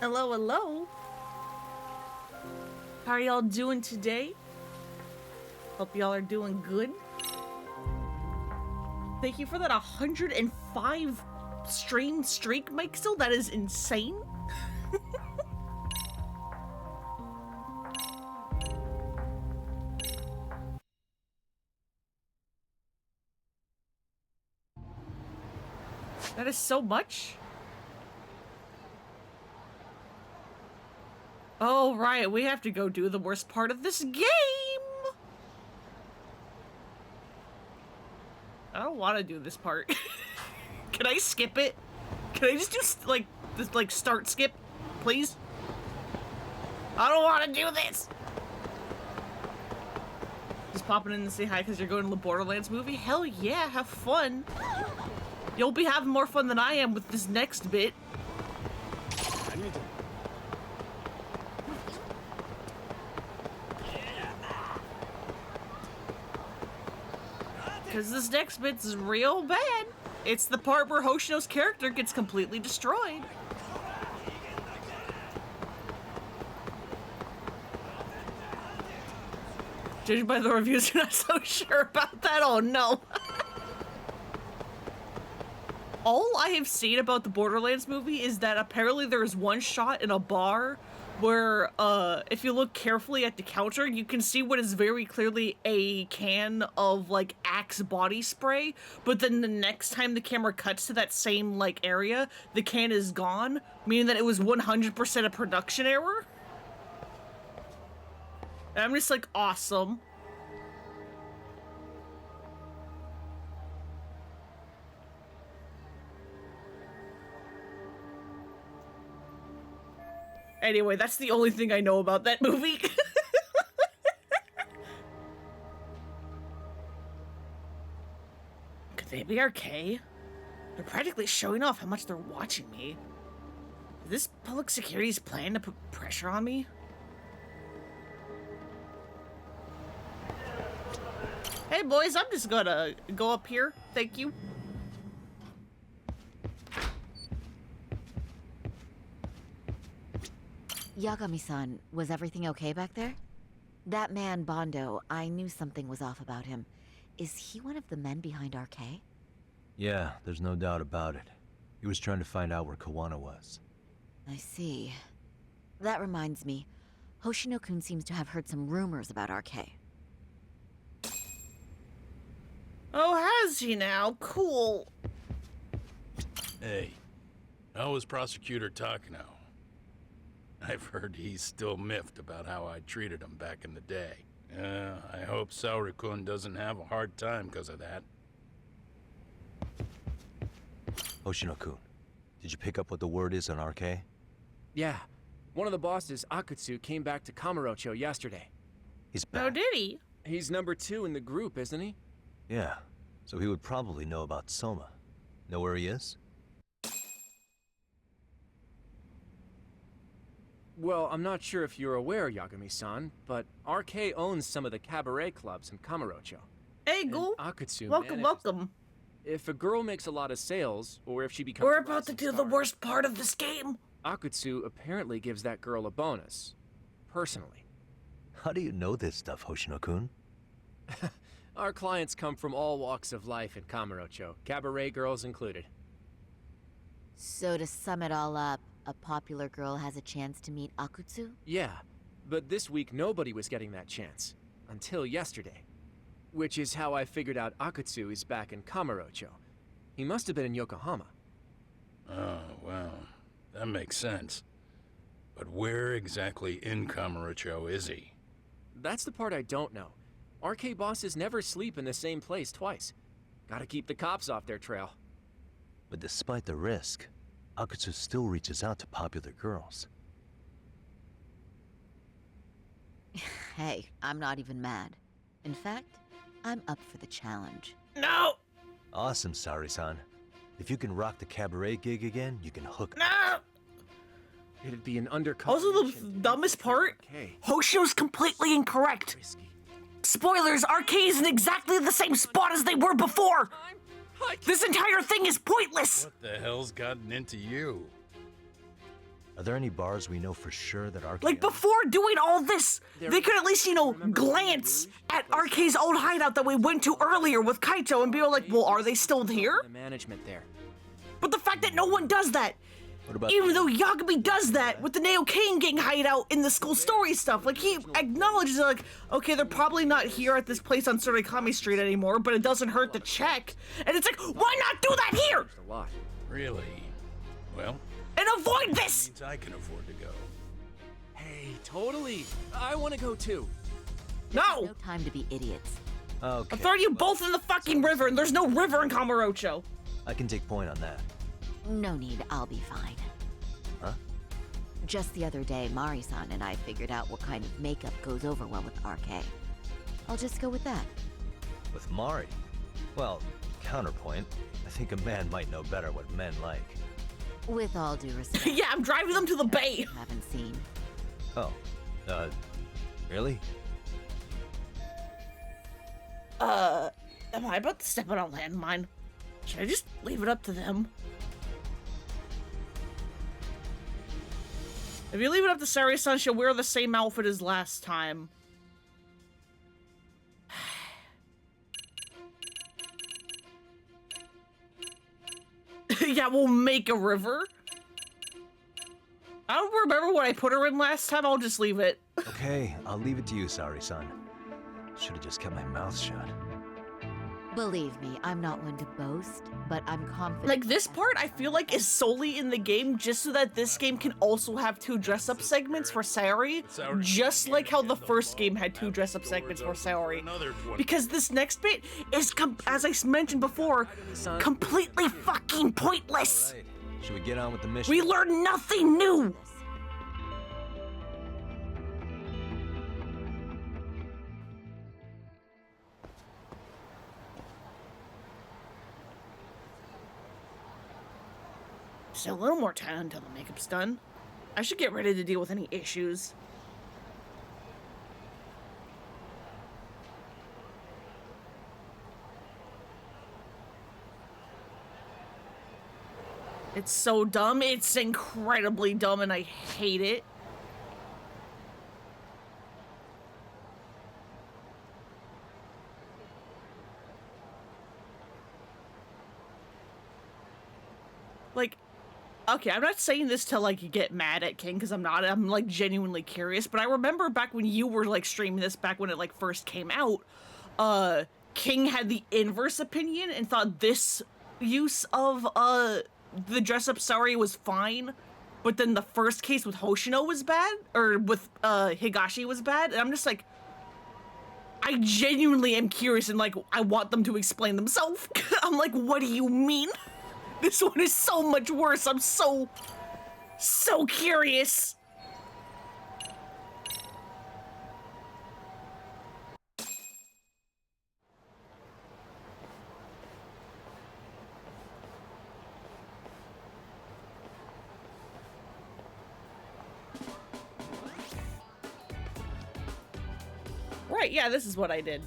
Hello, hello. How are y'all doing today? Hope y'all are doing good. Thank you for that 105 stream streak, Mike. Still, that is insane. That is so much. Oh, right. We have to go do the worst part of this game. I don't want to do this part. Can I skip it? Can I just do, like, this, like, start skip, please? I don't want to do this. Just popping in to say hi because you're going to the Borderlands movie? Hell yeah, have fun. You'll be having more fun than I am with this next bit. Because this next bit's real bad. It's the part where Hoshino's character gets completely destroyed. Judging by the reviews, you're not so sure about that. Oh no. All I have seen about the Borderlands movie is that apparently there's one shot in a bar where, if you look carefully at the counter, you can see what is very clearly a can of, like, Axe body spray, but then the next time the camera cuts to that same, like, area, the can is gone, meaning that it was 100% a production error. And I'm just like, awesome. Anyway, that's the only thing I know about that movie. Could they be RK? They're practically showing off how much they're watching me. Is this public security's plan to put pressure on me? Hey boys, I'm just gonna go up here. Thank you. Yagami-san, was everything okay back there? That man, Bondo, I knew something was off about him. Is he one of the men behind RK? Yeah, there's no doubt about it. He was trying to find out where Kawana was. I see. That reminds me, Hoshino-kun seems to have heard some rumors about RK. Oh, has he now? Cool. Hey, how was Prosecutor Takano? I've heard he's still miffed about how I treated him back in the day. I hope Saori-kun doesn't have a hard time because of that. Hoshino-kun, did you pick up what the word is on RK? Yeah. One of the bosses, Akutsu, came back to Kamurocho yesterday. He's back. Oh, did he? He's number 2 in the group, isn't he? Yeah, so he would probably know about Soma. Know where he is? Well, I'm not sure if you're aware, Yagami-san, but RK owns some of the cabaret clubs in Kamurocho. Hey, Ghoul. Akutsu Welcome, manages welcome. If a girl makes a lot of sales, or if she becomes We're a about to rising do the star, worst part of this game. Akutsu apparently gives that girl a bonus. Personally. How do you know this stuff, Hoshino-kun? Our clients come from all walks of life in Kamurocho, cabaret girls included. So to sum it all up, a popular girl has a chance to meet Akutsu? Yeah, but this week nobody was getting that chance. Until yesterday. Which is how I figured out Akutsu is back in Kamurocho. He must have been in Yokohama. Oh, well, that makes sense. But where exactly in Kamurocho is he? That's the part I don't know. RK bosses never sleep in the same place twice. Gotta keep the cops off their trail. But despite the risk, Akutsu still reaches out to popular girls. Hey, I'm not even mad. In fact, I'm up for the challenge. No! Awesome, Sari-san. If you can rock the cabaret gig again, you can hook up. No! It'd be an undercover. Also, the mission dumbest part, RK. Hoshio's completely incorrect. Risky. Spoilers, RK is in exactly the same spot as they were before. This entire thing is pointless. What the hell's gotten into you? Are there any bars we know for sure that RK Like, before doing all this, There- they could at least, you know, Remember glance Rouge? at RK's old hideout that we went to earlier with Kaito and be like, well, are they still here? The management there. But the fact that no one does that, What about even though Yagami does that with the Neo King Gang hideout in the school story stuff, like, he acknowledges, like, okay, they're probably not here at this place on Surikami Street anymore, but it doesn't hurt to check. And it's like, why not do that here? Changed a lot. Really? Well, And avoid this! means I can afford to go. Hey, totally. I want to go too. No! No time to be idiots. Okay. I'm throwing you both in the fucking river, and there's no river in Kamurocho. I can take point on that. No need, I'll be fine. Huh? Just the other day, Mari-san and I figured out what kind of makeup goes over well with RK. I'll just go with that. With Mari? Well, counterpoint. I think a man might know better what men like. With all due respect, Yeah, I'm driving them to the bay. haven't seen. Oh. Really? Am I about to step on a landmine? Should I just leave it up to them? If you leave it up to Sari-san, she'll wear the same outfit as last time. Yeah, we'll make a river. I don't remember what I put her in last time, I'll just leave it. Okay, I'll leave it to you, Sari-san. Should have just kept my mouth shut. Believe me, I'm not one to boast, but I'm confident. Like, this part, I feel like, is solely in the game just so that this game can also have 2 dress-up segments for Saori, just like how the first game had 2 dress-up segments for Saori. Because this next bit is, as I mentioned before, completely fucking pointless. Alright, should we get on with the mission? We learned nothing new. Still a little more time until the makeup's done. I should get ready to deal with any issues. It's so dumb. It's incredibly dumb and I hate it. Like, okay, I'm not saying this to, like, get mad at King, because I'm not. I'm, like, genuinely curious. But I remember back when you were, like, streaming this, back when it, like, first came out, King had the inverse opinion and thought this use of, the dress-up Saori was fine. But then the first case with Hoshino was bad, or with, Higashi was bad. And I'm just like, I genuinely am curious and, like, I want them to explain themselves. I'm like, what do you mean? This one is so much worse. I'm so curious. Right, yeah, this is what I did.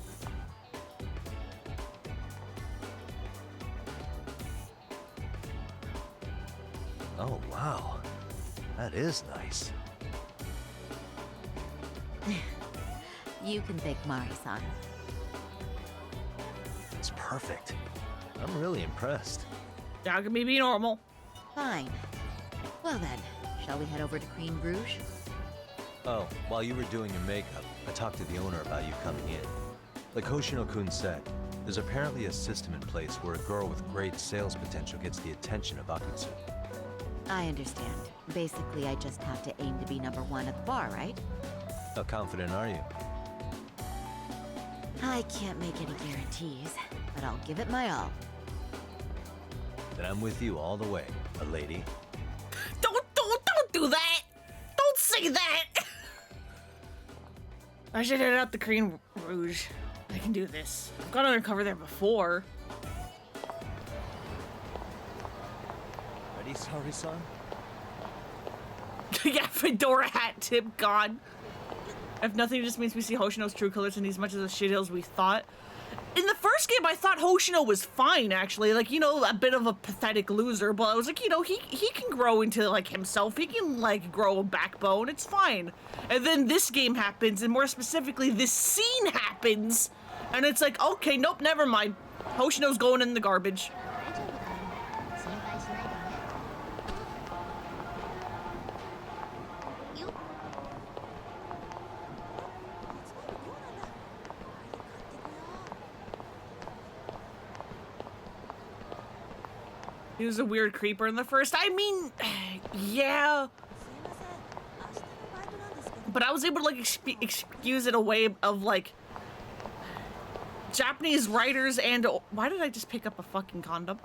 Oh, wow. That is nice. You can thank Mari-san. It's perfect. I'm really impressed. Yagami be normal. Fine. Well then, shall we head over to Queen Rouge? Oh, while you were doing your makeup, I talked to the owner about you coming in. Like Hoshino-kun said, there's apparently a system in place where a girl with great sales potential gets the attention of Akutsu. I understand. Basically, I just have to aim to be number 1 at the bar, right? How confident are you? I can't make any guarantees, but I'll give it my all. Then I'm with you all the way, a lady. Don't do that! Don't say that! I should head out the Queen Rouge. I can do this. I've gone undercover there before. Ready, Saori-san? Yeah, fedora hat tip gone. If nothing, it just means we see Hoshino's true colors and he's much as the shit hills we thought. in the first game, I thought Hoshino was fine, actually. Like, you know, a bit of a pathetic loser, but I was like, you know, he can grow into, like, himself. He can, like, grow a backbone. It's fine. And then this game happens, and more specifically, this scene happens, and it's like, okay, nope, never mind. Hoshino's going in the garbage. He was a weird creeper in the first. I mean, yeah. But I was able to, like, excuse it away of, like, Japanese writers and... Why did I just pick up a fucking condom?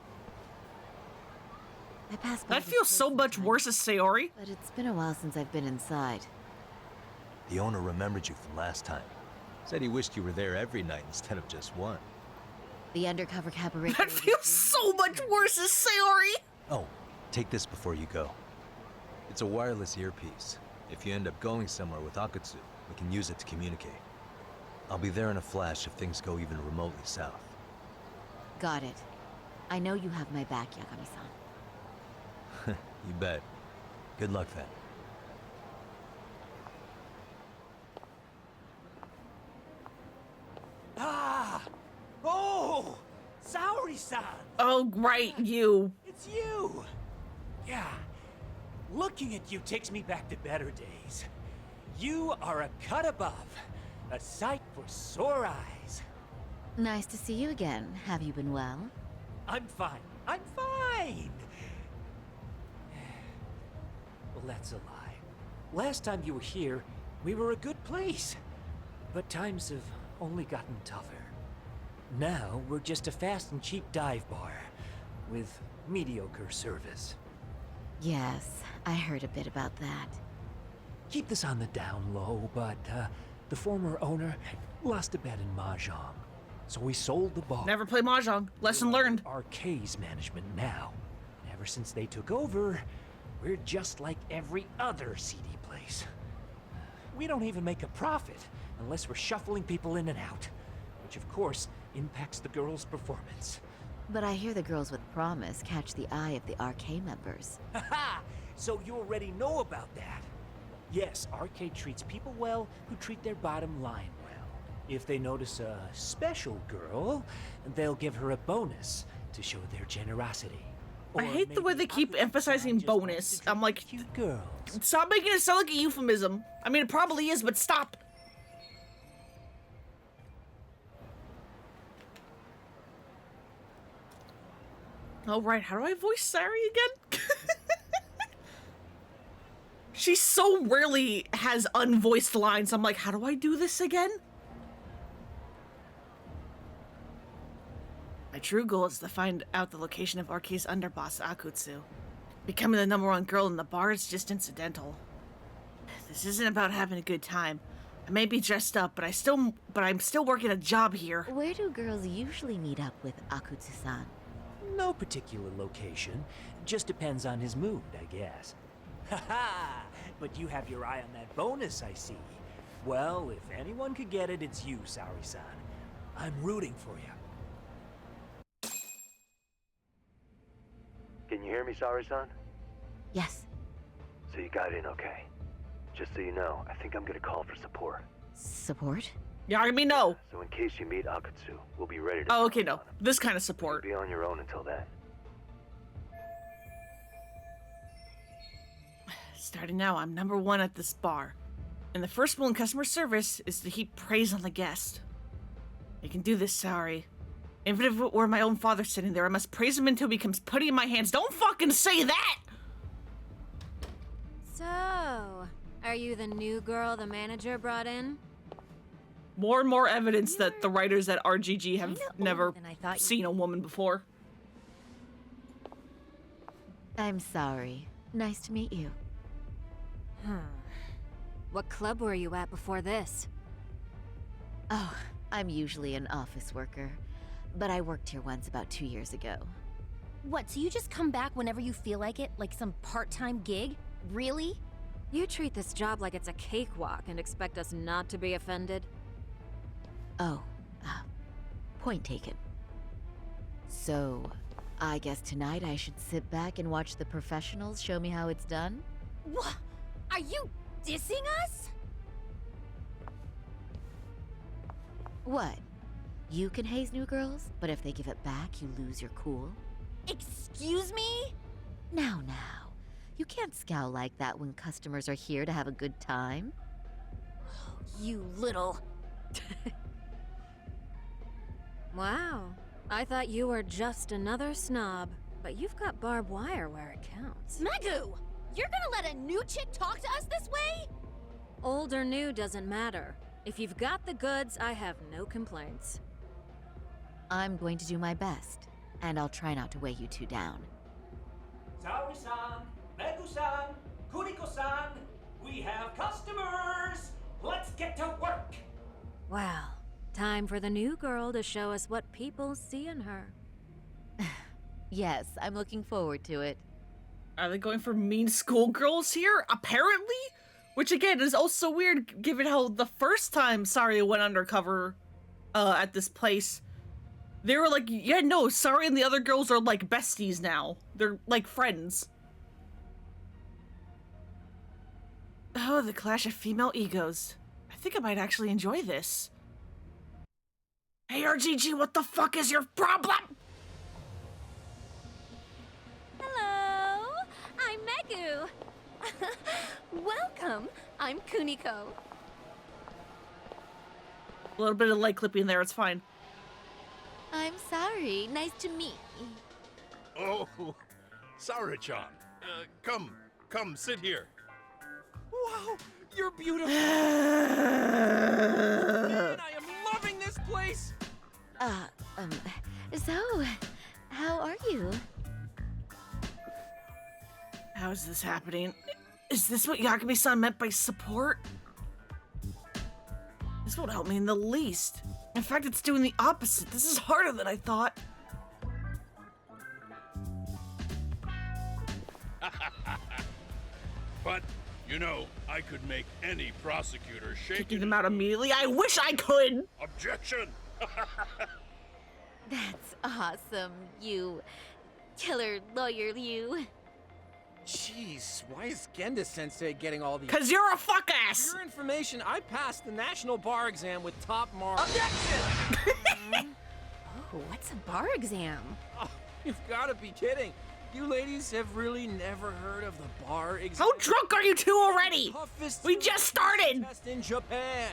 I passed by That this feels place so much sometime, worse as Sayori. but it's been a while since I've been inside. The owner remembered you from last time. Said he wished you were there every night instead of just one. The undercover cabaret. That feels so much worse as Sayori. Oh, take this before you go. It's a wireless earpiece. If you end up going somewhere with Akutsu, we can use it to communicate. I'll be there in a flash if things go even remotely south. Got it. I know you have my back, Yagami-san. You bet. Good luck then. Ah! Oh! Saori-san! Oh, right, you. It's you! Yeah. Looking at you takes me back to better days. You are a cut above. A sight for sore eyes. Nice to see you again. Have you been well? I'm fine. I'm fine! Well, that's a lie. Last time you were here, we were a good place. But times have only gotten tougher. Now, we're just a fast and cheap dive bar. With mediocre service. Yes, I heard a bit about that. Keep this on the down low, but the former owner lost a bet in Mahjong. So we sold the bar. Never play Mahjong. Lesson learned. Arcade's management now. Ever since they took over, we're just like every other CD place. We don't even make a profit unless we're shuffling people in and out, which of course impacts the girls' performance. But I hear the girls with promise catch the eye of the RK members. Haha! So you already know about that. Yes, Arcade treats people well who treat their bottom line well. If they notice a special girl, they'll give her a bonus to show their generosity. I hate the way they keep emphasizing bonus. I'm like, cute girls. stop making it sound like a euphemism. I mean, it probably is, but stop. Oh, right. How do I voice Sari again? She so rarely has unvoiced lines. I'm like, how do I do this again? My true goal is to find out the location of Arcee's underboss, Akutsu. Becoming the #1 girl in the bar is just incidental. This isn't about having a good time. I may be dressed up, but I'm still working a job here. Where do girls usually meet up with Akutsu-san? No particular location. Just depends on his mood, I guess. Haha! But you have your eye on that bonus, I see. Well, if anyone could get it, it's you, Saori-san. I'm rooting for you. Can you hear me, Saori-san? Yes. So you got in okay. Just so you know, I think I'm gonna call for support. Support? Yeah, I mean, no. So in case you meet Akutsu, we'll be ready to Oh, okay, pounce no. on him. This kind of support. Be on your own until then. Starting now, I'm #1 at this bar. And the first rule in customer service is to heap praise on the guest. I can do this, sorry. Even if it were my own father sitting there, I must praise him until he becomes putty in my hands. Don't fucking say that! So, are you the new girl the manager brought in? More and more evidence that the writers at RGG have Kinda never older than I thought you- seen a woman before. I'm sorry. Nice to meet you. What club were you at before this? Oh, I'm usually an office worker, but I worked here once about 2 years ago. What, so you just come back whenever you feel like it? Like some part-time gig? Really? You treat this job like it's a cakewalk and expect us not to be offended? Oh, Point taken. So, I guess tonight I should sit back and watch the professionals show me how it's done? What? Are you dissing us? What? You can haze new girls, but if they give it back, you lose your cool? Excuse me? Now. You can't scowl like that when customers are here to have a good time. You little... Wow. I thought you were just another snob, but you've got barbed wire where it counts. Megu! You're gonna let a new chick talk to us this way? Old or new doesn't matter. If you've got the goods, I have no complaints. I'm going to do my best, and I'll try not to weigh you two down. Saori-san, Megu-san, Kuniko-san, we have customers! Let's get to work! Well, time for the new girl to show us what people see in her. Yes, I'm looking forward to it. Are they going for mean schoolgirls here? Apparently? Which again is also weird given how the first time Saria went undercover at this place, they were like, yeah, no, Saria and the other girls are like besties now. They're like friends. Oh, the clash of female egos. I think I might actually enjoy this. Hey, RGG, what the fuck is your problem? Hello, I'm Megu. Welcome, I'm Kuniko. A little bit of light clipping there, it's fine. I'm sorry, nice to meet you. Oh, Saura-chan. Come, sit here. Wow, you're beautiful. Man, I am loving this place. So, how are you? How is this happening? Is this what Yakubi-san meant by support? This won't help me in the least. In fact, it's doing the opposite. This is harder than I thought. But, you know, I could make any prosecutor shake Kicking it. them out immediately. I wish I could! Objection! That's awesome, you killer lawyer, you. Jeez, why is Genda-sensei getting all these... Cause you're a fuck For ass! your information, I passed the national bar exam with top marks. Oh, what's a bar exam? Oh, you've got to be kidding. You ladies have really never heard of the bar exam? How drunk are you two already? Toughest We just started! test in Japan.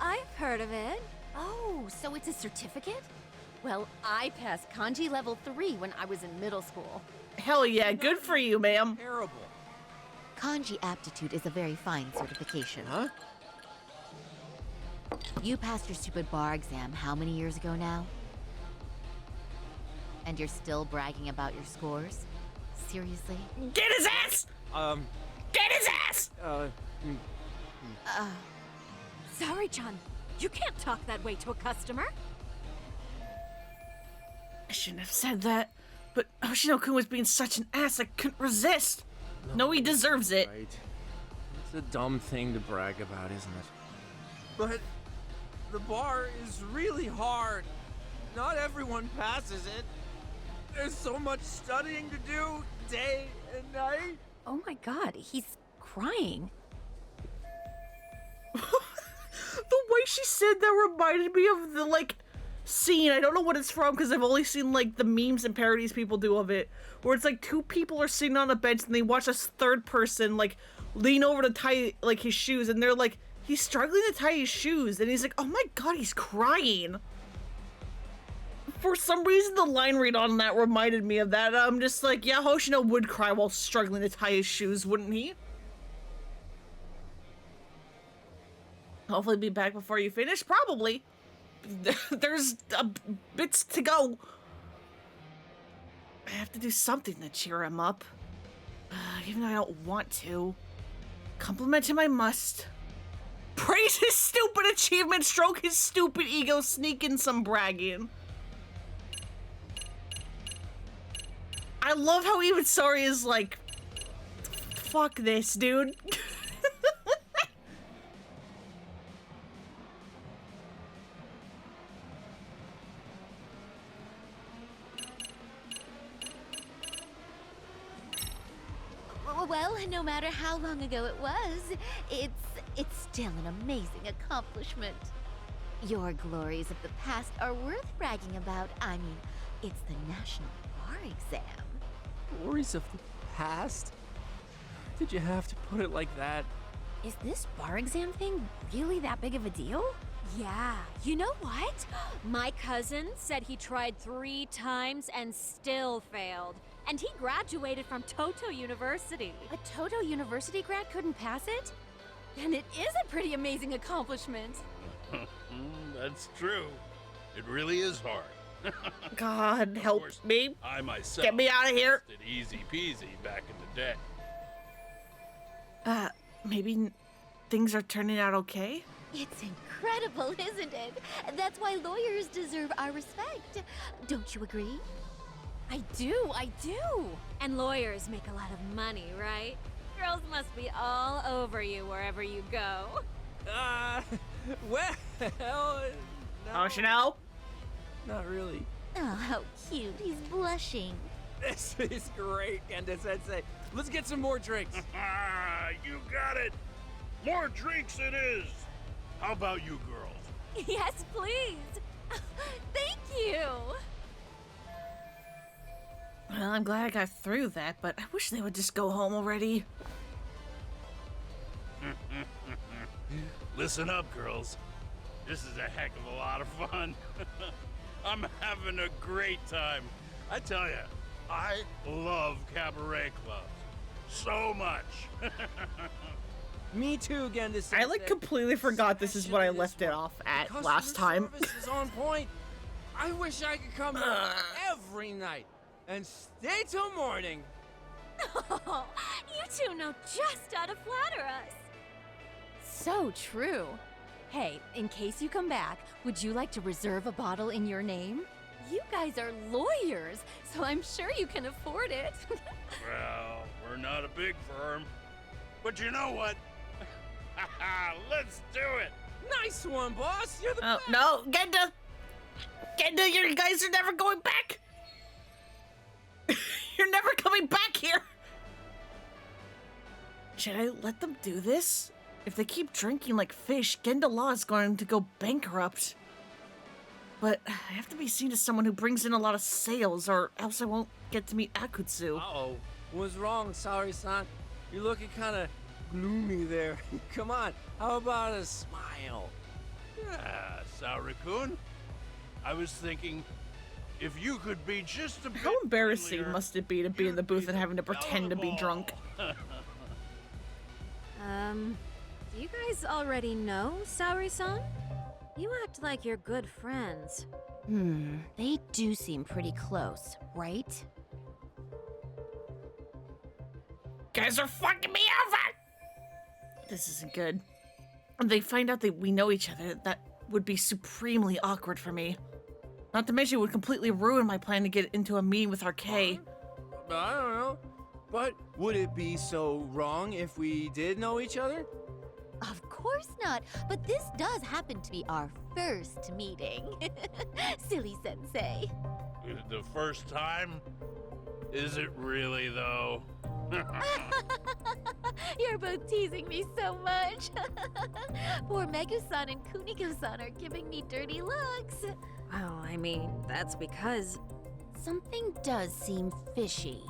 I've heard of it. Oh, so it's a certificate? Well, I passed kanji level 3 when I was in middle school. Hell yeah, good for you, ma'am. Terrible. Kanji aptitude is a very fine certification. Huh? You passed your stupid bar exam how many years ago now? And you're still bragging about your scores? Seriously? Get his ass! Get his ass! Sorry, John. You can't talk that way to a customer. I shouldn't have said that, but Hoshino-kun was being such an ass I couldn't resist. No, he deserves it. Right. It's a dumb thing to brag about, isn't it? But the bar is really hard. Not everyone passes it. There's so much studying to do, day and night. Oh my god, he's crying. The way she said that reminded me of the, like, scene. I don't know what it's from because I've only seen, like, the memes and parodies people do of it. Where it's, like, two people are sitting on a bench and they watch a third person, like, lean over to tie, like, his shoes. And they're like, he's struggling to tie his shoes. And he's like, oh my god, he's crying. For some reason, the line read on that reminded me of that. I'm just like, yeah, Hoshino would cry while struggling to tie his shoes, wouldn't he? Hopefully be back before you finish. Probably. There's bits to go. I have to do something to cheer him up. Even though I don't want to. Compliment him I must. Praise his stupid achievement, stroke his stupid ego, sneak in some bragging. I love how even Sorry is like, fuck this, dude. Well, no matter how long ago it was, it's still an amazing accomplishment. Your glories of the past are worth bragging about. I mean, it's the National Bar Exam. Glories of the past? Did you have to put it like that? Is this bar exam thing really that big of a deal? Yeah. You know what? My cousin said he tried 3 times and still failed. And he graduated from Toto University. A Toto University grad couldn't pass it? Then it is a pretty amazing accomplishment. That's true. It really is hard. God Of help course, me. I myself Get me out of here. did easy peasy back in the day. Maybe things are turning out okay? It's incredible, isn't it? That's why lawyers deserve our respect. Don't you agree? I do. And lawyers make a lot of money, right? Girls must be all over you wherever you go. Well, no. Oh, Chanel? Not really. Oh, how cute. He's blushing. This is great, Genda Sensei. Let's get some more drinks. You got it. More drinks it is. How about you girls? Yes, please. Thank you. Well, I'm glad I got through that, but I wish they would just go home already. Listen up, girls. This is a heck of a lot of fun. I'm having a great time. I tell you, I love cabaret clubs so much. Me too, Genda Sensei. I like completely forgot this is what I left it off at last time. Customer service is on point. I wish I could come here every night and stay till morning. Oh, you two know just how to flatter us. So true. Hey, in case you come back, would you like to reserve a bottle in your name? You guys are lawyers, so I'm sure you can afford it. Well, we're not a big firm. But you know what? Let's do it. Nice one, boss. You're the Oh, best. no, Genda! Genda, you guys are never going back! You're never coming back here! Should I let them do this? If they keep drinking like fish, Genda Law is going to go bankrupt. But I have to be seen as someone who brings in a lot of sales, or else I won't get to meet Akutsu. Uh-oh. What's wrong, Saori-san? You're looking kind of gloomy there. Come on, how about a smile? Yeah, Saori-kun. I was thinking, if you could be just a bit How embarrassing friendlier, must it be to be in the you'd booth be and having to the belle pretend to of be all. drunk? Do you guys already know Saori-san? You act like you're good friends. They do seem pretty close, right? Guys are fucking me over! This isn't good. If they find out that we know each other, that would be supremely awkward for me. Not to mention it would completely ruin my plan to get into a meeting with RK. I don't know. But would it be so wrong if we did know each other? Of course not, but this does happen to be our first meeting. Silly sensei. The first time? Is it really, though? You're both teasing me so much. Poor Megu-san and Kuniko-san are giving me dirty looks. Well, I mean, that's because Something does seem fishy.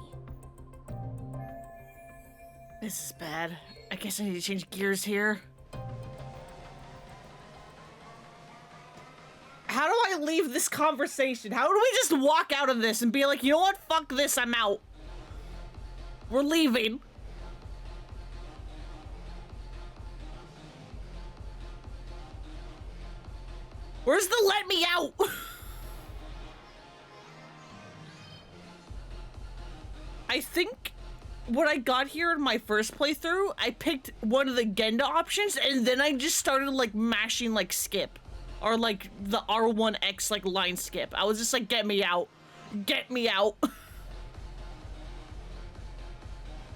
This is bad. I guess I need to change gears here. How do I leave this conversation? How do we just walk out of this and be like, you know what? Fuck this, I'm out. We're leaving. Where's the let me out? I think when I got here in my first playthrough, I picked one of the Genda options, and then I just started like mashing like skip. Or like the R1X like line skip. I was just like, get me out. Get me out.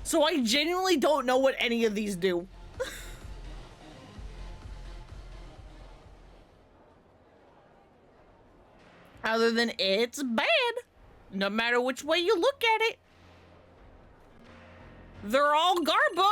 So I genuinely don't know what any of these do. Other than it's bad. No matter which way you look at it. They're all Garbo.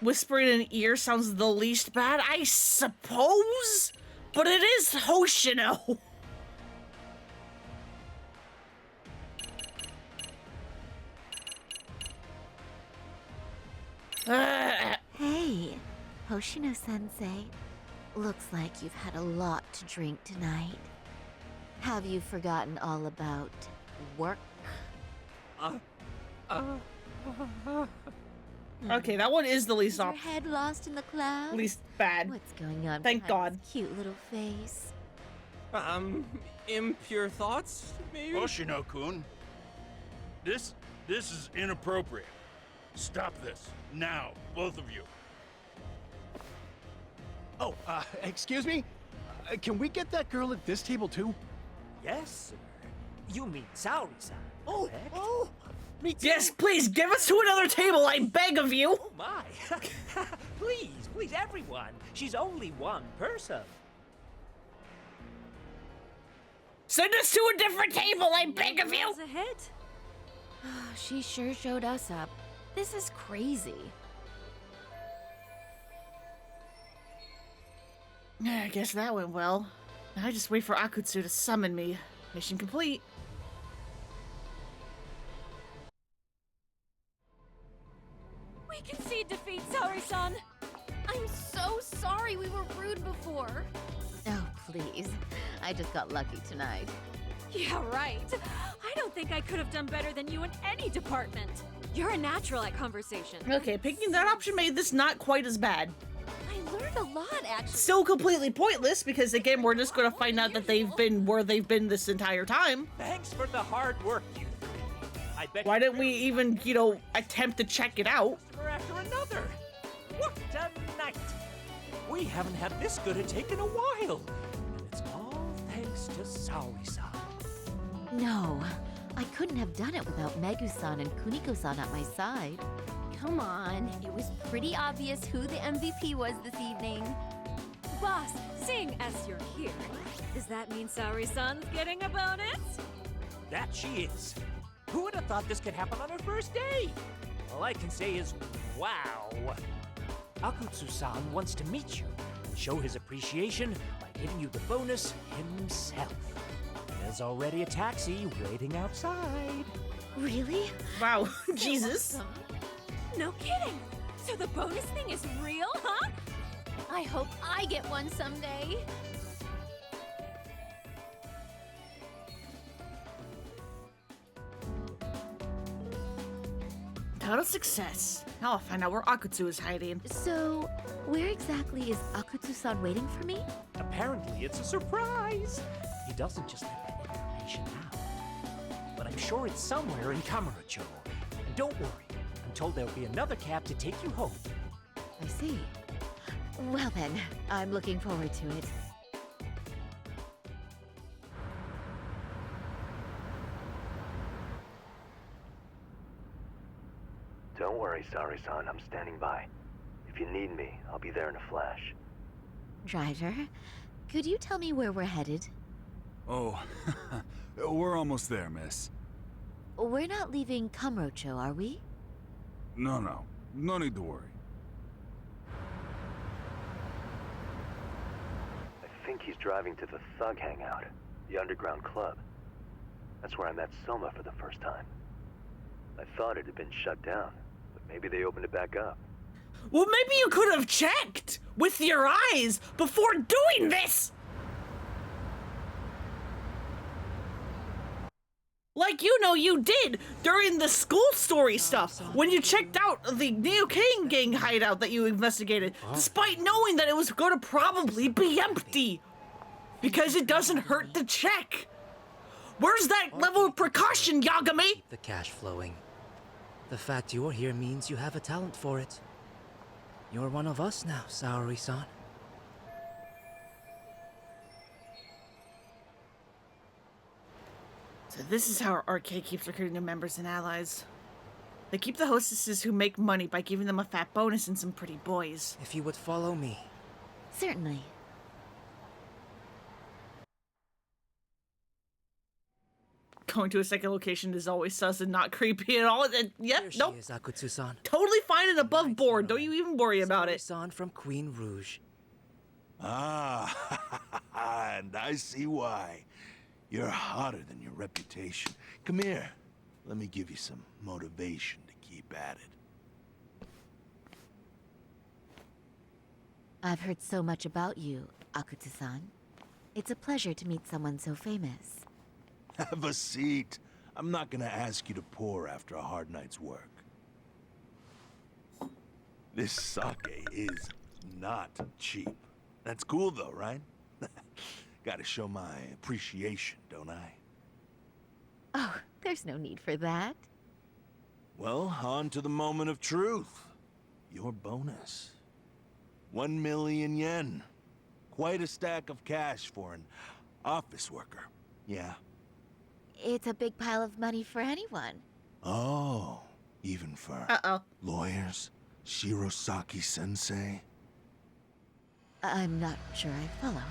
Whispering in an ear sounds the least bad, I suppose? But it is Hoshino. Hey, Hoshino-sensei. Looks like you've had a lot to drink tonight. Have you forgotten all about work? Okay, that one is the least Your head lost in the clouds? least bad. What's going on? Thank behind God. this cute little face. Impure thoughts, maybe? Hoshino-kun, this is inappropriate. Stop this, now, both of you. Oh, excuse me? Can we get that girl at this table too? Yes, sir. You mean Saori-san, Oh, correct? oh, me too. Yes, please, give us to another table, I beg of you! Oh my! please, everyone. She's only one person. Send us to a different table, I beg of you! Miles ahead. She sure showed us up. This is crazy. I guess that went well. Now I just wait for Akutsu to summon me. Mission complete. We concede defeat, Saori-san. I'm so sorry we were rude before. Oh, please. I just got lucky tonight. Yeah, right. I don't think I could have done better than you in any department. You're a natural at conversation. Okay, picking that option made this not quite as bad. I learned a lot, actually. Still completely pointless, because again, we're just gonna find out that they've been where they've been this entire time. Thanks for the hard work, you three. I bet Why you didn't we really even, you know, attempt to check it out? customer after another. What a night! We haven't had this good a take in a while. And it's all thanks to Saori-san. No, I couldn't have done it without Megu-san and Kuniko-san at my side. Come on, it was pretty obvious who the MVP was this evening. Boss, seeing as you're here, does that mean Saori-san's getting a bonus? That she is. Who would have thought this could happen on her first day? All I can say is, wow. Akutsu-san wants to meet you and show his appreciation by giving you the bonus himself. There's already a taxi waiting outside. Really? Wow, Jesus. Awesome. No kidding. So the bonus thing is real, huh? I hope I get one someday. Total success. Now I'll find out where Akutsu is hiding. So, where exactly is Akutsu-san waiting for me? Apparently, it's a surprise. He doesn't just let that information out. But I'm sure it's somewhere in Kamurocho. And don't worry, I'm told there'll be another cab to take you home. I see. Well then, I'm looking forward to it. Don't worry, Saori-san. I'm standing by. If you need me, I'll be there in a flash. Driver, could you tell me where we're headed? Oh, we're almost there, miss. We're not leaving Kamurocho, are we? No need to worry. I think he's driving to the Thug Hangout, the underground club. That's where I met Soma for the first time. I thought it had been shut down, but maybe they opened it back up. Well, maybe you could have checked with your eyes before doing this! Like, you know, you did during the school story stuff, when you checked out the Neocane gang hideout that you investigated, despite knowing that it was going to probably be empty. Because it doesn't hurt to check. Where's that level of precaution, Yagami? The cash flowing. The fact you're here means you have a talent for it. You're one of us now, Saori-san. So this is how our arcade keeps recruiting new members and allies. They keep the hostesses who make money by giving them a fat bonus and some pretty boys. If you would follow me. Certainly. Going to a second location is always sus and not creepy at all. And, yep, Here nope. she is, Akutsu-san. Totally fine and above Nice board. to Don't know. you even worry about it. Saori-san from Queen Rouge. Ah, and I see why. You're hotter than your reputation. Come here. Let me give you some motivation to keep at it. I've heard so much about you, Akutsu-san. It's a pleasure to meet someone so famous. Have a seat. I'm not gonna ask you to pour after a hard night's work. This sake is not cheap. That's cool though, right? Gotta show my appreciation, don't I? Oh, there's no need for that. Well, on to the moment of truth. Your bonus. 1 million yen. Quite a stack of cash for an office worker. Yeah. It's a big pile of money for anyone. Oh, even for lawyers? Shirosaki-sensei? I'm not sure I follow.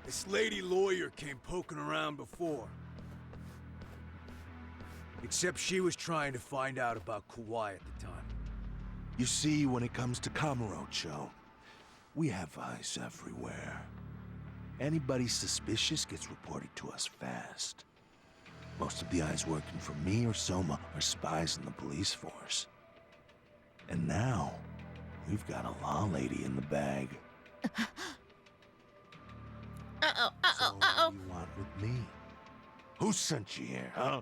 This lady lawyer came poking around before. Except she was trying to find out about Kauai at the time. You see, when it comes to Kamurocho, we have eyes everywhere. Anybody suspicious gets reported to us fast. Most of the eyes working for me or Soma are spies in the police force. And now, we've got a law lady in the bag. So what do you want with me? Who sent you here, huh?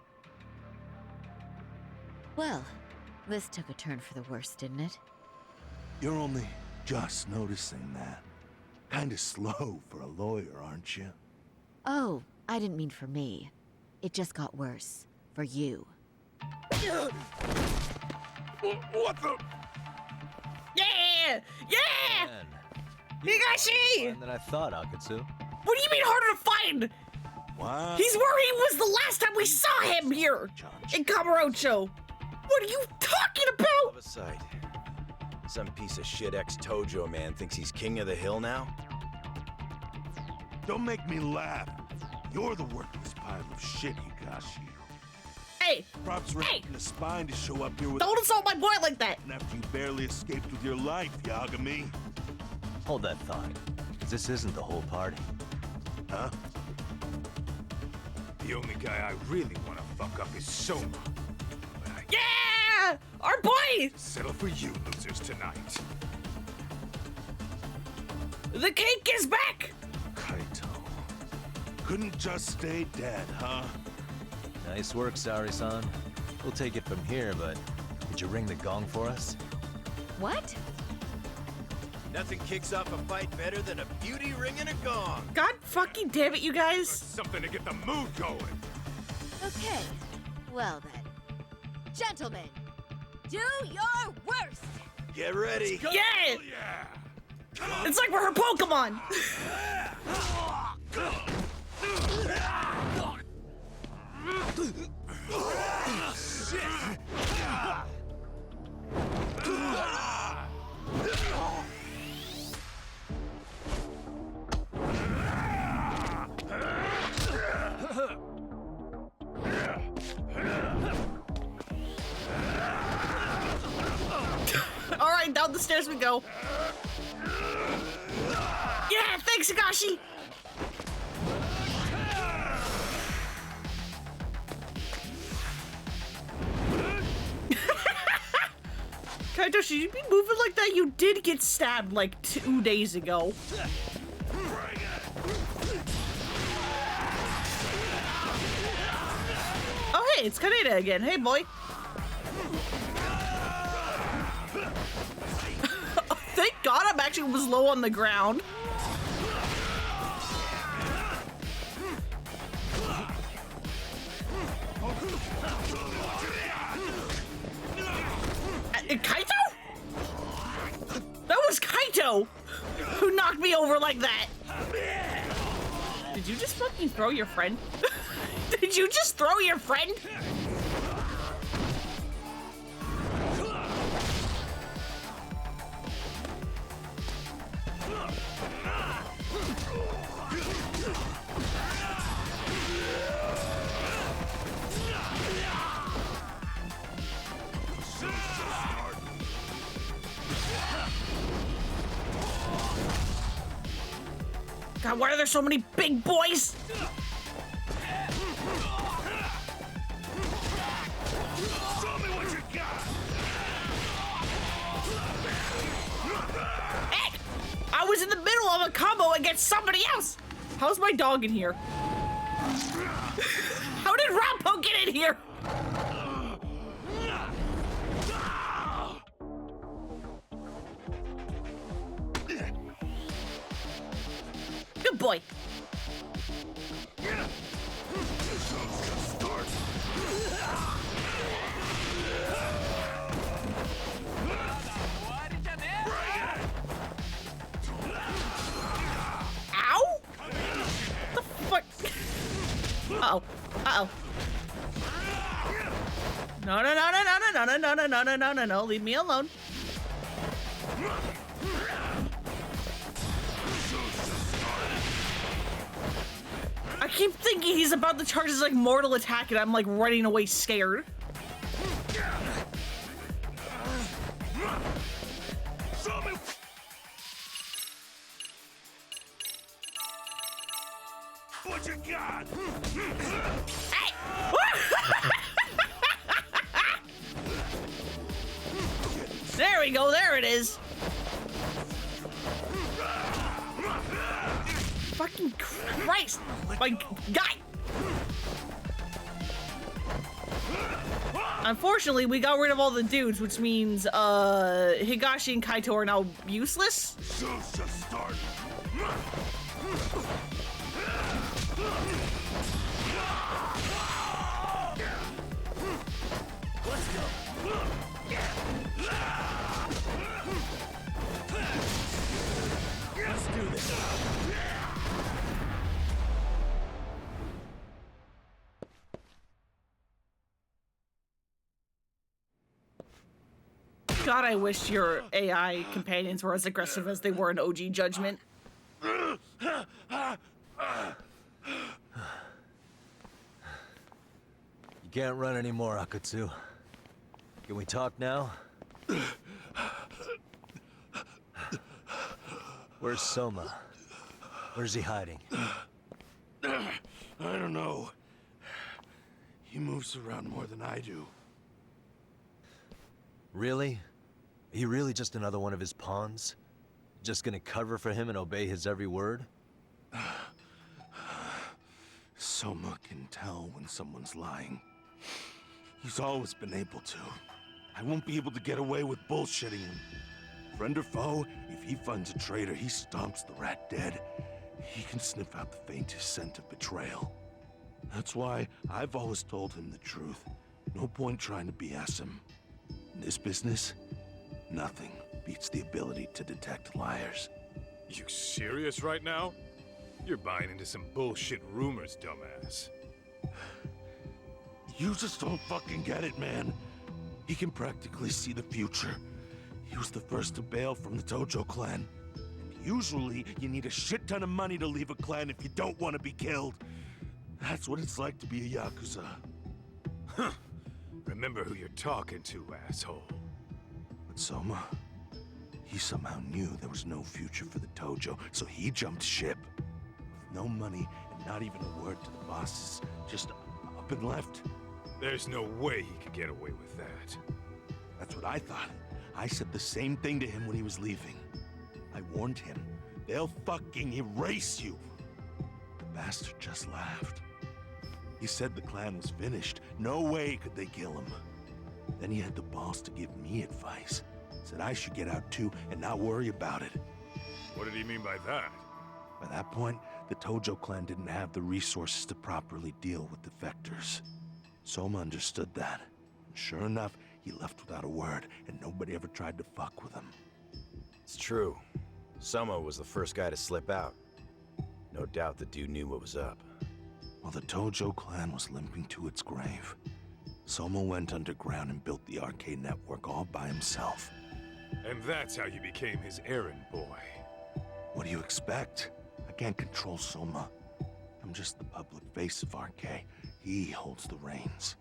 Well, this took a turn for the worse, didn't it? You're only just noticing that. Kinda slow for a lawyer, aren't you? Oh, I didn't mean for me. It just got worse. For you. What the? Yeah! Yeah! Man, Higashi! harder than I thought, Akutsu. What do you mean harder to find? What? He's where he was the last time we saw him here! In Kamurocho! What are you talking about? Of a sight. Some piece of shit ex-Tojo man thinks he's king of the hill now? Don't make me laugh. You're the worthless pile of shit, Higashi. Hey! Props right in the spine to show up here with. Don't insult my boy like that! And after you barely escaped with your life, Yagami. Hold that thought. 'Cause this isn't the whole party. Huh? The only guy I really want to fuck up is Soma. But I Yeah! Our boy! settle for you losers tonight. The cake is back! Kaito. Couldn't just stay dead, huh? Nice work, Saori-san. We'll take it from here, but did you ring the gong for us? What? Nothing kicks off a fight better than a beauty ringing a gong. God fucking damn it, you guys! Something to get the mood going. Okay. Well then. Gentlemen, do your worst! Get ready. Yeah! Yeah! It's like we're her Pokemon! Alright, down the stairs we go. Yeah, thanks, Higashi! Kaito, should you be moving like that? You did get stabbed like 2 days ago. Oh, hey, it's Kaneda again. Hey, boy. Thank God I'm actually was low on the ground. Kaito? That was Kaito who knocked me over like that. Did you just fucking throw your friend? Did you just throw your friend? God, why are there so many big boys? Hey! I was in the middle of a combo against somebody else! How's my dog in here? How did Rampo get in here? Good boy. Ow! The fuck? Uh-oh. Uh-oh. No, no, no, no, no, no, no, no, no, no, no, no, no, no. Leave me alone. I keep thinking he's about to charge his like mortal attack and I'm like running away scared. What you got? Hey! There we go, there it is. Fucking Christ! My guy! Unfortunately, we got rid of all the dudes, which means, Higashi and Kaito are now useless. Show's just starting. Let's go. Let's do this. God, I wish your AI companions were as aggressive as they were in OG Judgment. You can't run anymore, Akatsu. Can we talk now? Where's Soma? Where's he hiding? I don't know. He moves around more than I do. Really? Are you really just another one of his pawns? Just gonna cover for him and obey his every word? Soma can tell when someone's lying. He's always been able to. I won't be able to get away with bullshitting him. Friend or foe, if he finds a traitor, he stomps the rat dead. He can sniff out the faintest scent of betrayal. That's why I've always told him the truth. No point trying to BS him. In this business, nothing beats the ability to detect liars. You serious right now? You're buying into some bullshit rumors, dumbass. You just don't fucking get it, man. He can practically see the future. He was the first to bail from the Tojo clan. And usually, you need a shit ton of money to leave a clan if you don't want to be killed. That's what it's like to be a Yakuza. Huh. Remember who you're talking to, asshole. But Soma, he somehow knew there was no future for the Tojo, so he jumped ship. With no money and not even a word to the bosses, just up and left. There's no way he could get away with that. That's what I thought. I said the same thing to him when he was leaving. I warned him, they'll fucking erase you. The bastard just laughed. He said the clan was finished. No way could they kill him. Then he had the balls to give me advice. Said I should get out too and not worry about it. What did he mean by that? By that point, the Tojo clan didn't have the resources to properly deal with defectors. Soma understood that. And sure enough, he left without a word, and nobody ever tried to fuck with him. It's true. Soma was the first guy to slip out. No doubt the dude knew what was up. While the Tojo clan was limping to its grave, Soma went underground and built the arcade network all by himself. And that's how you became his errand boy. What do you expect? I can't control Soma. I'm just the public face of RK. He holds the reins.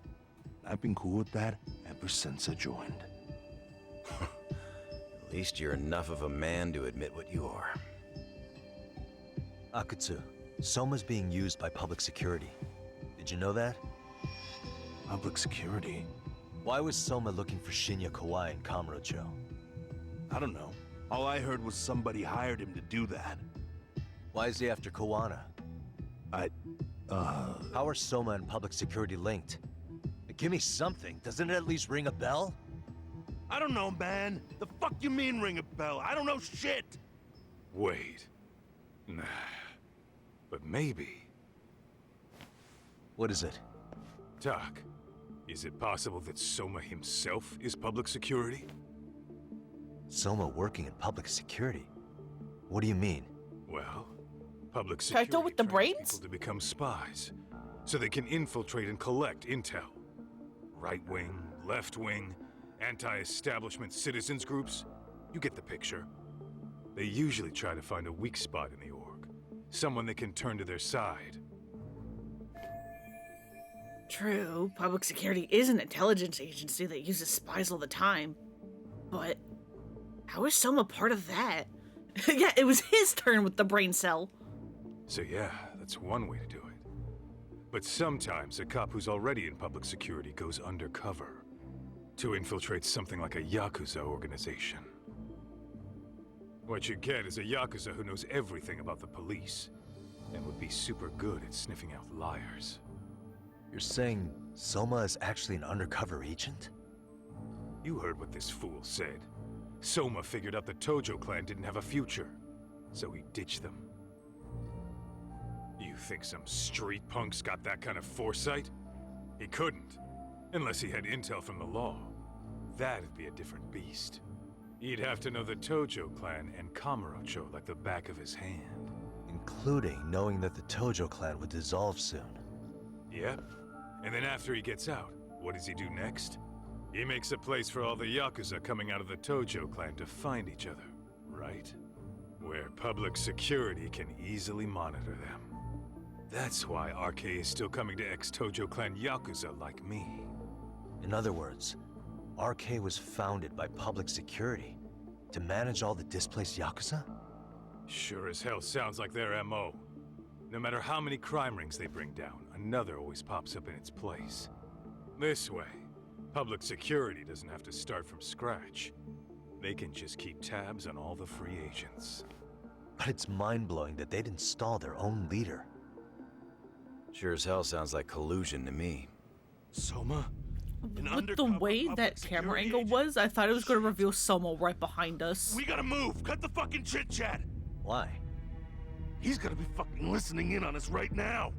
I've been cool with that ever since I joined. At least you're enough of a man to admit what you are. Akutsu, Soma's being used by public security. Did you know that? Public security? Why was Soma looking for Shinya Kawai and Kamurocho? I don't know. All I heard was somebody hired him to do that. Why is he after Kawana? How are Soma and public security linked? Give me something. Doesn't it at least ring a bell? I don't know, man. The fuck you mean ring a bell? I don't know shit. Wait. Nah. But maybe. What is it? Doc, is it possible that Soma himself is public security? Soma working in public security? What do you mean? Well, public security Kaito with the trains brains? people to become spies, so they can infiltrate and collect intel. Right wing, left wing, anti-establishment citizens groups. You get the picture. They usually try to find a weak spot in the org, someone they can turn to their side. True, public security is an intelligence agency that uses spies all the time. But how is Soma part of that? Yeah, it was his turn with the brain cell. So yeah, that's one way to do it. But sometimes a cop who's already in public security goes undercover to infiltrate something like a Yakuza organization. What you get is a Yakuza who knows everything about the police and would be super good at sniffing out liars. You're saying Soma is actually an undercover agent? You heard what this fool said. Soma figured out the Tojo clan didn't have a future, so he ditched them. You think some street punk's got that kind of foresight? He couldn't, unless he had intel from the law. That'd be a different beast. He'd have to know the Tojo clan and Kamurocho like the back of his hand. Including knowing that the Tojo clan would dissolve soon. Yep. And then after he gets out, what does he do next? He makes a place for all the Yakuza coming out of the Tojo clan to find each other, right? Where public security can easily monitor them. That's why RK is still coming to ex-Tojo clan Yakuza like me. In other words, RK was founded by public security to manage all the displaced Yakuza? Sure as hell sounds like their MO. No matter how many crime rings they bring down, another always pops up in its place. This way, public security doesn't have to start from scratch. They can just keep tabs on all the free agents. But it's mind-blowing that they'd install their own leader. Sure as hell sounds like collusion to me. Soma? With the way that camera angle was, I thought it was going to reveal Soma right behind us. We gotta move! Cut the fucking chit-chat! Why? He's gonna be fucking listening in on us right now!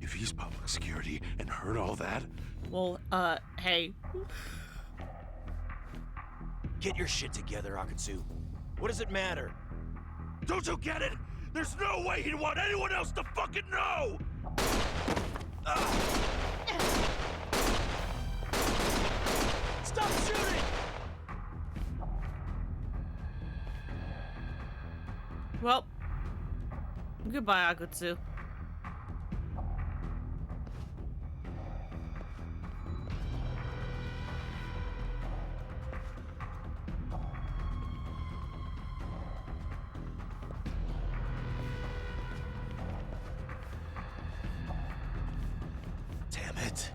If he's public security and heard all that... Well, hey. Get your shit together, Akutsu. What does it matter? Don't you get it? There's no way he'd want anyone else to fucking know! Stop shooting! Well, goodbye, Akutsu. Damn it.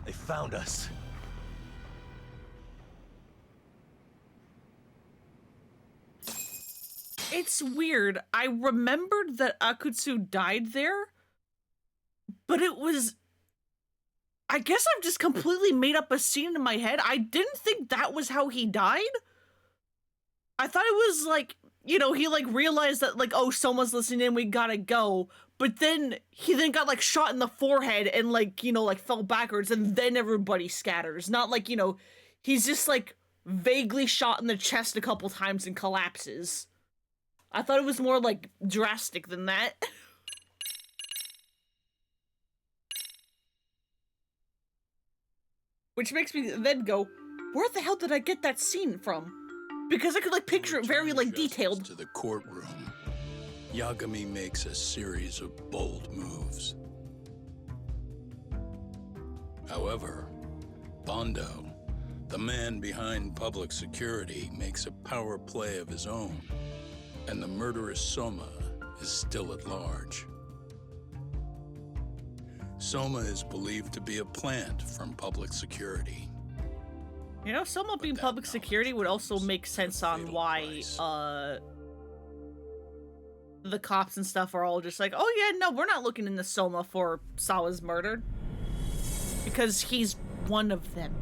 They found us. It's weird. I remembered that Akutsu died there, but it was... I guess I've just completely made up a scene in my head. I didn't think that was how he died. I thought it was like, you know, he like realized that like, oh, someone's listening in, we gotta go. But then he then got like shot in the forehead and like, you know, like fell backwards and then everybody scatters. Not like, you know, he's just like vaguely shot in the chest a couple times and collapses. I thought it was more like drastic than that. Which makes me then go, where the hell did I get that scene from? Because I could like picture it very like detailed. To the courtroom, Yagami makes a series of bold moves. However, Bondo, the man behind public security, makes a power play of his own, and the murderous Soma is still at large. Soma is believed to be a plant from public security. You know, Soma being public security would also make sense on why, the cops and stuff are all just like, oh yeah, no, we're not looking into Soma for Sawa's murder. Because he's one of them.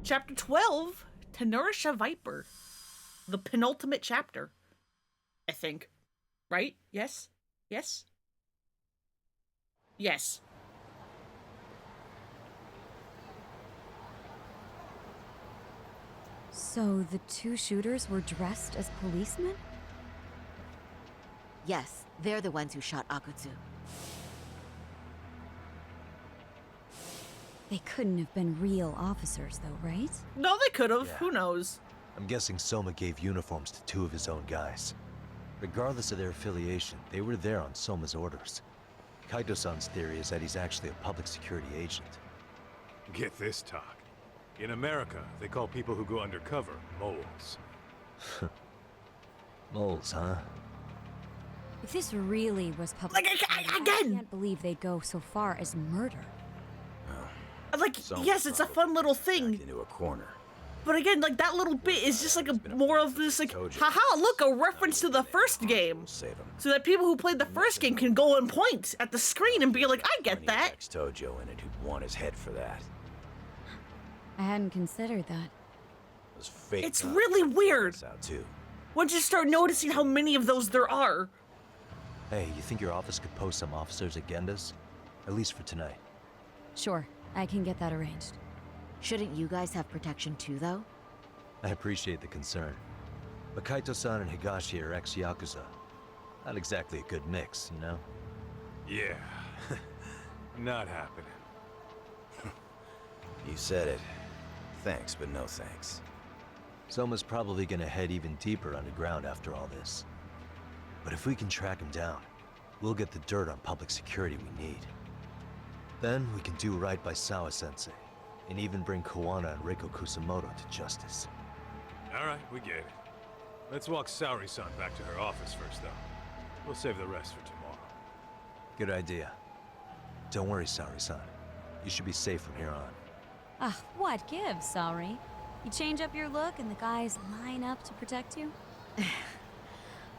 Chapter 12, To Nourish a Viper. The penultimate chapter, I think. Right? Yes? Yes? Yes. So the two shooters were dressed as policemen? Yes, they're the ones who shot Akutsu. They couldn't have been real officers, though, right? No, they could have. Yeah. Who knows? I'm guessing Soma gave uniforms to 2 of his own guys. Regardless of their affiliation, they were there on Soma's orders. Kaito-san's theory is that he's actually a public security agent. Get this, talk. In America, they call people who go undercover moles. Moles, huh? If this really was public security, I can't believe they'd go so far as murder. Like, yes, it's a fun little thing. Into a corner. But again, like, that little bit is just like a more of this, like, haha, look, a reference to the first game. So that people who played the first game can go and point at the screen and be like, I get that. Ex-Tojo in it who'd want his head for that. I hadn't considered that. Those fake It's really weird. out too. Once you start noticing how many of those there are. Hey, you think your office could post some officers at Genda's? At least for tonight. Sure, I can get that arranged. Shouldn't you guys have protection too, though? I appreciate the concern. But Kaito-san and Higashi are ex-Yakuza. Not exactly a good mix, you know? Yeah. Not happening. You said it. Thanks, but no thanks. Soma's probably gonna head even deeper underground after all this. But if we can track him down, we'll get the dirt on public security we need. Then we can do right by Sawa-sensei, and even bring Kawana and Reiko Kusamoto to justice. Alright, we get it. Let's walk Saori-san back to her office first, though. We'll save the rest for tomorrow. Good idea. Don't worry, Saori-san. You should be safe from here on. Ah, what gives, sorry? You change up your look and the guys line up to protect you?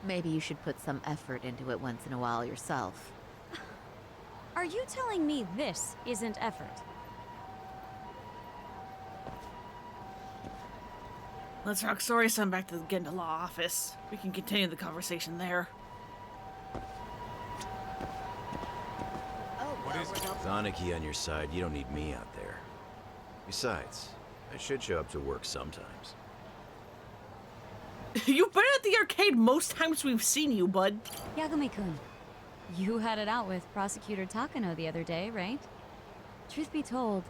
Maybe you should put some effort into it once in a while yourself. Are you telling me this isn't effort? Let's rock Saori-san back to the Genda Law office. We can continue the conversation there. Zanaki on your side, you don't need me out there. Besides, I should show up to work sometimes. You've been at the arcade most times we've seen you, bud. Yagami-kun, you had it out with Prosecutor Takano the other day, right? Truth be told,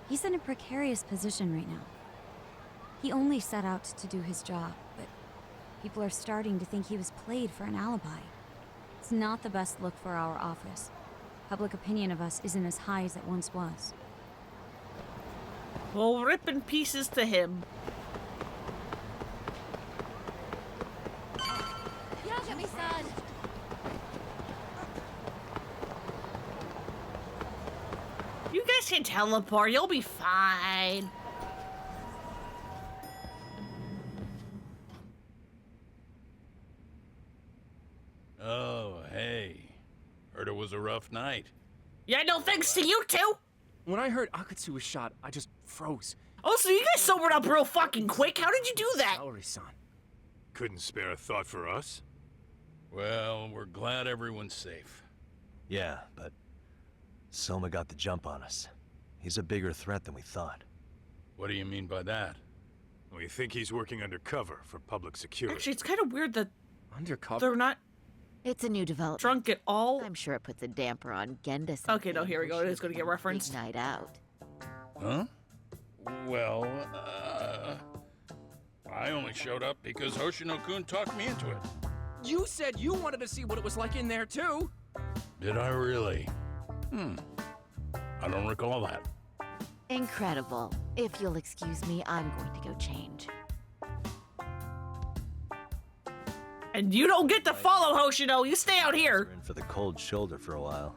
he's in a precarious position right now. He only set out to do his job, but people are starting to think he was played for an alibi. It's not the best look for our office. Public opinion of us isn't as high as it once was. Well, rip in pieces to him. Yagami-san! You guys can teleport, you'll be fine. Oh, hey. Heard it was a rough night. Yeah, no thanks to you two. When I heard Akutsu was shot, I just froze. Oh, so you guys sobered up real fucking quick. How did you do that? Saori-san. Couldn't spare a thought for us? Well, we're glad everyone's safe. Yeah, but Soma got the jump on us. He's a bigger threat than we thought. What do you mean by that? We think he's working undercover for public security. Actually, it's kind of weird that Undercover? they're not It's a new development. drunk at all. I'm sure it puts a damper on Genda. Okay, no, here we go. It is going to get referenced. Night out. Huh? Well, I only showed up because Hoshino-kun talked me into it. You said you wanted to see what it was like in there, too. Did I really? I don't recall that. Incredible. If you'll excuse me, I'm going to go change. And you don't get to follow Hoshino. You stay out here. We're in for the cold shoulder for a while.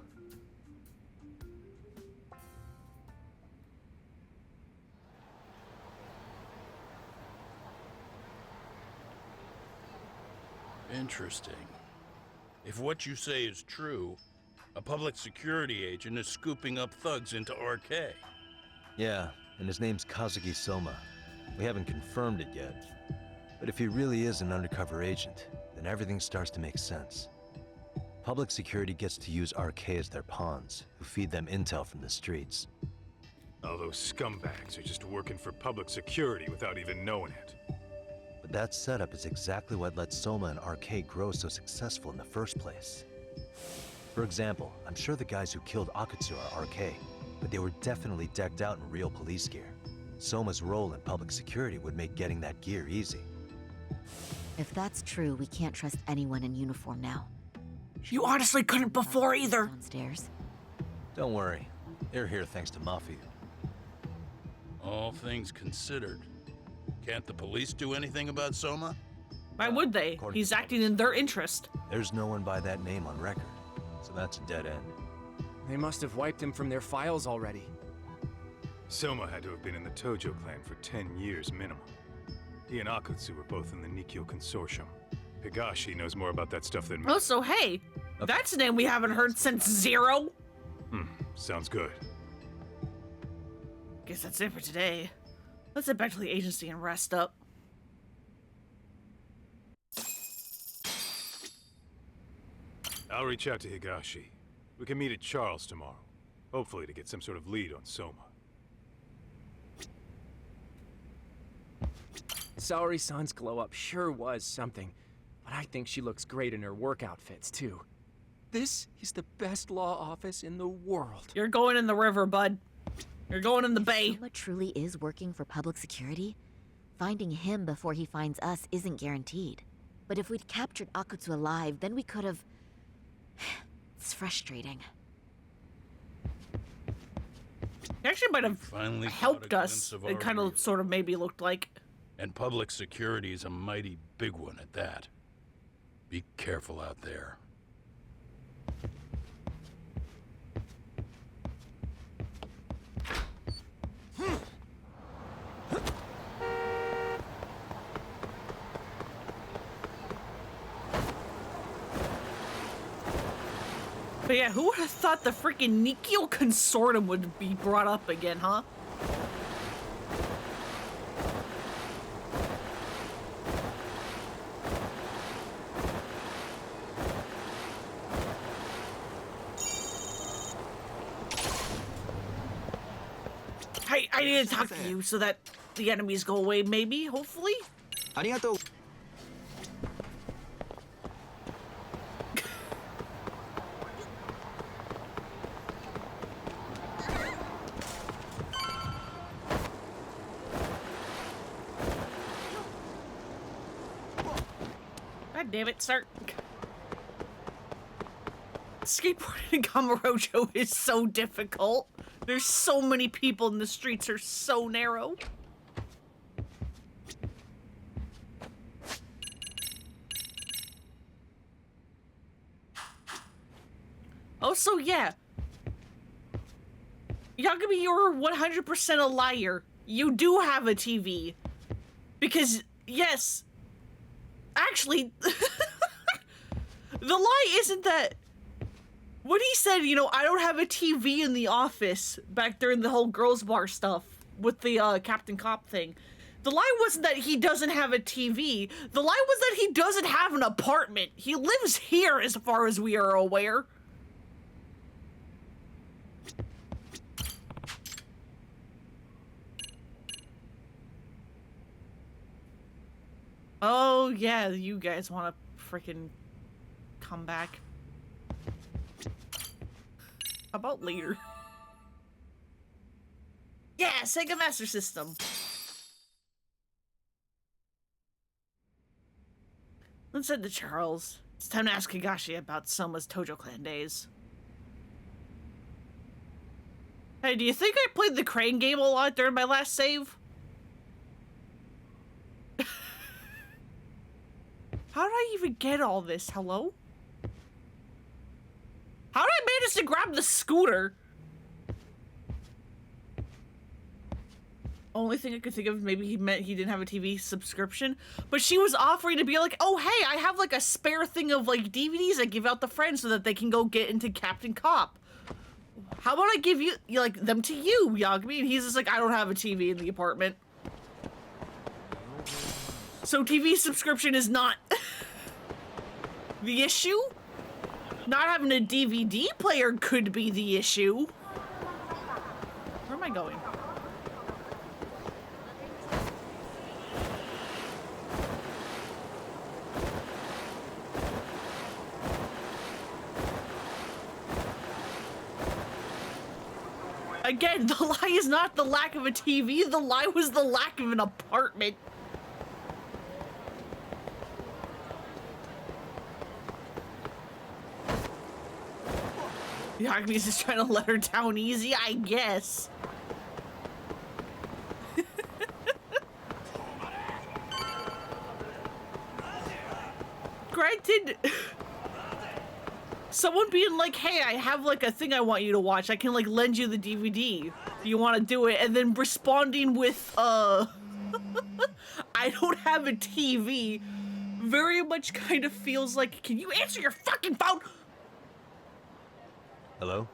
Interesting. If what you say is true, a public security agent is scooping up thugs into RK. Yeah, and his name's Kazuki Soma. We haven't confirmed it yet. But if he really is an undercover agent, then everything starts to make sense. Public security gets to use RK as their pawns, who feed them intel from the streets. All those scumbags are just working for public security without even knowing it. But that setup is exactly what let Soma and RK grow so successful in the first place. For example, I'm sure the guys who killed Akutsu are RK, but they were definitely decked out in real police gear. Soma's role in public security would make getting that gear easy. If that's true, we can't trust anyone in uniform now. You honestly couldn't before either. Downstairs. Don't worry, they're here thanks to Mafia. All things considered, can't the police do anything about Soma? Why would they? He's acting in their interest. There's no one by that name on record, so that's a dead end. They must have wiped him from their files already. Soma had to have been in the Tojo clan for 10 years minimum. He and Akutsu were both in the Nikyo Consortium. Higashi knows more about that stuff than me. Oh, so hey, that's a name we haven't heard since Zero. Sounds good. Guess that's it for today. Let's head back to the agency and rest up. I'll reach out to Higashi. We can meet at Charles tomorrow. Hopefully to get some sort of lead on Soma. Saori-san's glow-up sure was something, but I think she looks great in her work outfits, too. This is the best law office in the world. You're going in the river, bud. You're going in the bay. Soma truly is working for public security? Finding him before he finds us isn't guaranteed. But if we'd captured Akutsu alive, then we could have... It's frustrating. He actually might have Finally helped caught a us. glimpse of It our kind of rear. sort of maybe looked like. And public security is a mighty big one at that. Be careful out there. But yeah, who would have thought the freaking Nikyo Consortium would be brought up again, huh? I need to talk to you so that the enemies go away, maybe, hopefully? God damn it, sir. Skateboarding in Kamurocho is so difficult. There's so many people and the streets are so narrow. Oh, so yeah. Yagami, you're 100% a liar. You do have a TV. Because, yes. Actually, the lie isn't that... When he said, you know, I don't have a TV in the office back during the whole girls' bar stuff with the Captain Cop thing, the lie wasn't that he doesn't have a TV. The lie was that he doesn't have an apartment. He lives here as far as we are aware. Oh, yeah, you guys want to freaking come back. How about later? Yeah, Sega Master System. Let's head to Charles. It's time to ask Higashi about Soma's Tojo Clan days. Hey, do you think I played the crane game a lot during my last save? How did I even get all this? Hello? How did I manage to grab the scooter? Only thing I could think of, maybe he meant he didn't have a TV subscription, but she was offering to be like, oh hey, I have like a spare thing of like DVDs I give out to friends so that they can go get into Captain Cop. How about I give you like them to you, Yagami? And he's just like, I don't have a TV in the apartment. So TV subscription is not the issue? Not having a DVD player could be the issue. Where am I going? Again, the lie is not the lack of a TV, the lie was the lack of an apartment. Yagami's just trying to let her down easy, I guess. Granted, someone being like, hey, I have like a thing I want you to watch. I can like lend you the DVD if you want to do it. And then responding with, I don't have a TV, very much kind of feels like, can you answer your fucking phone? Hello?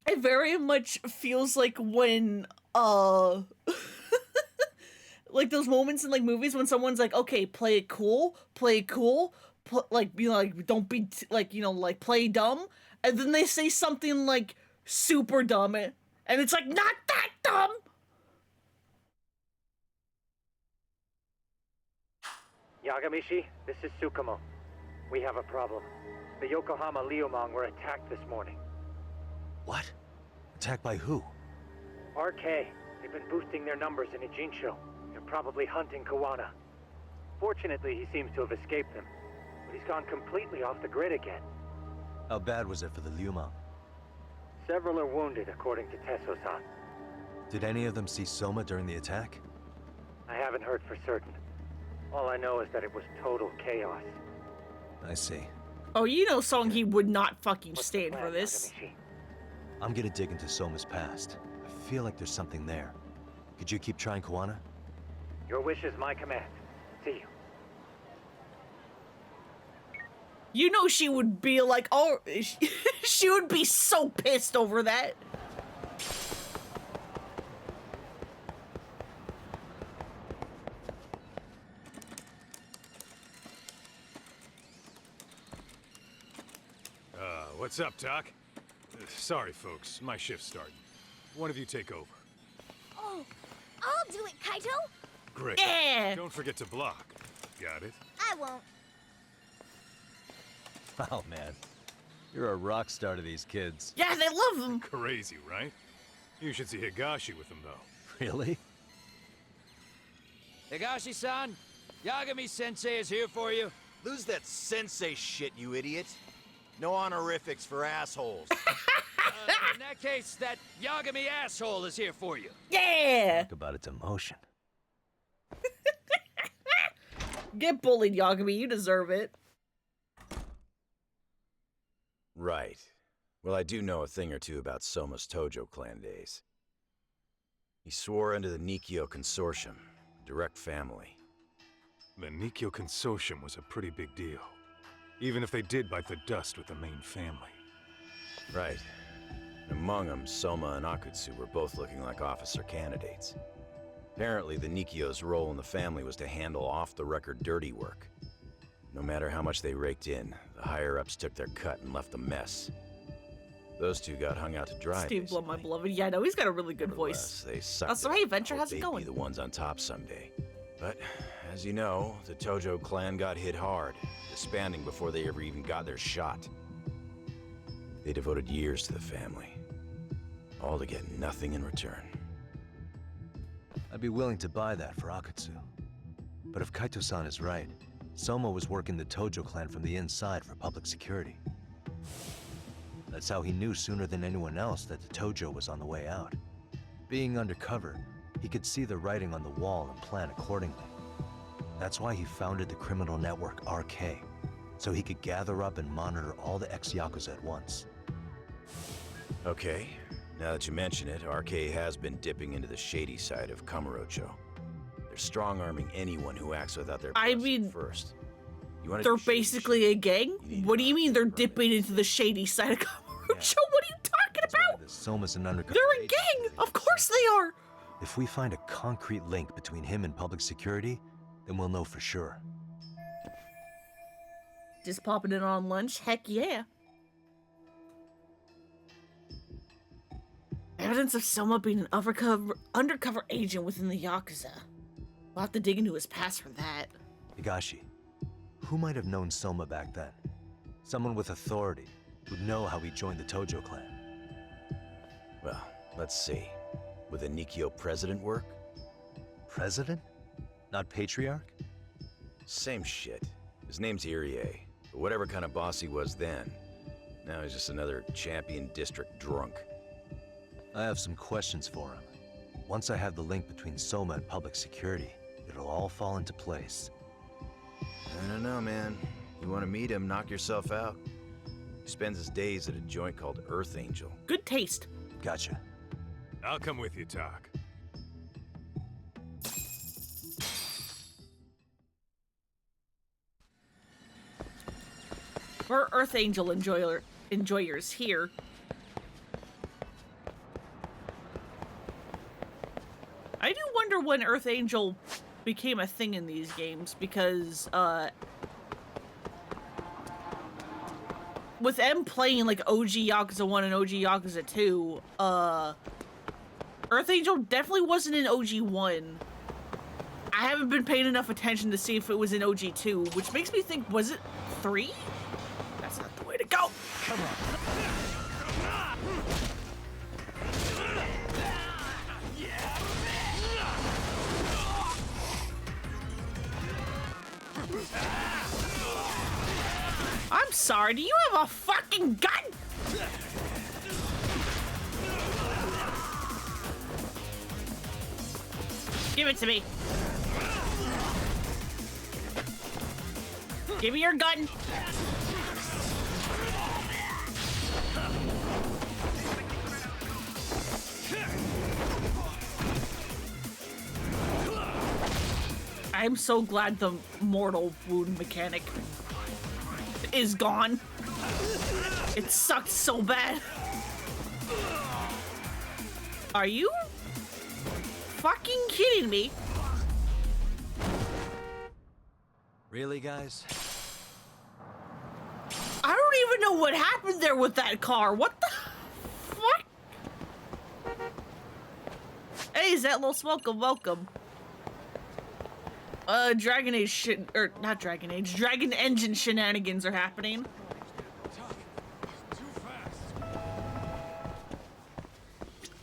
It very much feels like when, like those moments in like movies when someone's like, okay, play it cool, like, be like, don't be, like, you know, like, play dumb, and then they say something like super dumb, and it's like, not that dumb! Yagamishi, this is Tsukumo. We have a problem. The Yokohama Liumang were attacked this morning. What? Attacked by who? RK. They've been boosting their numbers in Ijincho. They're probably hunting Kawana. Fortunately, he seems to have escaped them. But he's gone completely off the grid again. How bad was it for the Liumang? Several are wounded, according to Tesso-san. Did any of them see Soma during the attack? I haven't heard for certain. All I know is that it was total chaos. I see. Oh, you know Songhi would not fucking stand for this. Yagamishi? I'm gonna dig into Soma's past. I feel like there's something there. Could you keep trying, Kawana? Your wish is my command. See you. You know she would be like, oh, she would be so pissed over that. What's up, Doc? Sorry, folks. My shift's starting. One of you take over. Oh, I'll do it, Kaito. Great. Yeah. Don't forget to block. Got it? I won't. Oh, man. You're a rock star to these kids. Yeah, they love them. Crazy, right? You should see Higashi with them, though. Really? Higashi-san, Yagami-sensei is here for you. Lose that sensei shit, you idiot. No honorifics for assholes. In that case, that Yagami asshole is here for you. Yeah. Talk about its emotion. Get bullied, Yagami. You deserve it. Right. Well, I do know a thing or two about Soma's Tojo clan days. He swore under the Nikyo Consortium, direct family. The Nikyo Consortium was a pretty big deal. Even if they did bite the dust with the main family. Right. Among them, Soma and Akutsu were both looking like officer candidates. Apparently, the Nikyo's role in the family was to handle off-the-record dirty work. No matter how much they raked in, the higher-ups took their cut and left a mess. Those two got hung out to dry. Steve Blood, my beloved. Yeah, no, he's got a really good voice. They sucked Also, hey, Venture, how's it going? They'd be the ones on top someday. But, as you know, the Tojo clan got hit hard, disbanding before they ever even got their shot. They devoted years to the family. All to get nothing in return. I'd be willing to buy that for Akatsu. But if Kaito-san is right, Soma was working the Tojo clan from the inside for public security. That's how he knew sooner than anyone else that the Tojo was on the way out. Being undercover, he could see the writing on the wall and plan accordingly. That's why he founded the criminal network RK, so he could gather up and monitor all the ex-Yakuza at once. Okay, now that you mention it, RK has been dipping into the shady side of Kamurocho. They're strong-arming anyone who acts without their blessing first. You wanna they're do shady basically a gang? What do you mean they're dipping into the shady side of Kamurocho? What are you talking about? Soma's an undercover. They're a gang! Of course they are! If we find a concrete link between him and public security, then we'll know for sure. Just popping in on lunch? Heck yeah. Evidence of Soma being an undercover agent within the Yakuza. We'll have to dig into his past for that. Higashi, who might have known Soma back then? Someone with authority, who'd know how he joined the Tojo clan. Well, let's see. Would the Nikio president work? President? Not patriarch? Same shit. His name's Irie. But whatever kind of boss he was then, now he's just another champion district drunk. I have some questions for him. Once I have the link between Soma and public security, it'll all fall into place. I don't know, man. You want to meet him, knock yourself out. He spends his days at a joint called Earth Angel. Good taste. Gotcha. I'll come with you, Tak. We're Earth Angel enjoyers here. I do wonder when Earth Angel became a thing in these games, because with them playing like OG Yakuza 1 and OG Yakuza 2, Earth Angel definitely wasn't in OG 1. I haven't been paying enough attention to see if it was in OG 2, which makes me think, was it 3? That's not the way to go. Come on. I'm sorry, do you have a fucking gun? Give it to me. Give me your gun. I'm so glad the mortal wound mechanic is gone. It sucked so bad. Are you fucking kidding me? Really, guys? I don't even know what happened there with that car. What the fuck? Hey, Zetlos, welcome. Dragon Age shit, or not Dragon Age, Dragon Engine shenanigans are happening.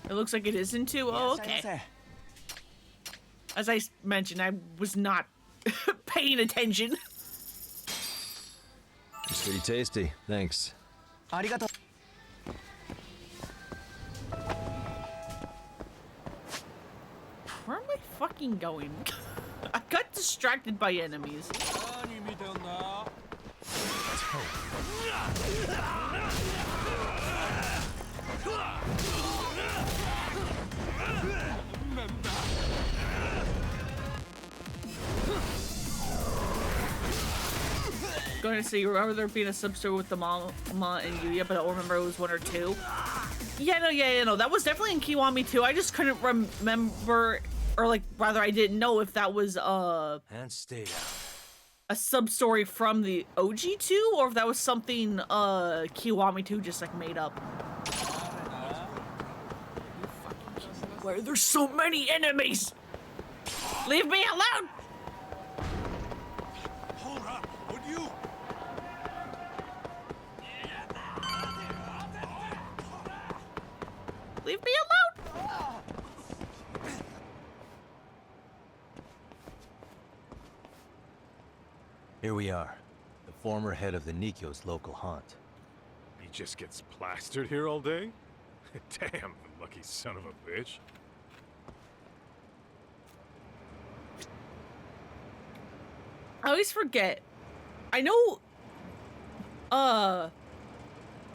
It looks like it isn't too. Oh, okay. As I mentioned, I was not paying attention. It's pretty tasty. Thanks. Arigato. Where am I fucking going? I got distracted by enemies. Going to say, you remember there being a sub-story with the Mama and Yuya, but I don't remember it was 1 or 2. Yeah, no, that was definitely in Kiwami 2. I just couldn't remember, or like, rather I didn't know if that was And stay down. a sub-story from the OG2, or if that was something Kiwami 2 just like made up. Where there's so many enemies! Leave me alone! Hold up, would you? Leave me alone! Here we are, the former head of the Nikyo's local haunt. He just gets plastered here all day? Damn, the lucky son of a bitch. I always forget. I know,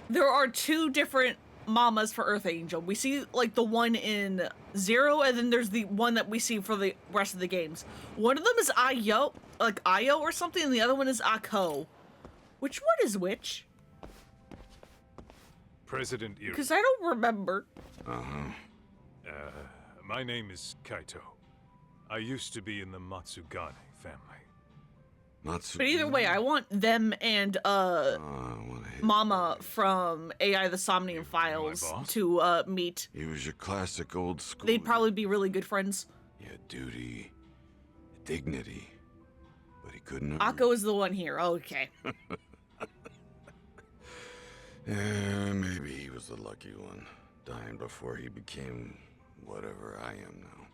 there are two different mamas for Earth Angel. We see, like, the one in Zero, and then there's the one that we see for the rest of the games. One of them is Ayo, like Ayo or something, and the other one is Ako. Which one is which? President Iri. Because I don't remember. My name is Kaito. I used to be in the Matsugane family. But either way, I want them and Mama from AI the Somnium Files to meet. He was your classic old school. They'd probably be really good friends. He had duty, dignity, but he couldn't. Akko is the one here. Okay. Yeah, maybe he was the lucky one, dying before he became whatever I am now.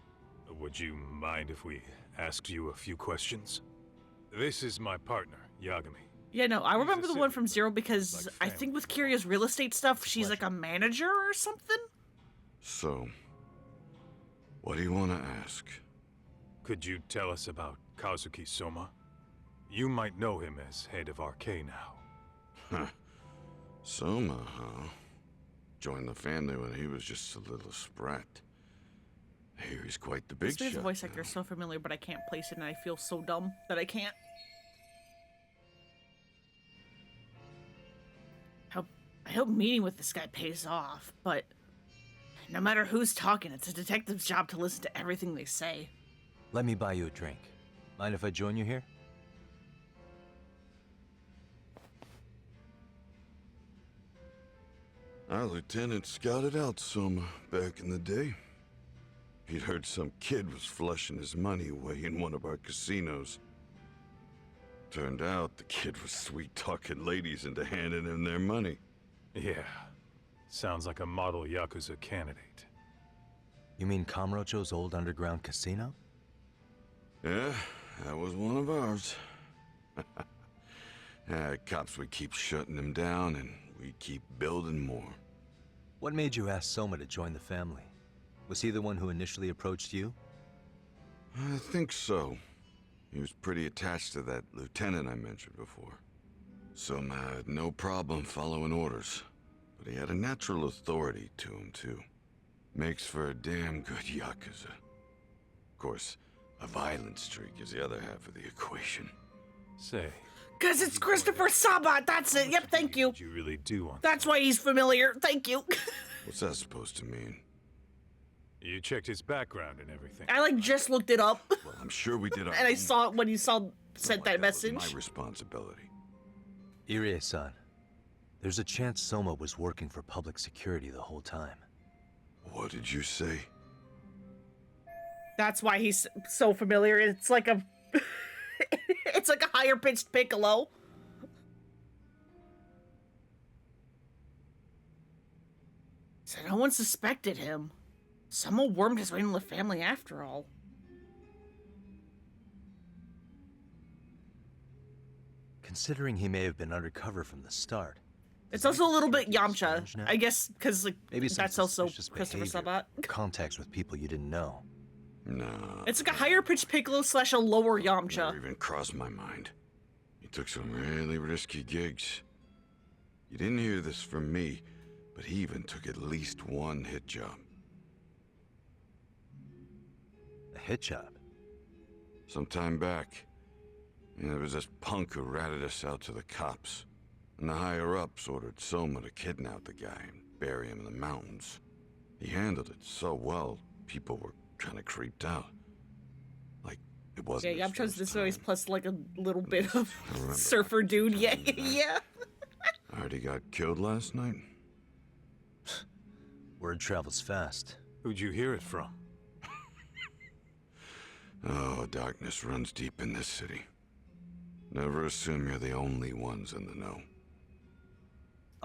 Would you mind if we asked you a few questions? This is my partner, Yagami. Yeah, no, I remember the one from Zero because I think with Kirya's real estate stuff, she's like a manager or something? So, what do you want to ask? Could you tell us about Kazuki Soma? You might know him as head of RK now. Huh. Soma, huh? Joined the family when he was just a little sprat. I hear he's quite the big This man's shot. voice actor is so familiar, but I can't place it, and I feel so dumb that I can't. I hope meeting with this guy pays off, but no matter who's talking, it's a detective's job to listen to everything they say. Let me buy you a drink. Mind if I join you here? Our lieutenant scouted out Soma back in the day. He'd heard some kid was flushing his money away in one of our casinos. Turned out the kid was sweet-talking ladies into handing him their money. Yeah. Sounds like a model Yakuza candidate. You mean Kamurocho's old underground casino? Yeah, that was one of ours. Cops would keep shutting him down, and we'd keep building more. What made you ask Soma to join the family? Was he the one who initially approached you? I think so. He was pretty attached to that lieutenant I mentioned before. Soma had no problem following orders, but he had a natural authority to him, too. Makes for a damn good Yakuza. Of course, a violent streak is the other half of the equation. Say. Because it's Christopher Sabat, that's it. Yep, thank you. You really do want. That's why he's familiar. Thank you. What's that supposed to mean? You checked his background and everything. I like just looked it up. Well, I'm sure we did our And I saw it when you sent that message. My responsibility. Irie-san, there's a chance Soma was working for public security the whole time. What did you say? That's why he's so familiar. It's like a it's like a higher pitched piccolo. So no one suspected him. Someone wormed his way into the family after all. Considering he may have been undercover from the start. It's also a little bit Yamcha, I guess, because like Maybe some that's also suspicious Christopher behavior, Sabat. contacts with people you didn't know. No. It's like a higher pitched piccolo slash a lower Yamcha. Never even crossed my mind. He took some really risky gigs. You didn't hear this from me, but he even took at least one hit job. A hit job? Some time back. And there was this punk who ratted us out to the cops. And the higher-ups ordered Soma to kidnap the guy and bury him in the mountains. He handled it so well, people were kind of creeped out. Like, it wasn't Yeah, his Yamcha's first this time. voice plus like a little bit of I remember surfer dude. Yeah, yeah. I heard he got killed last night. Word travels fast. Who'd you hear it from? Oh, darkness runs deep in this city. Never assume you're the only ones in the know.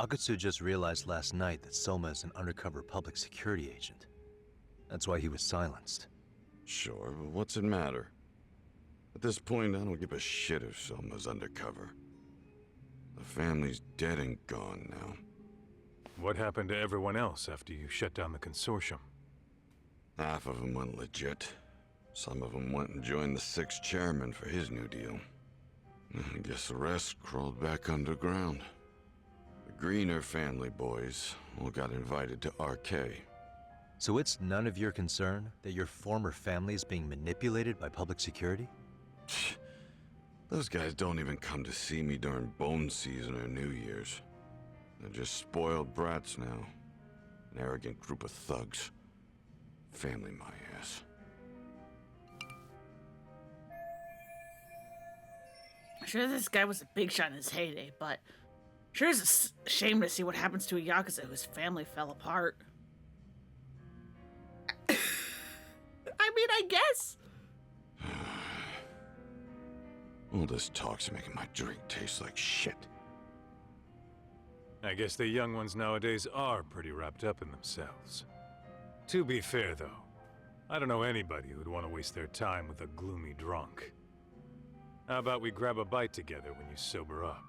Akutsu just realized last night that Soma is an undercover public security agent. That's why he was silenced. Sure, but what's it matter? At this point, I don't give a shit if Soma's undercover. The family's dead and gone now. What happened to everyone else after you shut down the consortium? Half of them went legit. Some of them went and joined the 6th chairman for his new deal. I guess the rest crawled back underground. The Greener family boys all got invited to RK. So it's none of your concern that your former family is being manipulated by public security? Those guys don't even come to see me during bone season or New Year's. They're just spoiled brats now. An arrogant group of thugs. Family my ass. I'm sure this guy was a big shot in his heyday, but sure is a shame to see what happens to a Yakuza whose family fell apart. I mean, I guess. All this talk's making my drink taste like shit. I guess the young ones nowadays are pretty wrapped up in themselves. To be fair, though, I don't know anybody who'd want to waste their time with a gloomy drunk. How about we grab a bite together when you sober up?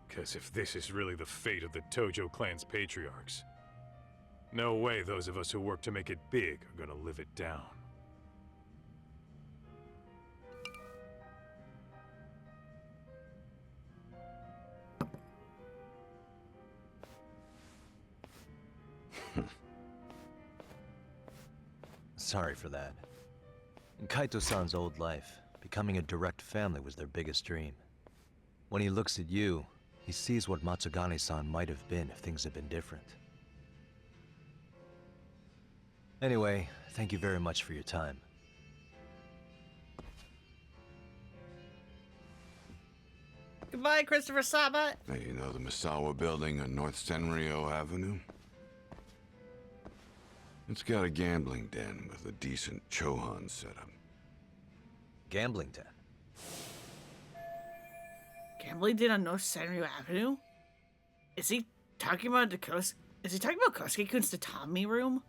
'Cause if this is really the fate of the Tojo clan's patriarchs, no way those of us who work to make it big are gonna live it down. Sorry for that. In Kaito-san's old life, becoming a direct family was their biggest dream. When he looks at you, he sees what Matsugane-san might have been if things had been different. Anyway, thank you very much for your time. Goodbye, Christopher Saba. Hey, you know the Misawa building on North Senryo Avenue? It's got a gambling den with a decent Chohan setup. Gambling den? Gambling den on North Senryu Avenue? Is he talking about Kosuke-kun's tatami room?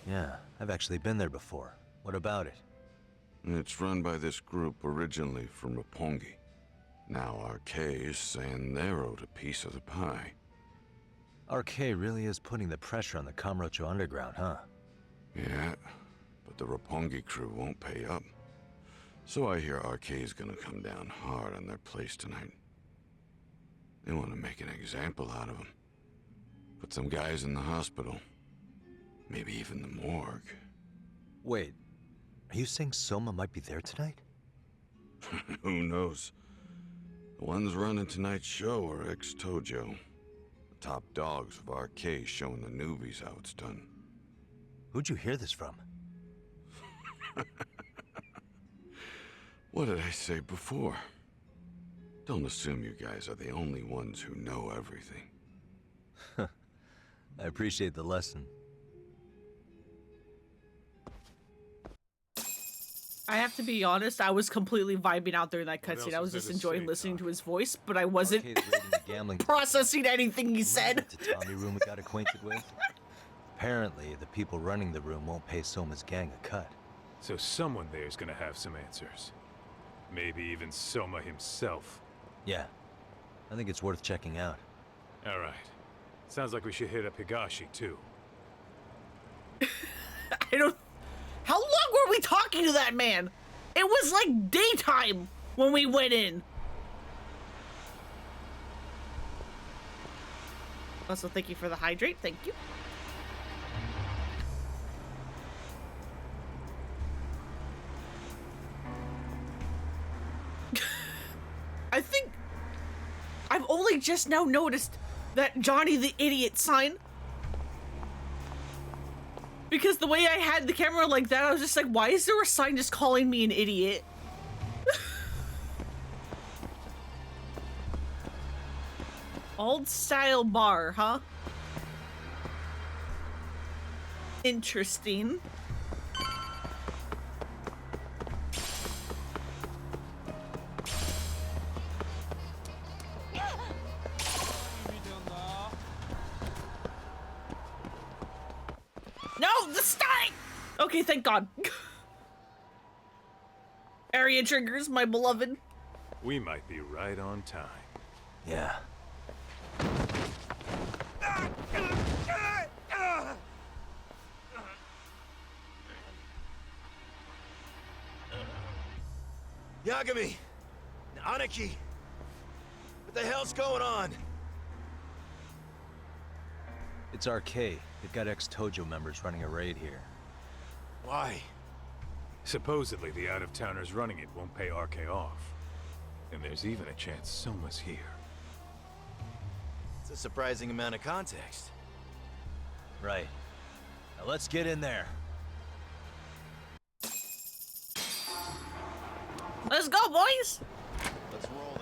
Yeah, I've actually been there before. What about it? It's run by this group originally from Roppongi. Now RK is saying they're owed a piece of the pie. RK really is putting the pressure on the Kamurocho Underground, huh? Yeah, but the Roppongi crew won't pay up. So I hear RK is gonna come down hard on their place tonight. They want to make an example out of them. Put some guys in the hospital. Maybe even the morgue. Wait, are you saying Soma might be there tonight? Who knows? The ones running tonight's show are ex-Tojo. The top dogs of RK showing the newbies how it's done. Who'd you hear this from? What did I say before? Don't assume you guys are the only ones who know everything. I appreciate the lesson. I have to be honest, I was completely vibing out during that cutscene. I was just enjoying listening to his voice, but I wasn't processing anything he said. The tatami room we got acquainted with? Apparently, the people running the room won't pay Soma's gang a cut. So someone there's gonna have some answers. Maybe even Soma himself. Yeah, I think it's worth checking out. All right. Sounds like we should hit up Higashi, too. How long were we talking to that man? It was like daytime when we went in. Also, thank you for the hydrate. Thank you. I think I've only just now noticed that Johnny the Idiot sign. Because the way I had the camera like that, I was just like, why is there a sign just calling me an idiot? Old style bar, huh? Interesting. Okay, thank God. Area triggers, my beloved. We might be right on time. Yeah. Yagami! Aniki! What the hell's going on? It's RK. They've got ex-Tojo members running a raid here. Why? Supposedly the out-of-towners running it won't pay RK off. And there's even a chance Soma's here. It's a surprising amount of context. Right. Now let's get in there. Let's go, boys! Let's roll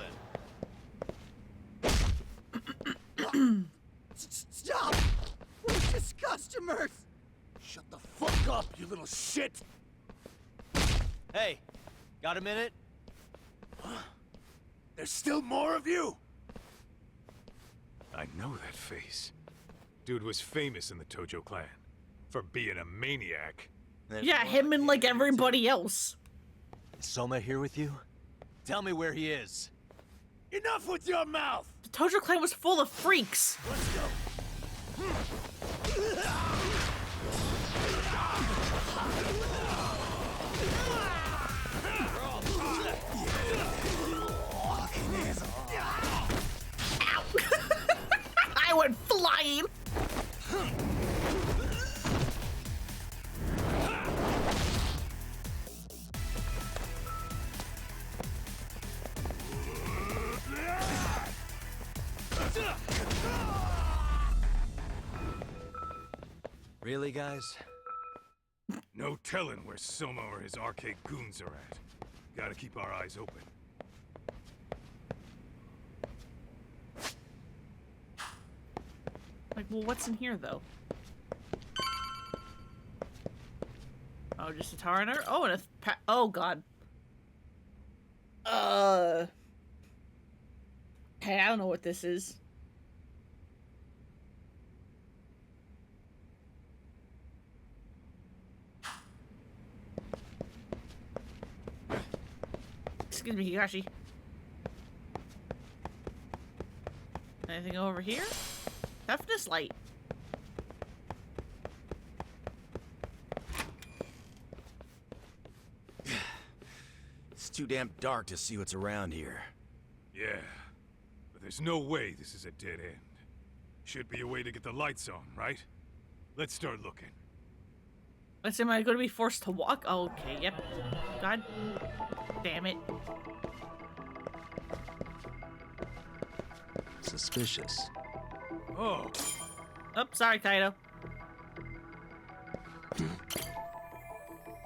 then. Stop! We're just customers! Shut the fuck up, you little shit! Hey, got a minute? There's still more of you? I know that face. Dude was famous in the Tojo clan for being a maniac. Yeah, him and like everybody else. Is Soma here with you? Tell me where he is. Enough with your mouth! The Tojo clan was full of freaks. Let's go. I went flying. Really, guys? No telling where Soma or his arcade goons are at. Gotta keep our eyes open. Like, well, what's in here, though? Oh, just a Taraner? Oh, and a oh, God. Hey, I don't know what this is. Excuse me, Higashi. Anything over here? Toughness light. It's too damn dark to see what's around here. Yeah, but there's no way this is a dead end. Should be a way to get the lights on, right? Let's start looking. Let's say, am I going to be forced to walk? Oh, okay, yep. God damn it. Suspicious. Oh. Oh, sorry, Kaido.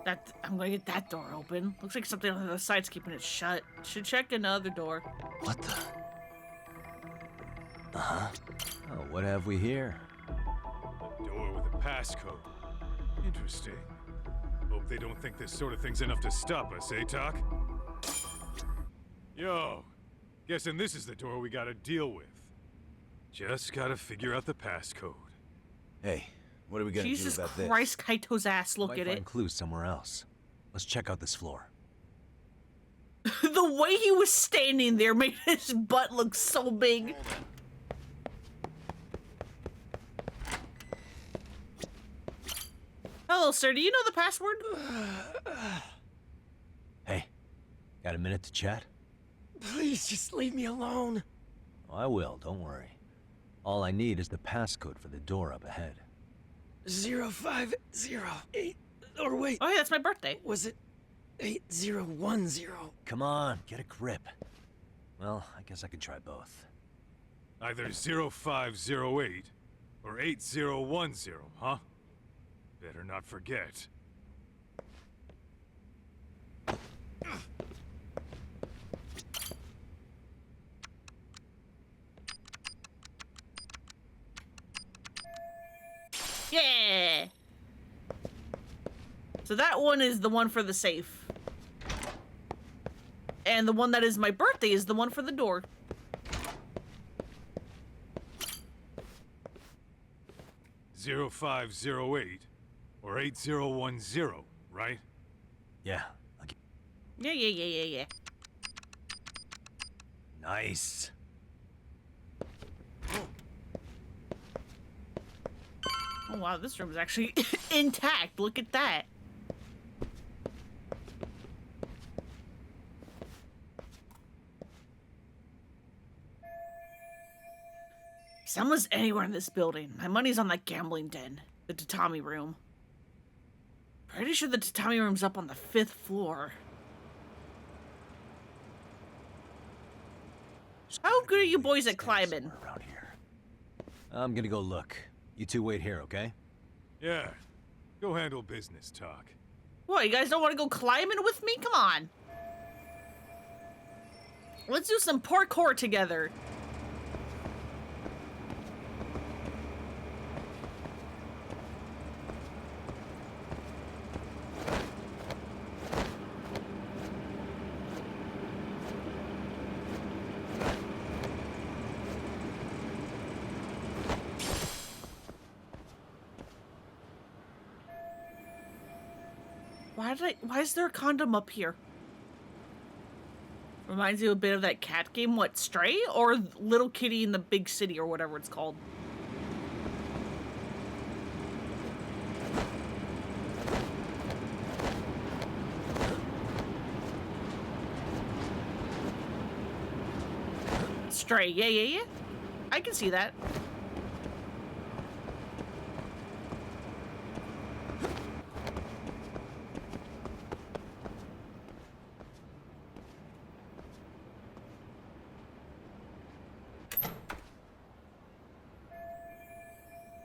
I'm gonna get that door open. Looks like something on the other side's keeping it shut. Should check another door. What the? Uh-huh. Oh, what have we here? A door with a passcode. Interesting. Hope they don't think this sort of thing's enough to stop us, eh, Talk? Yo, guessing this is the door we gotta deal with. Just gotta figure out the passcode. Hey, what are we gonna Jesus do about this? Christ, Kaito's ass, look Might at find it. clues somewhere else. Let's check out this floor. The way he was standing there made his butt look so big. Hello, sir. Do you know the password? Hey, got a minute to chat? Please just leave me alone. Oh, I will, don't worry. All I need is the passcode for the door up ahead. 0508. Or wait. Oh, yeah, that's my birthday. Was it 8010? Come on, get a grip. Well, I guess I could try both. Either 0508 or 8010, huh? Better not forget. Yeah. So that one is the one for the safe. And the one that is my birthday is the one for the door. $0508 Or 8010, right? Yeah. Yeah. Nice. Oh wow, this room is actually intact. Look at that. If someone's anywhere in this building, my money's on that gambling den. The tatami room. Pretty sure the tatami room's up on the 5th floor. How good are you boys at climbing? Around here. I'm gonna go look. You two wait here, okay? Yeah. Go handle business talk. What, you guys don't want to go climbing with me? Come on. Let's do some parkour together. Why is there a condom up here? Reminds you a bit of that cat game, what, Stray? Or Little Kitty in the Big City, or whatever it's called. Stray, yeah. I can see that.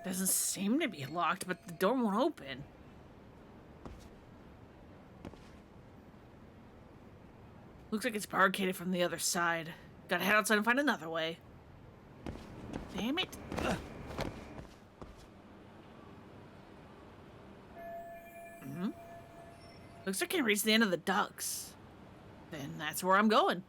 Doesn't seem to be locked, but the door won't open. Looks like it's barricaded from the other side. Gotta head outside and find another way. Damn it. Looks like I can reach the end of the ducts. Then that's where I'm going.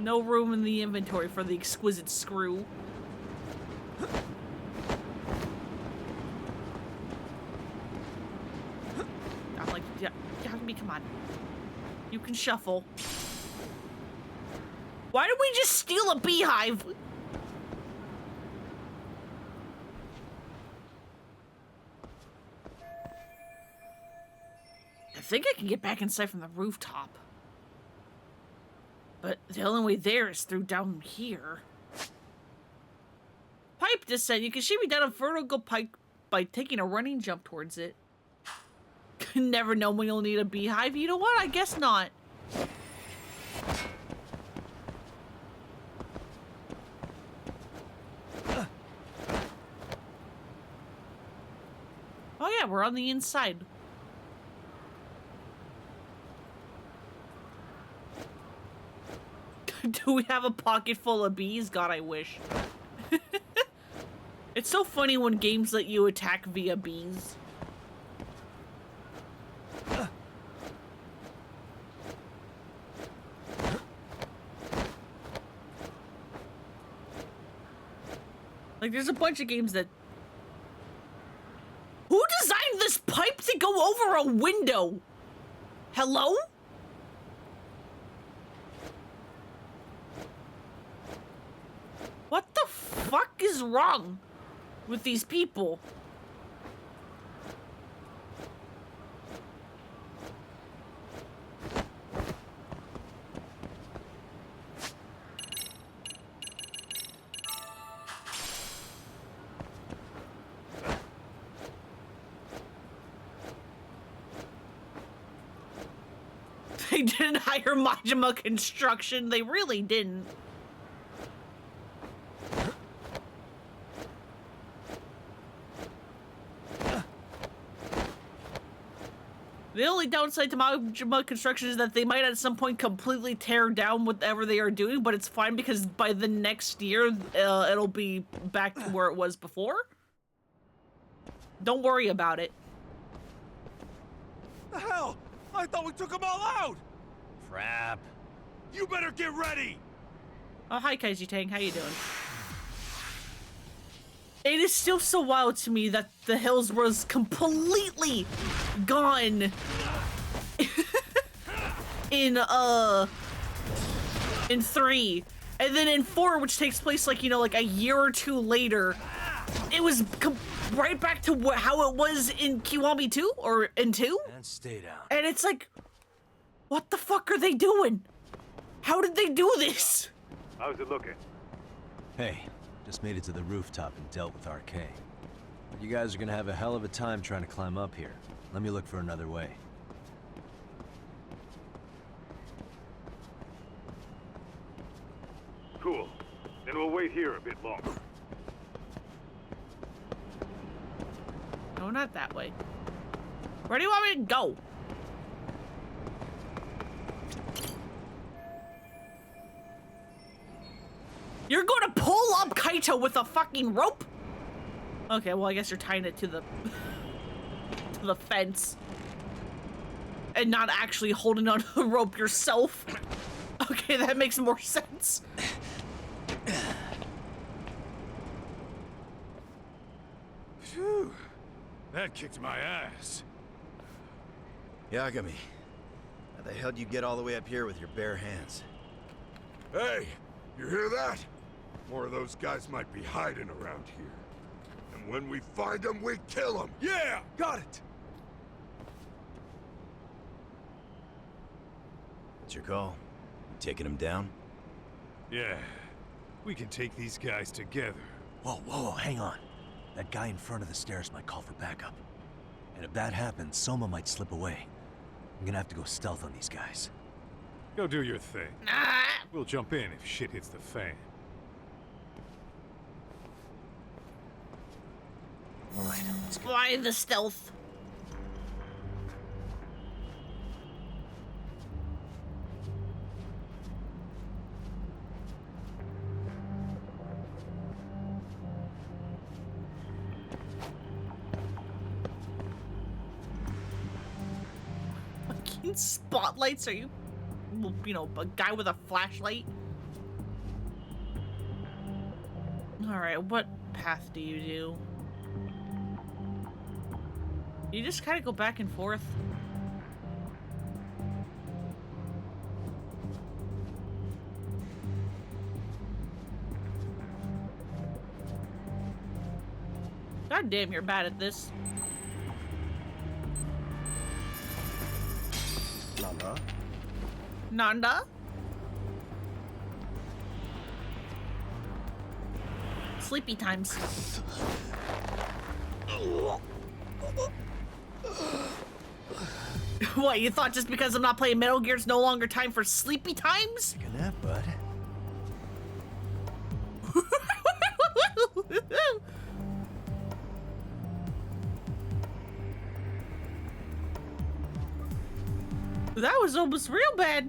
No room in the inventory for the exquisite screw. I'm like, yeah, come on. You can shuffle. Why did we just steal a beehive? I think I can get back inside from the rooftop. But the only way there is through down here. Pipe descent. You can shoot me down a vertical pipe by taking a running jump towards it. Never know when you'll need a beehive. You know what? I guess not. Oh yeah, we're on the inside. Do we have a pocket full of bees? God, I wish. It's so funny when games let you attack via bees. Like, there's a bunch of games that... Who designed this pipe to go over a window? Hello? What the fuck is wrong with these people? They didn't hire Majima Construction. They really didn't. The only downside to Majima Construction is that they might at some point completely tear down whatever they are doing, but it's fine because by the next year, it'll be back to where it was before. Don't worry about it. The hell? I thought we took them all out! Crap. You better get ready! Oh, hi, Kaiji Tang. How you doing? It is still so wild to me that the Hills was completely gone in 3. And then in 4, which takes place like, you know, like a year or two later, it was right back to how it was in Kiwami 2 or in 2. And stay down. And it's like, what the fuck are they doing? How did they do this? How's it looking? Hey, just made it to the rooftop and dealt with RK. You guys are gonna have a hell of a time trying to climb up here. Let me look for another way. Cool. Then we'll wait here a bit longer. No, not that way. Where do you want me to go? You're going to pull up Kaito with a fucking rope? Okay, well, I guess you're tying it to the to the fence and not actually holding on to the rope yourself. Okay, that makes more sense. Phew. That kicked my ass. Yagami, how the hell do you get all the way up here with your bare hands? Hey, you hear that? More of those guys might be hiding around here. And when we find them, we kill them. Yeah, got it. What's your call? You taking him down? Yeah, we can take these guys together. Whoa, hang on. That guy in front of the stairs might call for backup. And if that happens, Soma might slip away. I'm gonna have to go stealth on these guys. Go do your thing. We'll jump in if shit hits the fan. Alright, let's go. Why the stealth? Fucking spotlights? Are you, you know, a guy with a flashlight? Alright, what path do you do? You just kind of go back and forth. God damn, you're bad at this. Nanda? Nanda? Sleepy times. What, you thought just because I'm not playing Metal Gear it's no longer time for sleepy times? Take a nap, bud. That was almost real bad.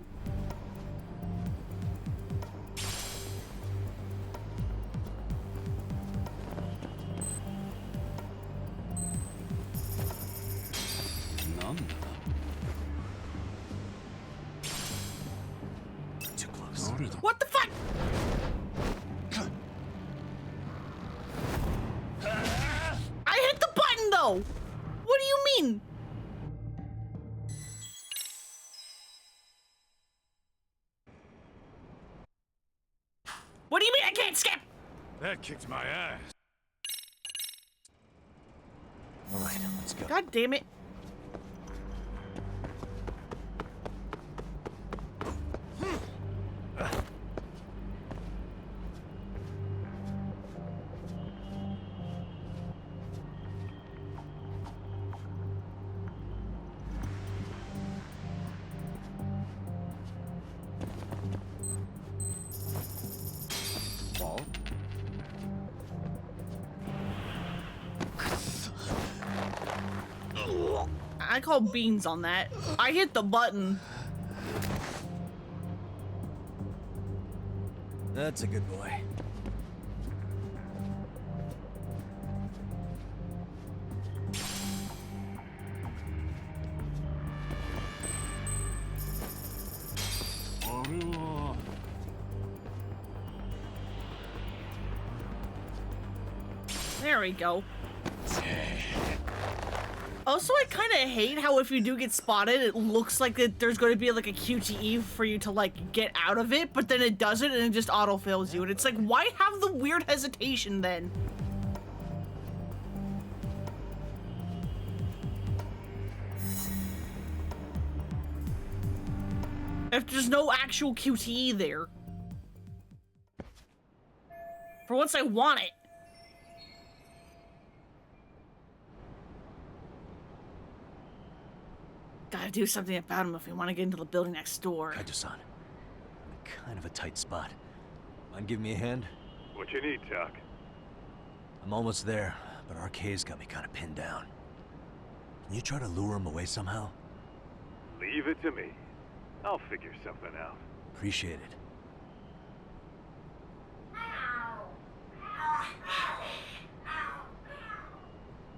Too close. What the fuck? I hit the button though. What do you mean? What do you mean I can't skip? That kicked my ass. Alright, let's go. God damn it. Ball. I call beans on that. I hit the button. That's a good boy. There we go. Also, I kind of hate how if you do get spotted, it looks like there's going to be like a QTE for you to like get out of it, but then it doesn't and it just auto-fails you. And it's like, why have the weird hesitation then? If there's no actual QTE there. For once I want it. Gotta do something about him if we want to get into the building next door. Kaito-san, I'm in kind of a tight spot. Mind giving me a hand? What you need, Tuck? I'm almost there, but RK's got me kind of pinned down. Can you try to lure him away somehow? Leave it to me. I'll figure something out. Appreciate it.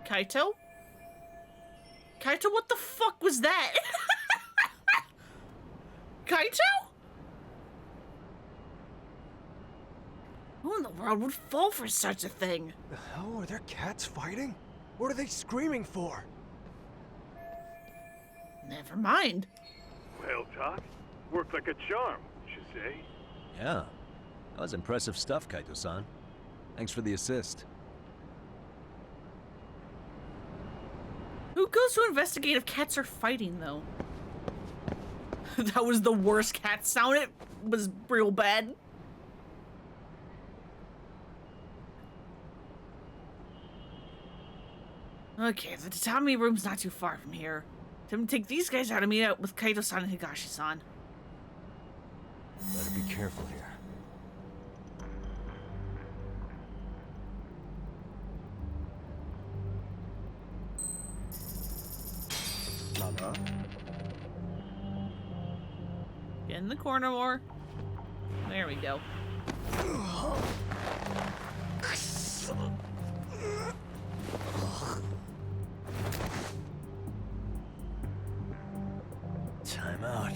Kaito? Kaito, what the fuck was that? Kaito? Who in the world would fall for such a thing? The hell are there cats fighting? What are they screaming for? Never mind. Well, Tuck, worked like a charm, you should say. Yeah, that was impressive stuff, Kaito-san. Thanks for the assist. Who goes to investigate if cats are fighting, though? That was the worst cat sound. It was real bad. Okay, the tatami room's not too far from here. Time to take these guys out and meet up with Kaito-san and Higashi-san. Better be careful here. Mama? Get in the corner more. There we go. Time out.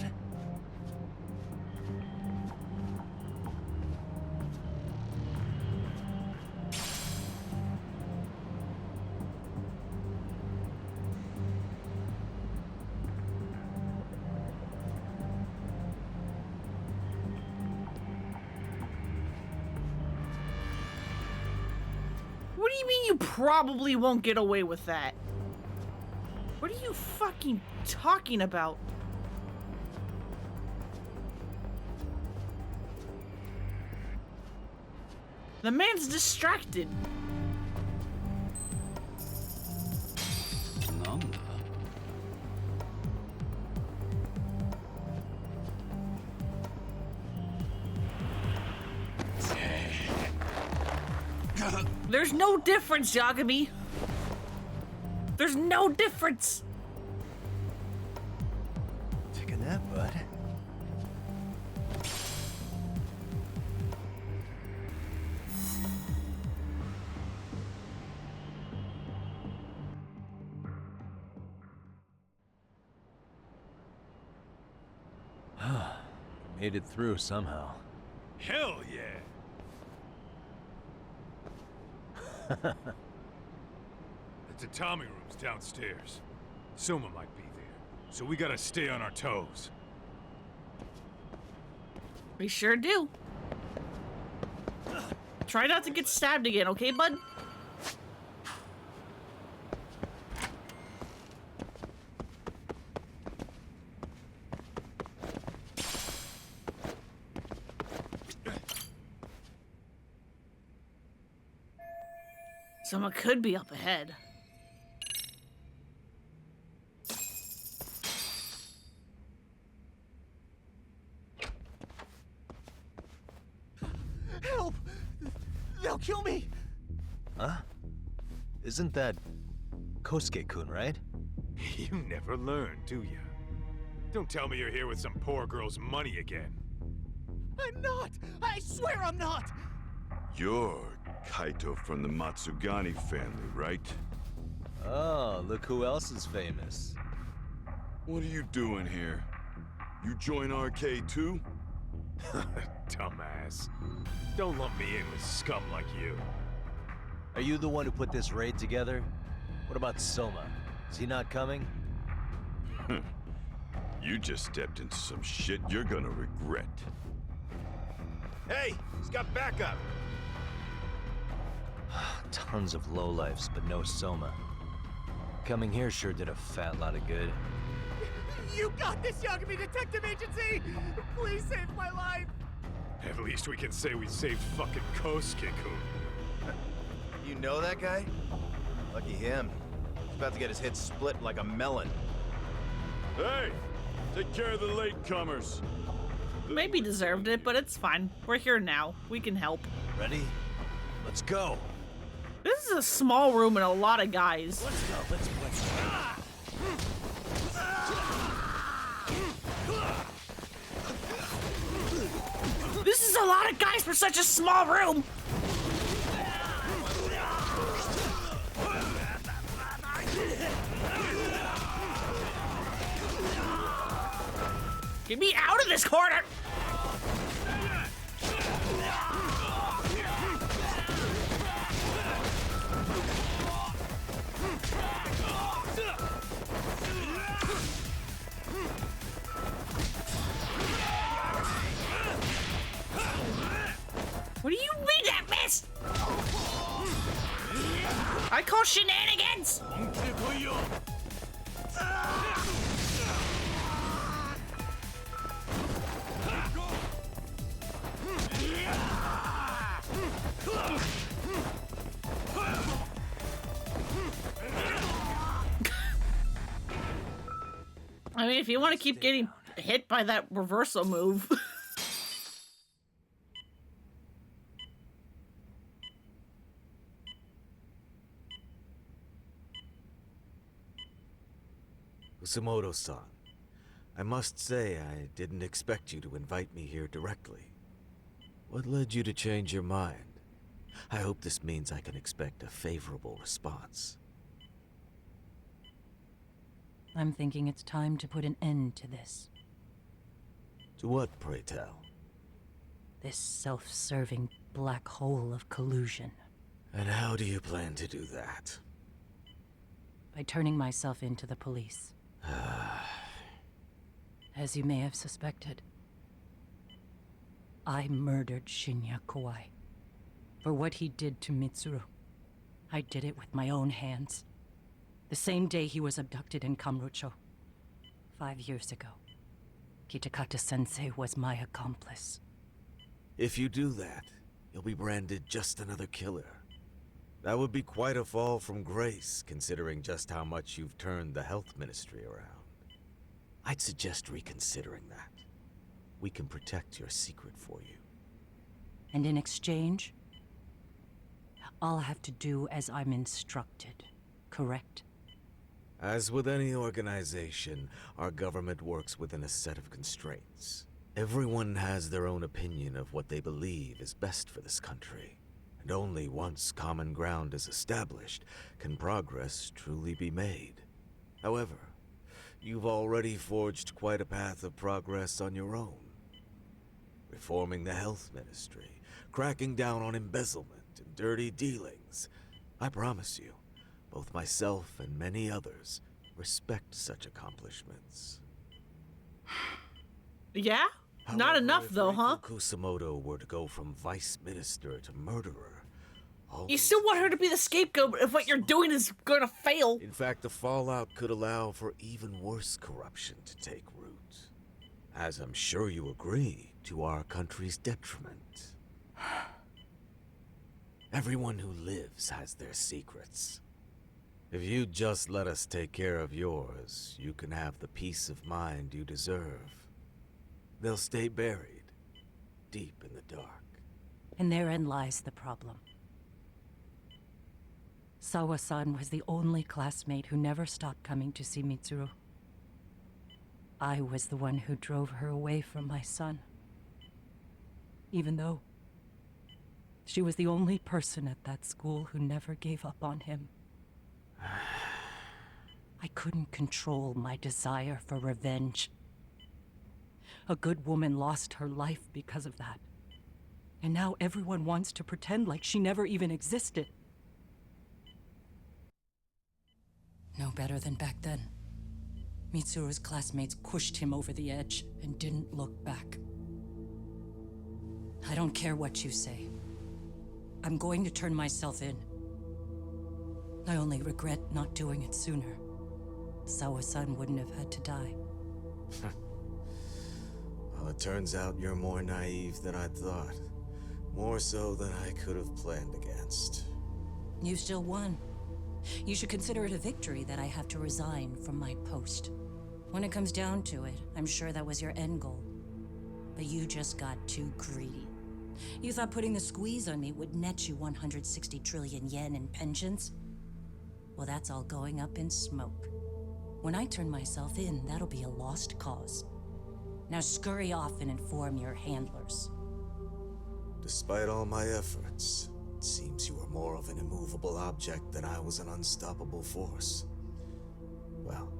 What do you mean you probably won't get away with that? What are you fucking talking about? The man's distracted. There's no difference, Yagami. There's no difference. Take a nap, bud. Made it through somehow. Hell yeah! The tatami room's downstairs. Soma might be there, so we gotta stay on our toes. We sure do. Try not to get stabbed again, okay, bud? Someone could be up ahead. Help! They'll kill me! Huh? Isn't that Kosuke-kun, right? You never learn, do you? Don't tell me you're here with some poor girl's money again. I'm not! I swear I'm not! You're Kaito from the Matsugani family, right? Oh, look who else is famous. What are you doing here? You join RK too? Dumbass. Don't lump me in with scum like you. Are you the one who put this raid together? What about Soma? Is he not coming? You just stepped into some shit you're gonna regret. Hey, he's got backup. Tons of lowlifes, but no Soma. Coming here sure did a fat lot of good. You got this, Yagami Detective Agency! Please save my life! At least we can say we saved fucking Kosuke-kun. You know that guy? Lucky him. He's about to get his head split like a melon. Hey! Take care of the latecomers. Maybe deserved it, but it's fine. We're here now. We can help. Ready? Let's go. This is a small room and a lot of guys. Let's go. Let's play. This is a lot of guys for such a small room. Get me out of this corner! What do you mean that missed? I call shenanigans! I mean, if you want to keep getting hit by that reversal move. Kusumoto-san, I must say I didn't expect you to invite me here directly. What led you to change your mind? I hope this means I can expect a favorable response. I'm thinking it's time to put an end to this. To what, pray tell? This self-serving black hole of collusion. And how do you plan to do that? By turning myself into the police. As you may have suspected, I murdered Shinya Kawai for what he did to Mitsuru. I did it with my own hands. The same day he was abducted in Kamurocho. 5 years ago, Kitakata-sensei was my accomplice. If you do that, you'll be branded just another killer. That would be quite a fall from grace, considering just how much you've turned the health ministry around. I'd suggest reconsidering that. We can protect your secret for you. And in exchange, I'll have to do as I'm instructed, correct? As with any organization, our government works within a set of constraints. Everyone has their own opinion of what they believe is best for this country. And only once common ground is established can progress truly be made. However, you've already forged quite a path of progress on your own. Reforming the health ministry, cracking down on embezzlement and dirty dealings. I promise you, both myself and many others respect such accomplishments. Yeah? Not However, enough if though, huh? Riku Kusumoto were to go from vice minister to murderer, You still want her to be the scapegoat if what you're doing is gonna fail. in fact, the fallout could allow for even worse corruption to take root. As I'm sure you agree, to our country's detriment. Everyone who lives has their secrets. If you just let us take care of yours, you can have the peace of mind you deserve. They'll stay buried, deep in the dark. And therein lies the problem. Sawa-san was the only classmate who never stopped coming to see Mitsuru. I was the one who drove her away from my son. Even though she was the only person at that school who never gave up on him. I couldn't control my desire for revenge. A good woman lost her life because of that. And now everyone wants to pretend like she never even existed. No better than back then. Mitsuru's classmates pushed him over the edge and didn't look back. I don't care what you say. I'm going to turn myself in. I only regret not doing it sooner. Sawa-san wouldn't have had to die. Well, it turns out you're more naive than I thought. More so than I could have planned against. You still won. You should consider it a victory that I have to resign from my post. When it comes down to it, I'm sure that was your end goal. But you just got too greedy. You thought putting the squeeze on me would net you 160 trillion yen in pensions? Well, that's all going up in smoke. When I turn myself in, that'll be a lost cause. Now scurry off and inform your handlers. Despite all my efforts, it seems you are more of an immovable object than I was an unstoppable force. Well,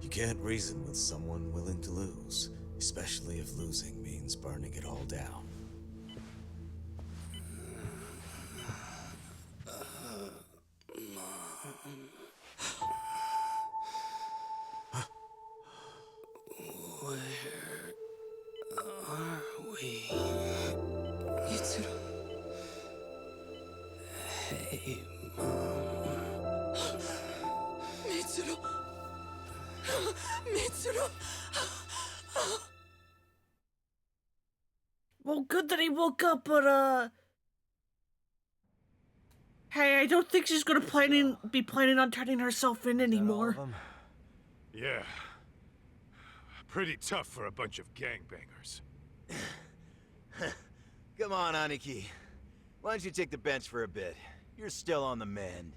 you can't reason with someone willing to lose, especially if losing means burning it all down. Where are we? Mitsuru. Hey, Mom. Mitsuru. Mitsuru. Well, good that he woke up, but hey, I don't think she's gonna be planning on turning herself in anymore. Yeah. Pretty tough for a bunch of gangbangers. Come on, Aniki. Why don't you take the bench for a bit? You're still on the mend.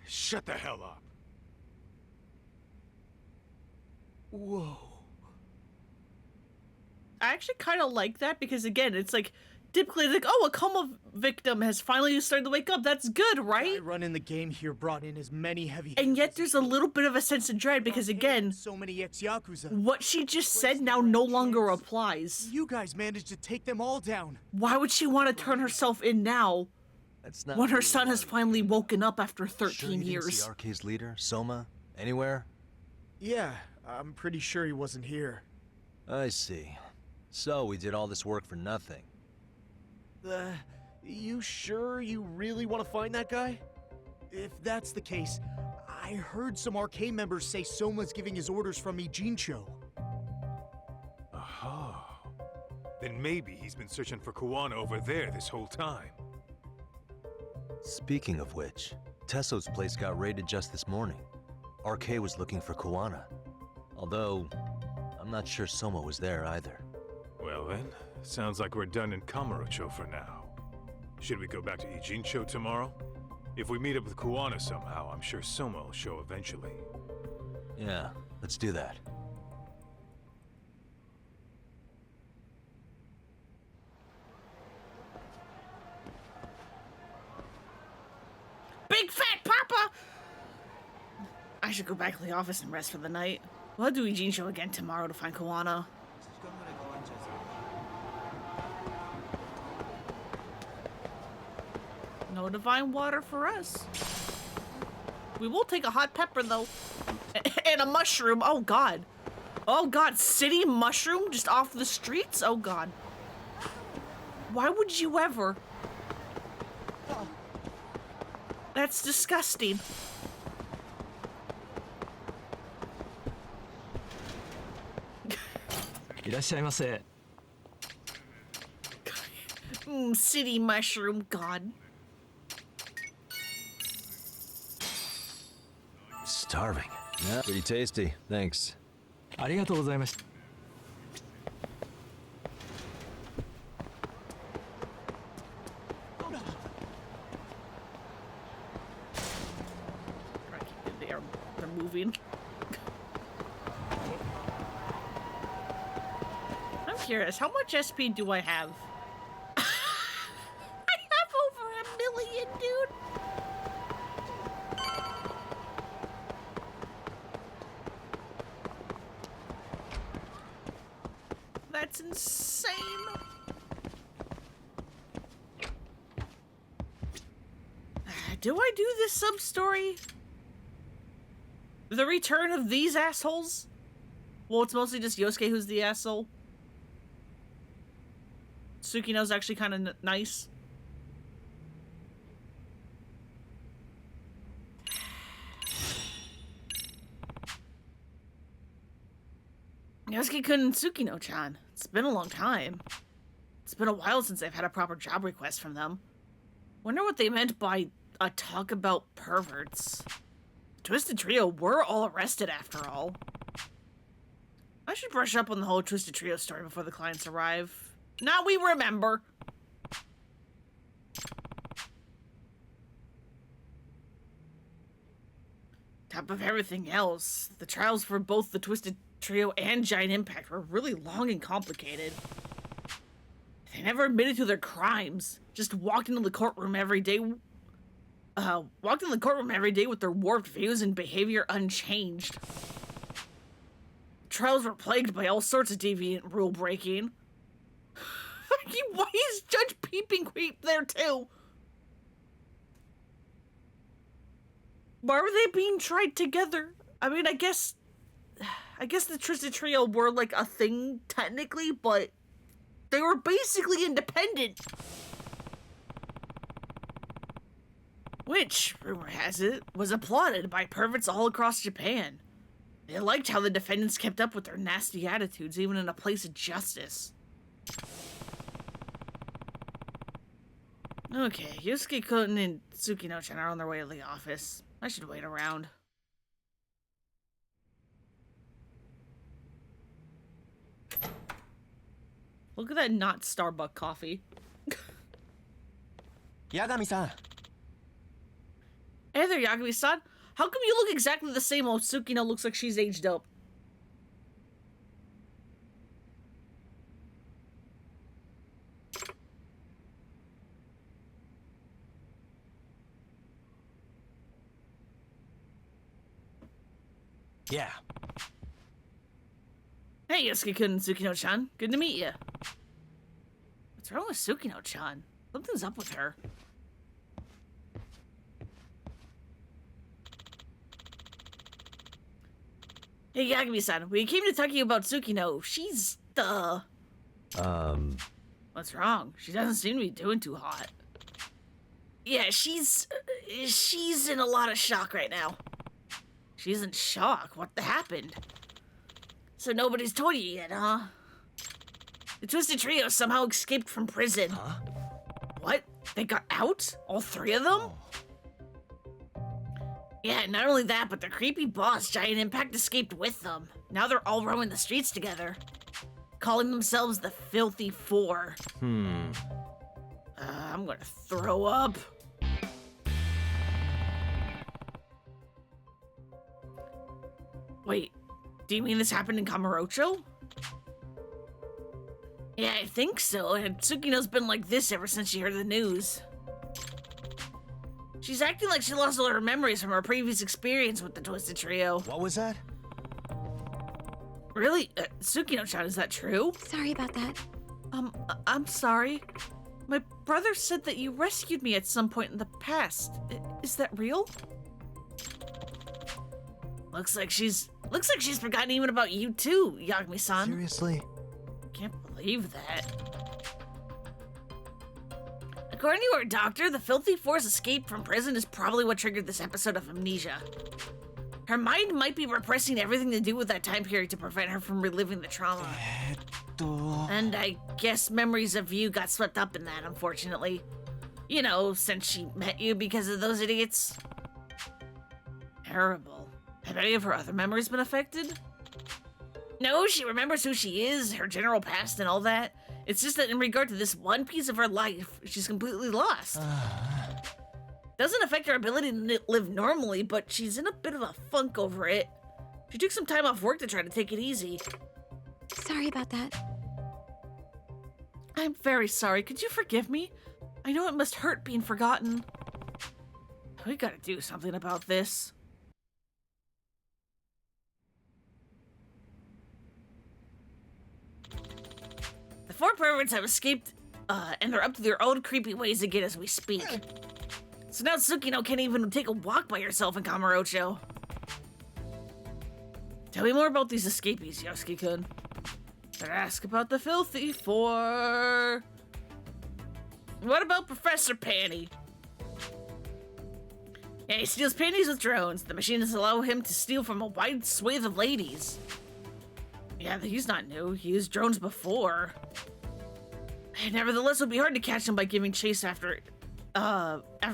Shut the hell up. Whoa. I actually kind of like that because, again, it's like, typically it's like, oh, a coma victim has finally started to wake up. That's good, right? Running the game here brought in as many heavy. And yet there's a little bit of a sense of dread because, again, so many ex-Yakuza. what she just said now no longer applies. You guys managed to take them all down. Why would she want to turn herself in now That's not when her really son has what- finally woken up after Sure 13 you didn't years? see RK's leader, Soma, anywhere? Yeah, I'm pretty sure he wasn't here. I see. So we did all this work for nothing. You sure you really want to find that guy? If that's the case, I heard some arcade members say Soma's giving his orders from Ijincho. Aha. Then maybe he's been searching for Kuwana over there this whole time. Speaking of which, Tesso's place got raided just this morning. RK was looking for Kuwana. Although, I'm not sure Soma was there either. Well then, sounds like we're done in Kamurocho for now. Should we go back to Ijincho tomorrow? If we meet up with Kuwana somehow, I'm sure Soma will show eventually. Yeah, let's do that. Big fat papa! I should go back to the office and rest for the night. We'll do Ijincho again tomorrow to find Kuwana. No divine water for us. We will take a hot pepper though. And a mushroom. Oh god. Oh god, city mushroom just off the streets? Oh god. Why would you ever? That's disgusting. City mushroom, god. Starving. Yeah, pretty tasty. Thanks. ありがとうございました。They're moving. I'm curious, how much SP do I have? I have over 1 million, dude. That's insane. do I do this sub-story? The return of these assholes? Well, it's mostly just Yosuke who's the asshole. Tsukino's actually kind of nice. Yosuke-kun and Tsukino-chan. It's been a long time. It's been a while since I've had a proper job request from them. Wonder what they meant by a talk about perverts. Twisted Trio were all arrested after all. I should brush up on the whole Twisted Trio story before the clients arrive. Now we remember. Top of everything else, the trials for both the Twisted Trio and Giant Impact were really long and complicated. They never admitted to their crimes, just walked into the courtroom every day. Walked in the courtroom every day with their warped views and behavior unchanged. Trials were plagued by all sorts of deviant rule breaking. Why is Judge Peeping Creep there too? Why were they being tried together? I mean, I guess the Twisted Trio were like a thing technically, but they were basically independent. Which, rumor has it, was applauded by perverts all across Japan. They liked how the defendants kept up with their nasty attitudes even in a place of justice. Okay, Yusuke-kun and Tsukino-chan are on their way to the office. I should wait around. Look at that not Starbucks coffee. Yagami-san. Hey there, Yagami-san. How come you look exactly the same while Tsukino looks like she's aged up? Yeah. Hey, Yusuke-kun and Tsukino-chan. Good to meet you. What's wrong with Tsukino-chan? Something's up with her. Hey, Yagami-san. We came to talk to you about Tsukino. She's, What's wrong? She doesn't seem to be doing too hot. Yeah, she's in a lot of shock right now. She's in shock? What happened? So nobody's told you yet, huh? The Twisted Trio somehow escaped from prison. Huh? What? They got out? All three of them? Yeah, not only that, but their creepy boss, Giant Impact, escaped with them. Now they're all roaming the streets together, calling themselves the Filthy Four. I'm gonna throw up. Wait, do you mean this happened in Kamurocho? Yeah, I think so, and Tsukino's been like this ever since she heard the news. She's acting like she lost all her memories from her previous experience with the Twisted Trio. What was that? Really? Tsukino-chan, is that true? Sorry about that. I'm sorry. My brother said that you rescued me at some point in the past. Is that real? Looks like she's forgotten even about you too, Yagami-san. Seriously? Can't believe that. According to our doctor, the Filthy Four's escape from prison is probably what triggered this episode of amnesia. Her mind might be repressing everything to do with that time period to prevent her from reliving the trauma. And I guess memories of you got swept up in that, unfortunately. You know, since she met you because of those idiots. Terrible. Have any of her other memories been affected? No, she remembers who she is, her general past and all that. It's just that in regard to this one piece of her life, she's completely lost. Doesn't affect her ability to live normally, but she's in a bit of a funk over it. She took some time off work to try to take it easy. Sorry about that. I'm very sorry. Could you forgive me? I know it must hurt being forgotten. We gotta do something about this. The four perverts have escaped, and they're up to their own creepy ways again as we speak. So now Tsukino can't even take a walk by herself in Kamurocho. Tell me more about these escapees, Yosuke-kun. Better ask about the filthy four. What about Professor Panty? Yeah, he steals panties with drones. The machines allow him to steal from a wide swathe of ladies. Yeah, he's not new. He used drones before. Nevertheless, it would be hard to catch him by giving chase after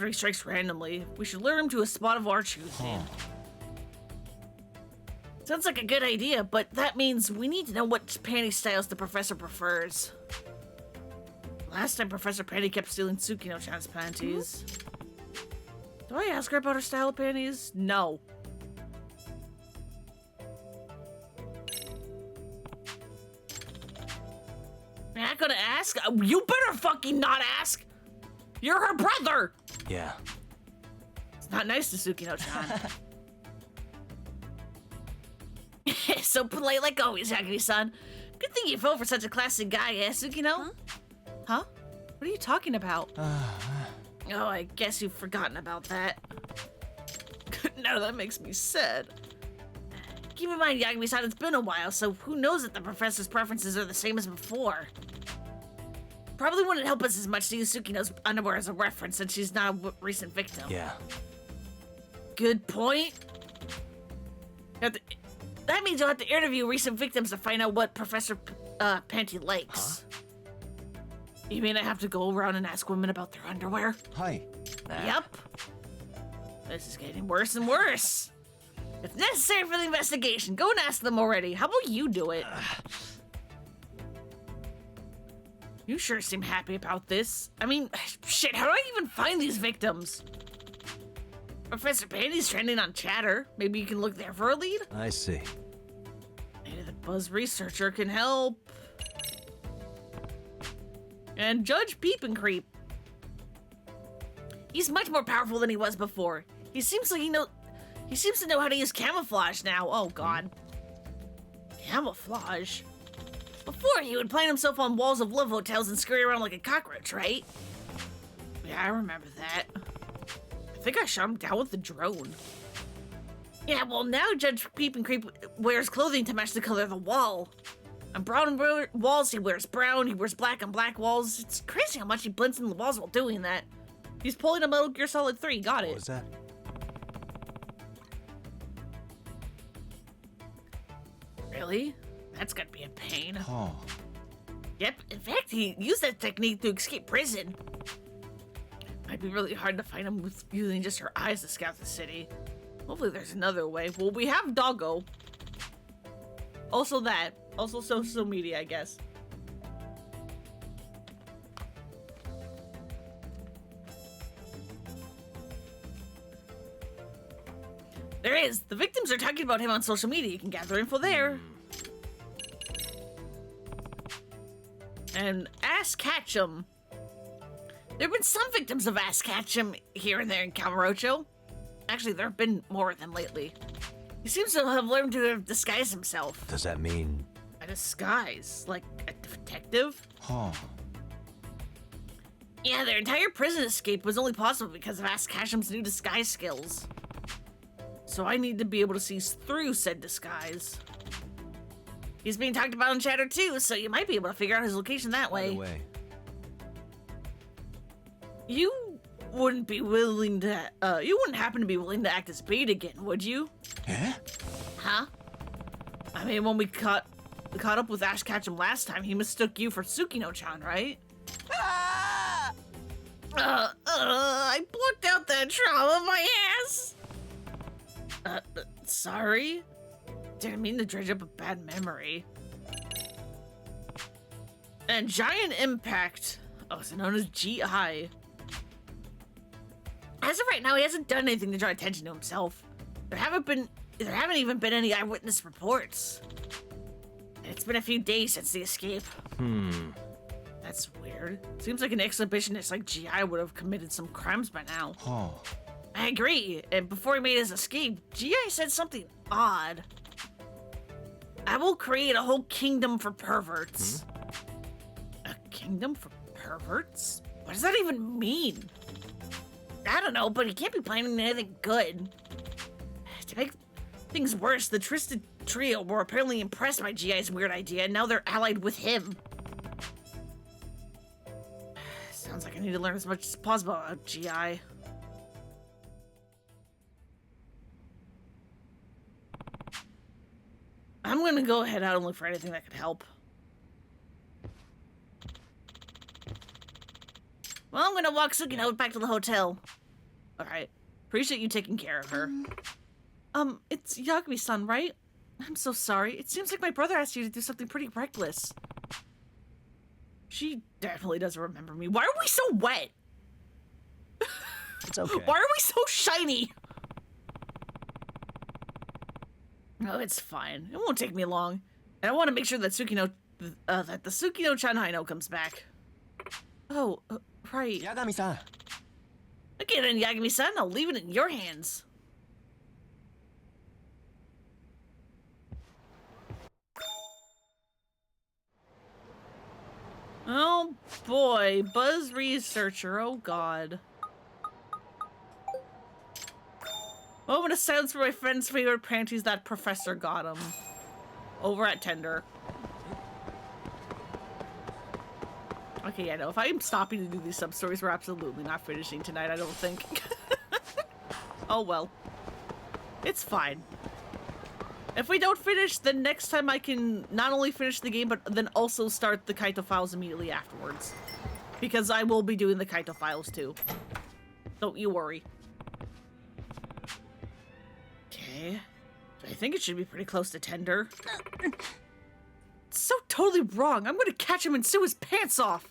he strikes randomly. We should lure him to a spot of our choosing. Sounds like a good idea, but that means we need to know what panty styles the professor prefers. Last time Professor Panty kept stealing Tsukino-chan's panties. Do I ask her about her style of panties? No. You're not gonna ask? You better fucking not ask! You're her brother! Yeah. It's not nice to Tsukino-chan. So polite like always, Yagami-san. Good thing you fell for such a classic guy, eh, Tsukino? Huh? What are you talking about? Oh, I guess you've forgotten about that. No, that makes me sad. Keep in mind, Yagami-san, it's been a while, so who knows if the professor's preferences are the same as before. Probably wouldn't help us as much to use Tsukino's underwear as a reference since she's not a recent victim. Yeah. Good point. That means you'll have to interview recent victims to find out what Professor Panty likes. Huh? You mean I have to go around and ask women about their underwear? Hi. Yep. This is getting worse and worse. It's necessary for the investigation. Go and ask them already. How about you do it? You sure seem happy about this. I mean, shit, how do I even find these victims? Professor Panty's trending on Chatter. Maybe you can look there for a lead? I see. Maybe the Buzz researcher can help. And Judge Peep and Creep. He's much more powerful than he was before. He seems to know how to use camouflage now. Oh god. Camouflage? Before, he would plant himself on walls of love hotels and scurry around like a cockroach, right? Yeah, I remember that. I think I shot him down with the drone. Yeah, well now Judge Peep and Creep wears clothing to match the color of the wall. On brown walls, he wears brown. He wears black on black walls. It's crazy how much he blends in the walls while doing that. He's pulling a Metal Gear Solid 3. Got it. What was that? Really? That's gonna be a pain. Oh. Yep, in fact, he used that technique to escape prison. Might be really hard to find him with using just her eyes to scout the city. Hopefully there's another way. Well, we have Doggo. Also that. Also social media, I guess. There is. The victims are talking about him on social media. You can gather info there. And Ass Ketchum. There have been some victims of Ass Ketchum here and there in Kamurocho. Actually, there have been more of them lately. He seems to have learned to disguise himself. Does that mean? A disguise? Like a detective? Huh. Yeah, their entire prison escape was only possible because of Ass Ketchum's new disguise skills. So I need to be able to see through said disguise. He's being talked about on Chatter too, so you might be able to figure out his location that way. By the way. You wouldn't be willing to, you wouldn't happen to be willing to act as bait again, would you? Eh? Huh? I mean, when we caught up with Ash Ketchum last time, he mistook you for Tsukino-chan, right? I blocked out that trauma of my ass! Sorry? Didn't mean to dredge up a bad memory. And Giant Impact, also known as GI. As of right now, he hasn't done anything to draw attention to himself. There haven't even been any eyewitness reports. And it's been a few days since the escape. That's weird. Seems like an exhibitionist like GI would have committed some crimes by now. Huh. I agree. And before he made his escape, GI said something odd. I will create a whole kingdom for perverts. A kingdom for perverts? What does that even mean? I don't know, but he can't be planning anything good. To make things worse, the Twisted Trio were apparently impressed by GI's weird idea, and now they're allied with him. Sounds like I need to learn as much as possible about GI. I'm gonna go head out and look for anything that could help. Well, I'm gonna walk Sukino back to the hotel. Alright. Appreciate you taking care of her. It's Yagami-san, right? I'm so sorry. It seems like my brother asked you to do something pretty reckless. She definitely doesn't remember me. Why are we so wet? It's okay. Why are we so shiny? Oh, it's fine. It won't take me long. And I want to make sure that that the Tsukino-chan Haino comes back. Oh, right. Yagami-san. Okay then, Yagami-san, I'll leave it in your hands. Oh boy, Buzz Researcher, oh god. Moment of silence for my friend's favorite panties that professor got him. Over at Tender. Okay, yeah, no, if I'm stopping to do these sub-stories, we're absolutely not finishing tonight, I don't think. Oh well. It's fine. If we don't finish, then next time I can not only finish the game, but then also start the Kaito files immediately afterwards. Because I will be doing the Kaito files too. Don't you worry. Okay. I think it should be pretty close to Tender. It's so totally wrong. I'm gonna catch him and sew his pants off.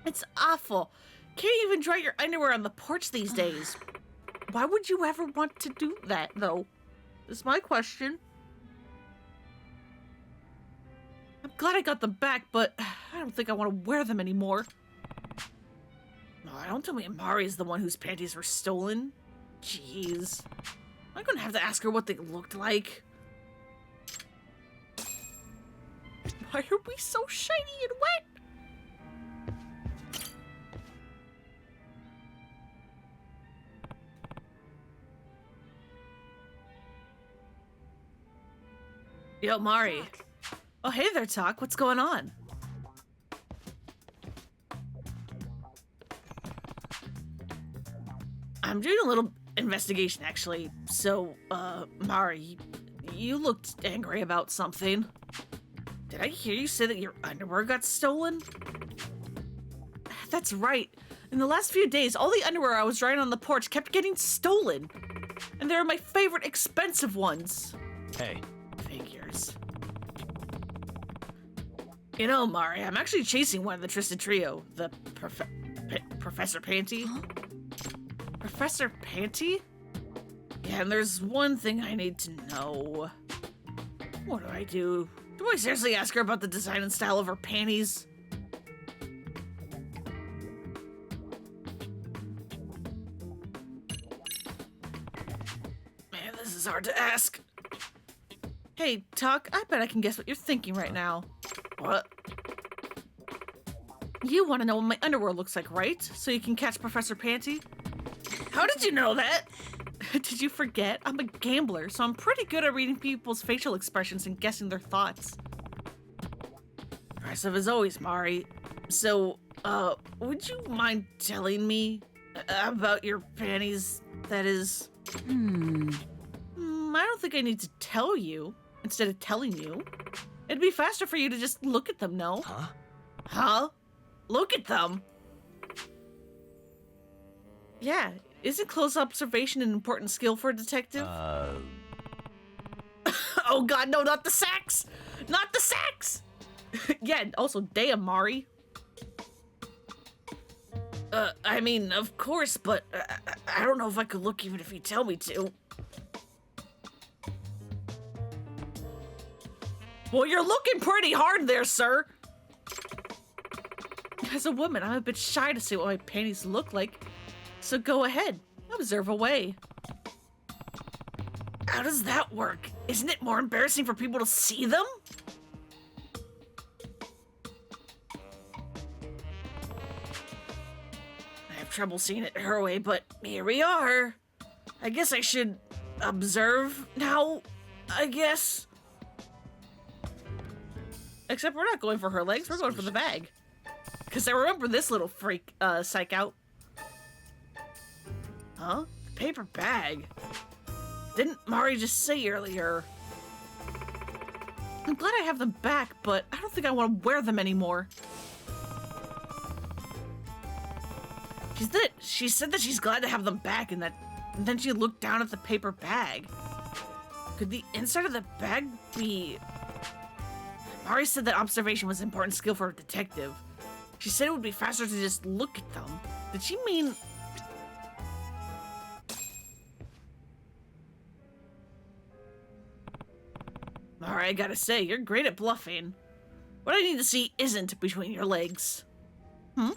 It's awful. Can't even dry your underwear on the porch these days. Why would you ever want to do that, though? Is my question. I'm glad I got them back, but I don't think I want to wear them anymore. No, don't tell me Amari is the one whose panties were stolen. Jeez. I'm gonna have to ask her what they looked like. Why are we so shiny and wet? Yo, Mari. Oh, hey there, Talk. What's going on? I'm doing a little investigation, actually. So, Mari, you looked angry about something. Did I hear you say that your underwear got stolen? That's right. In the last few days, all the underwear I was drying on the porch kept getting stolen. And they're my favorite expensive ones. Hey. Figures. You know, Mari, I'm actually chasing one of the Twisted Trio, the Professor Panty. Huh? Professor Panty? Yeah, and there's one thing I need to know. What do I do? Do I seriously ask her about the design and style of her panties? Man, this is hard to ask. Hey, Tuck, I bet I can guess what you're thinking right now. What? You want to know what my underwear looks like, right? So you can catch Professor Panty? How did you know that? Did you forget? I'm a gambler, so I'm pretty good at reading people's facial expressions and guessing their thoughts. Impressive as always, Mari. So, would you mind telling me about your panties? That is... I don't think I need to tell you instead of telling you. It'd be faster for you to just look at them, no? Huh? Huh? Look at them? Yeah, isn't close observation an important skill for a detective? Oh god, no, not the sex! Not the sex! Yeah, also, damn, Mari. I mean, of course, but I don't know if I could look even if you tell me to. Well, you're looking pretty hard there, sir. As a woman, I'm a bit shy to see what my panties look like. So go ahead, observe away. How does that work? Isn't it more embarrassing for people to see them? I have trouble seeing it her way, but here we are. I guess I should observe now, I guess. Except we're not going for her legs, we're going for the bag. Because I remember this little freak, psych out. Huh? Paper bag? Didn't Mari just say earlier? I'm glad I have them back, but I don't think I want to wear them anymore. She said that she's glad to have them back, and then she looked down at the paper bag. Could the inside of the bag be... Mari said that observation was an important skill for a detective. She said it would be faster to just look at them. Did she mean... Alright, I gotta say, you're great at bluffing. What I need to see isn't between your legs. Hmm?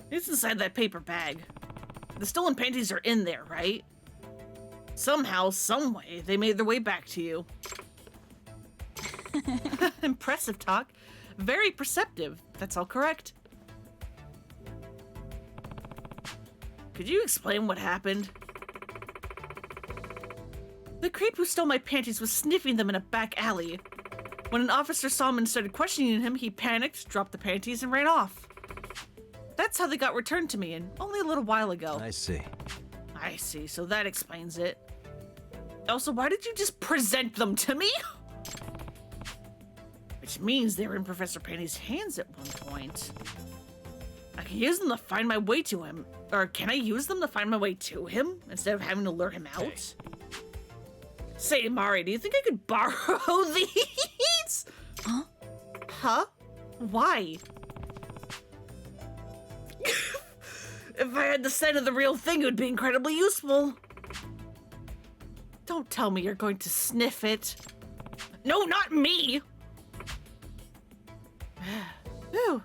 It's inside that paper bag. The stolen panties are in there, right? Somehow, someway, they made their way back to you. Impressive talk. Very perceptive. That's all correct. Could you explain what happened? The creep who stole my panties was sniffing them in a back alley. When an officer saw him and started questioning him, he panicked, dropped the panties, and ran off. That's how they got returned to me, and only a little while ago. I see. I see, so that explains it. Also, why did you just present them to me? Which means they were in Professor Penny's hands at one point. I can use them to find my way to him. Or can I use them to find my way to him instead of having to lure him out? Hey. Say, Mari, do you think I could borrow these? Huh? Huh? Why? If I had the scent of the real thing, it would be incredibly useful. Don't tell me you're going to sniff it. No, not me! Ooh,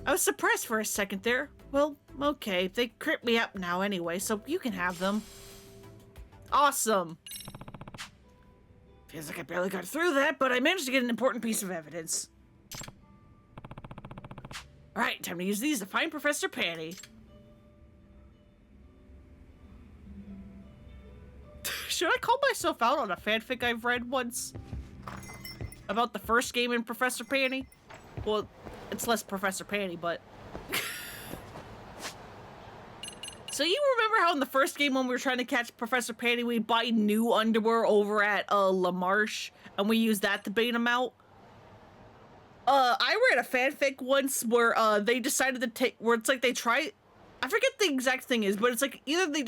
I was surprised for a second there. Well, okay, they creep me up now anyway, so you can have them. Awesome. Feels like I barely got through that, but I managed to get an important piece of evidence. Alright, time to use these to find Professor Panty. Should I call myself out on a fanfic I've read once? About the first game in Professor Panty? Well, it's less Professor Panty, but... So you remember how in the first game when we were trying to catch Professor Panty, we buy new underwear over at La Marche, and we used that to bait him out? I read a fanfic once where they decided to take, where it's like they try, I forget the exact thing is, but it's like either they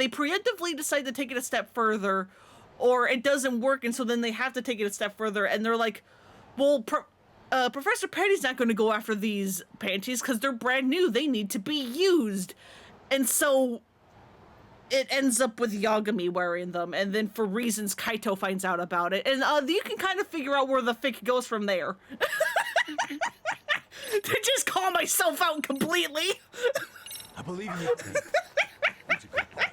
preemptively decide to take it a step further, or it doesn't work, and so then they have to take it a step further, and they're like, well, Professor Panty's not going to go after these panties because they're brand new. They need to be used. And so it ends up with Yagami wearing them, and then for reasons Kaito finds out about it, and you can kind of figure out where the fic goes from there. To just call myself out completely. I believe in you. That's a good boy.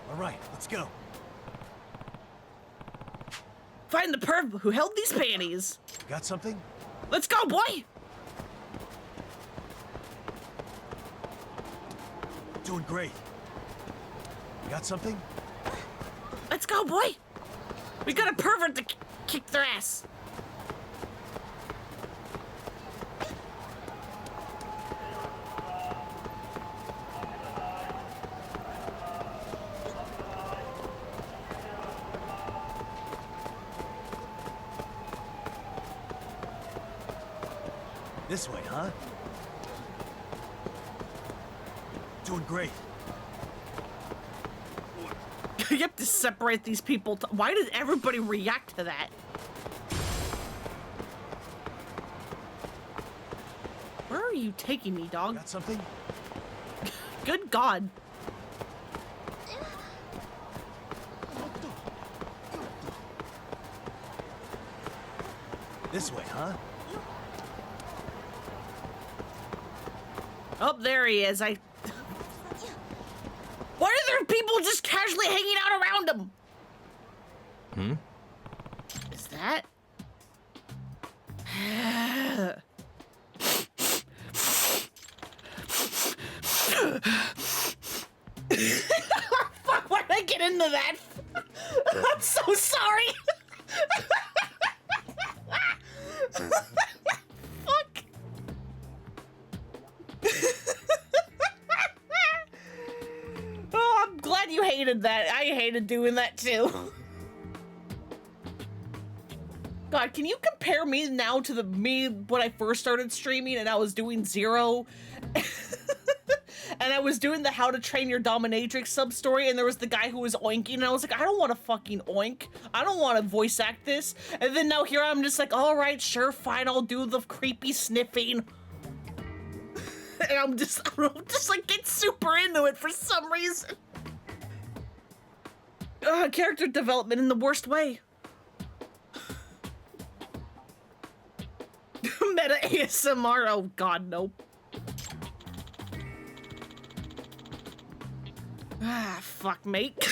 All right, let's go. Find the perv who held these panties. Got something? Let's go, boy! Doing great. Got something? Let's go, boy! We got a pervert to kick their ass. This way, huh? Doing great. You have to separate these people. Why did everybody react to that? Where are you taking me, dog? Got something? Good God. This way, huh? Oh, there he is. Why are there people just casually hanging out around him? Hmm? Is that? Fuck, why did I get into that? I'm so sorry. Fuck. Oh, I'm glad you hated that. I hated doing that too. God, can you compare me now to me when I first started streaming and I was doing 0? And I was doing the How to Train Your Dominatrix sub-story, and there was the guy who was oinking, and I was like, I don't want to fucking oink. I don't want to voice act this. And then now here I'm just like, all right, sure, fine, I'll do the creepy sniffing. And I'm just like get super into it for some reason. Character development in the worst way. Meta ASMR, oh god, nope. Ah, fuck, mate.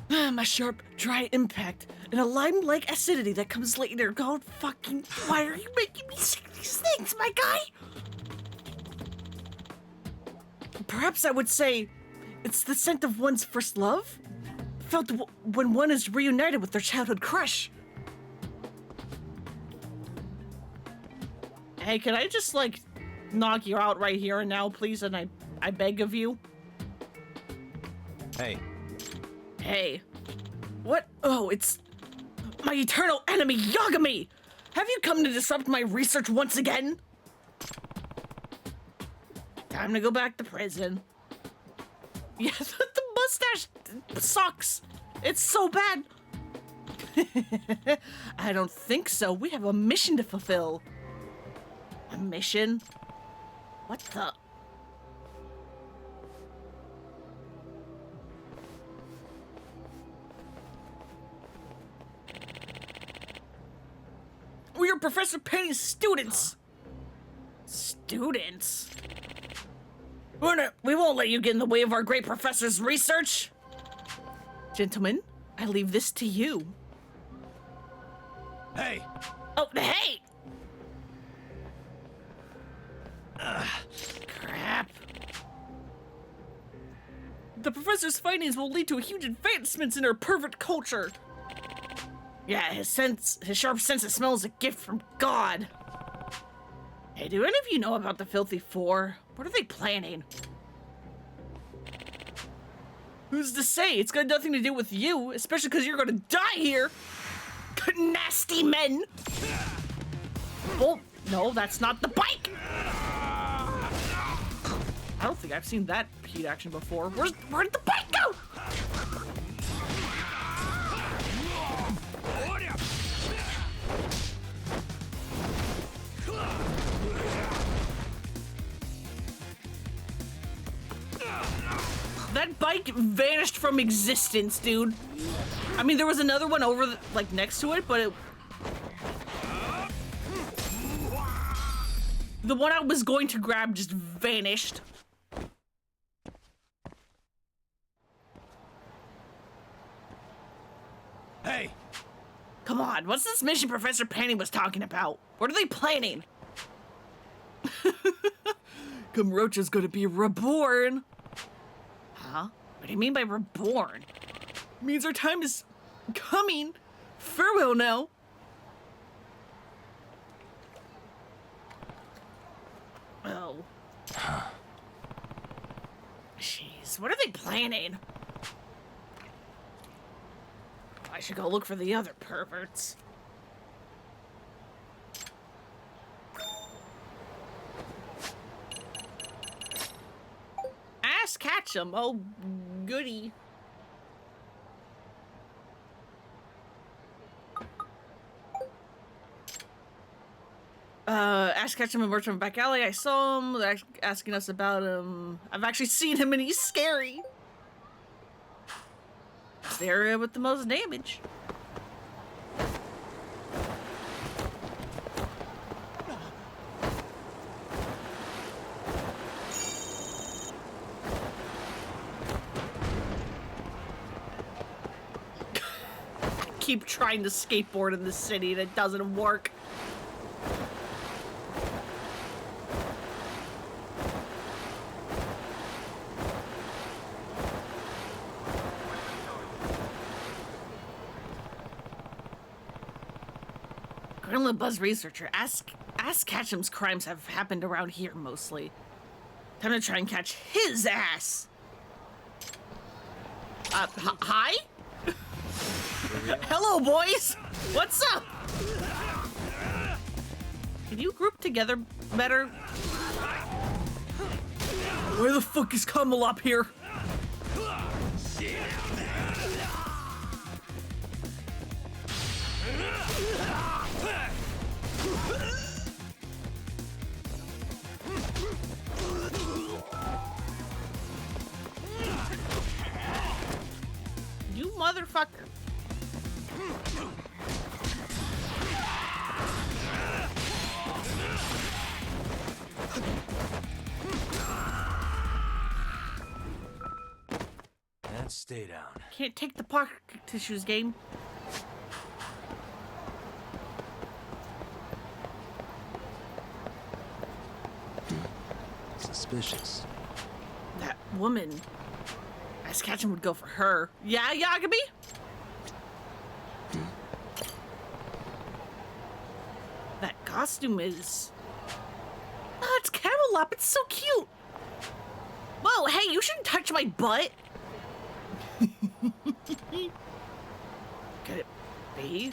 My sharp, dry impact and a lime-like acidity that comes later. God fucking, why are you making me say these things, my guy? Perhaps I would say it's the scent of one's first love? Felt when one is reunited with their childhood crush. Hey, can I just, like, knock you out right here and now, please? And I beg of you. Hey. Hey. What? Oh, it's my eternal enemy, Yagami! Have you come to disrupt my research once again? Time to go back to prison. Yeah, the mustache sucks. It's so bad. I don't think so. We have a mission to fulfill. A mission? What the? We are Professor Penny's students. Students? We won't let you get in the way of our great professor's research. Gentlemen, I leave this to you. Hey! Oh, hey! Crap. The professor's findings will lead to huge advancements in our pervert culture. Yeah, his sharp sense of smell is a gift from God. Hey, do any of you know about the Filthy Four? What are they planning? Who's to say? It's got nothing to do with you, especially because you're gonna die here. Nasty men. Oh, no, that's not the bike. I don't think I've seen that heat action before. Where'd the bike go? That bike vanished from existence, dude. I mean, there was another one over, like, next to it, but it... The one I was going to grab just vanished. Hey! Come on, what's this mission Professor Penny was talking about? What are they planning? Kamurocho's gonna be reborn. Huh? What do you mean by reborn? It means our time is coming. Farewell now. Oh. Jeez, what are they planning? I should go look for the other perverts. Ass catch 'em. Oh, goody. Ask Ketchum and Bertram back alley. I saw him. They're asking us about him. I've actually seen him and he's scary. It's the area with the most damage. Keep trying to skateboard in this city and it doesn't work. Adrenaline Buzz researcher. Ask Ketchum's crimes have happened around here mostly. Time to try and catch his ass. Hi? Hello, boys. What's up? Can you group together better? Where the fuck is Kamalop here? You motherfucker. And stay down. Can't take the pocket tissues game. Suspicious. That woman. Ice Ketchum would go for her. Yeah, Yagami? That costume is... Oh, it's Camelop. It's so cute. Whoa, hey, you shouldn't touch my butt. Could it be?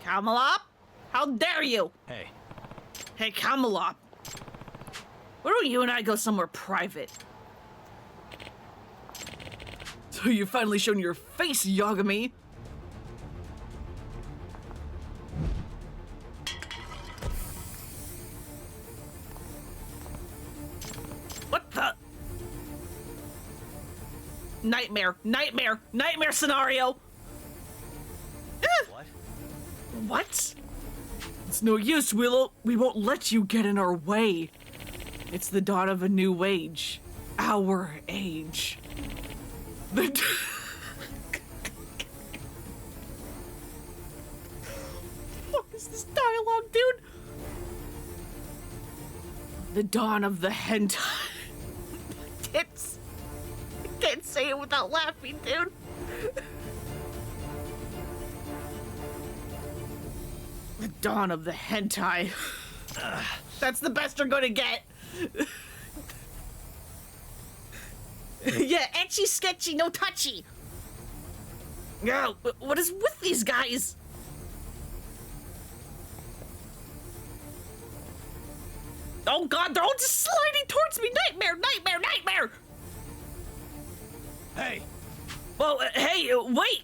Camelop? How dare you? Hey. Hey, Camelop. Why don't you and I go somewhere private? So you've finally shown your face, Yagami. What the? Nightmare scenario. What? What? It's no use, Willow. We won't let you get in our way. It's the dawn of a new age. Our age. What is this dialogue, dude? The dawn of the hentai. Tits. I can't say it without laughing, dude. The dawn of the hentai. That's the best you're gonna get. Yeah, etchy sketchy, no touchy. Yeah, what is with these guys? Oh god, they're all just sliding towards me. Nightmare. Hey. Well, hey, wait.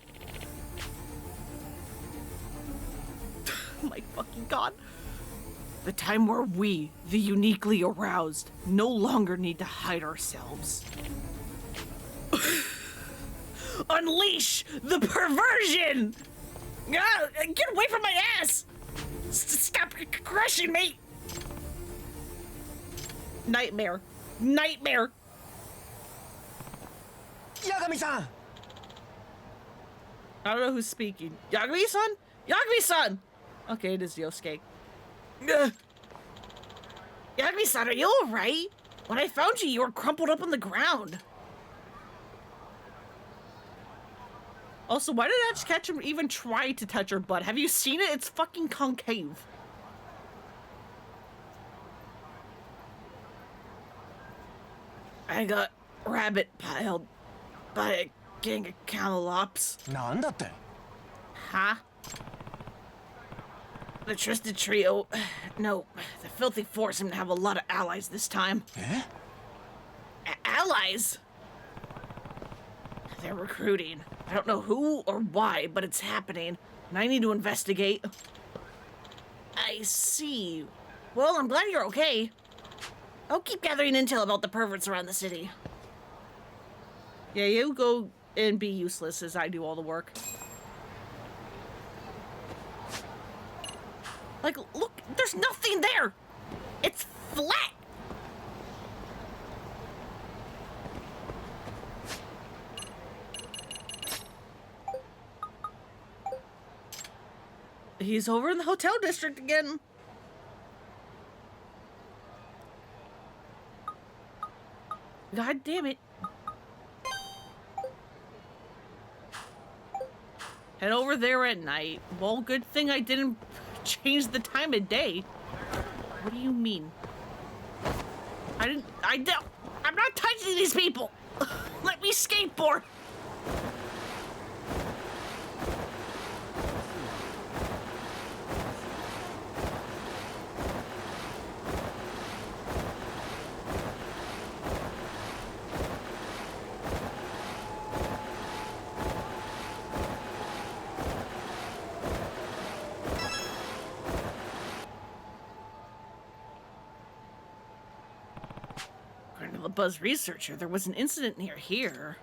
My fucking god. The time where we, the uniquely aroused, no longer need to hide ourselves. Unleash the perversion! Ah, get away from my ass! Stop crushing me! Nightmare. Yagami-san! I don't know who's speaking. Yagami-san? Yagami-san! Okay, it is Yosuke. Yagami-san, are you alright? When I found you were crumpled up on the ground. Also, why did Ash Ketchum even try to touch her butt? Have you seen it? It's fucking concave. I got rabbit piled by a gang of camelops. Huh? The Twisted Trio. No, the Filthy Four seem to have a lot of allies this time. Eh? Allies? They're recruiting. I don't know who or why, but it's happening, and I need to investigate. I see. Well, I'm glad you're okay. I'll keep gathering intel about the perverts around the city. Yeah, you go and be useless as I do all the work. Like, look, there's nothing there! It's flat! He's over in the hotel district again. God damn it. Head over there at night. Well, good thing I didn't change the time of day. What do you mean? I'm not touching these people! Let me skateboard! According to the Buzz researcher, there was an incident near here.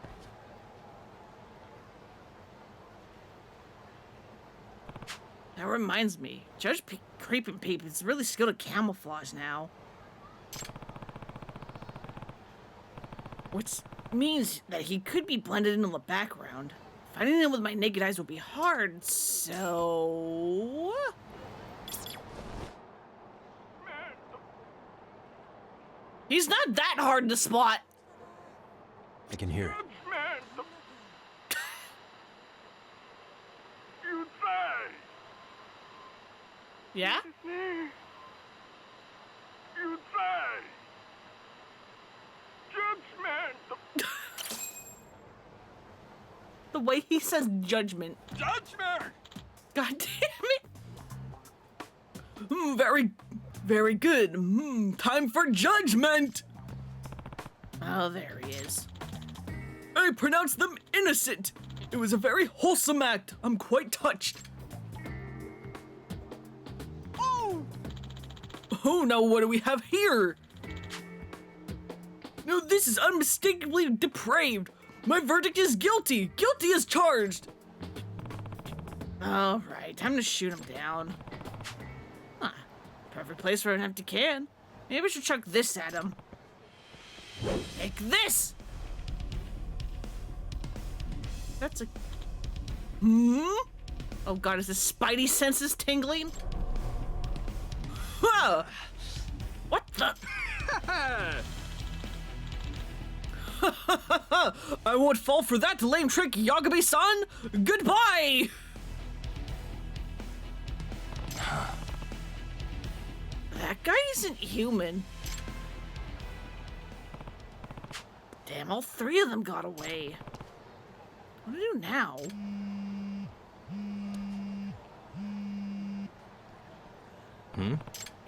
That reminds me, Creeping Peep is really skilled at camouflage now. Which means that he could be blended into the background. Finding him with my naked eyes would be hard, so... He's not that hard to spot. I can hear it. Yeah? The way he says judgment. Judgment! God damn it. Very, very good. Time for judgment. Oh, there he is. I pronounce them innocent. It was a very wholesome act. I'm quite touched. Oh, now what do we have here? No, this is unmistakably depraved. My verdict is guilty. Guilty as charged. All right, time to shoot him down. Huh, perfect place for an empty can. Maybe I should chuck this at him. Take this! That's a... Oh god, is his spidey senses tingling? Huh! What the? I won't fall for that lame trick, Yagami-san! Goodbye! That guy isn't human. Damn, all three of them got away. What do I do now?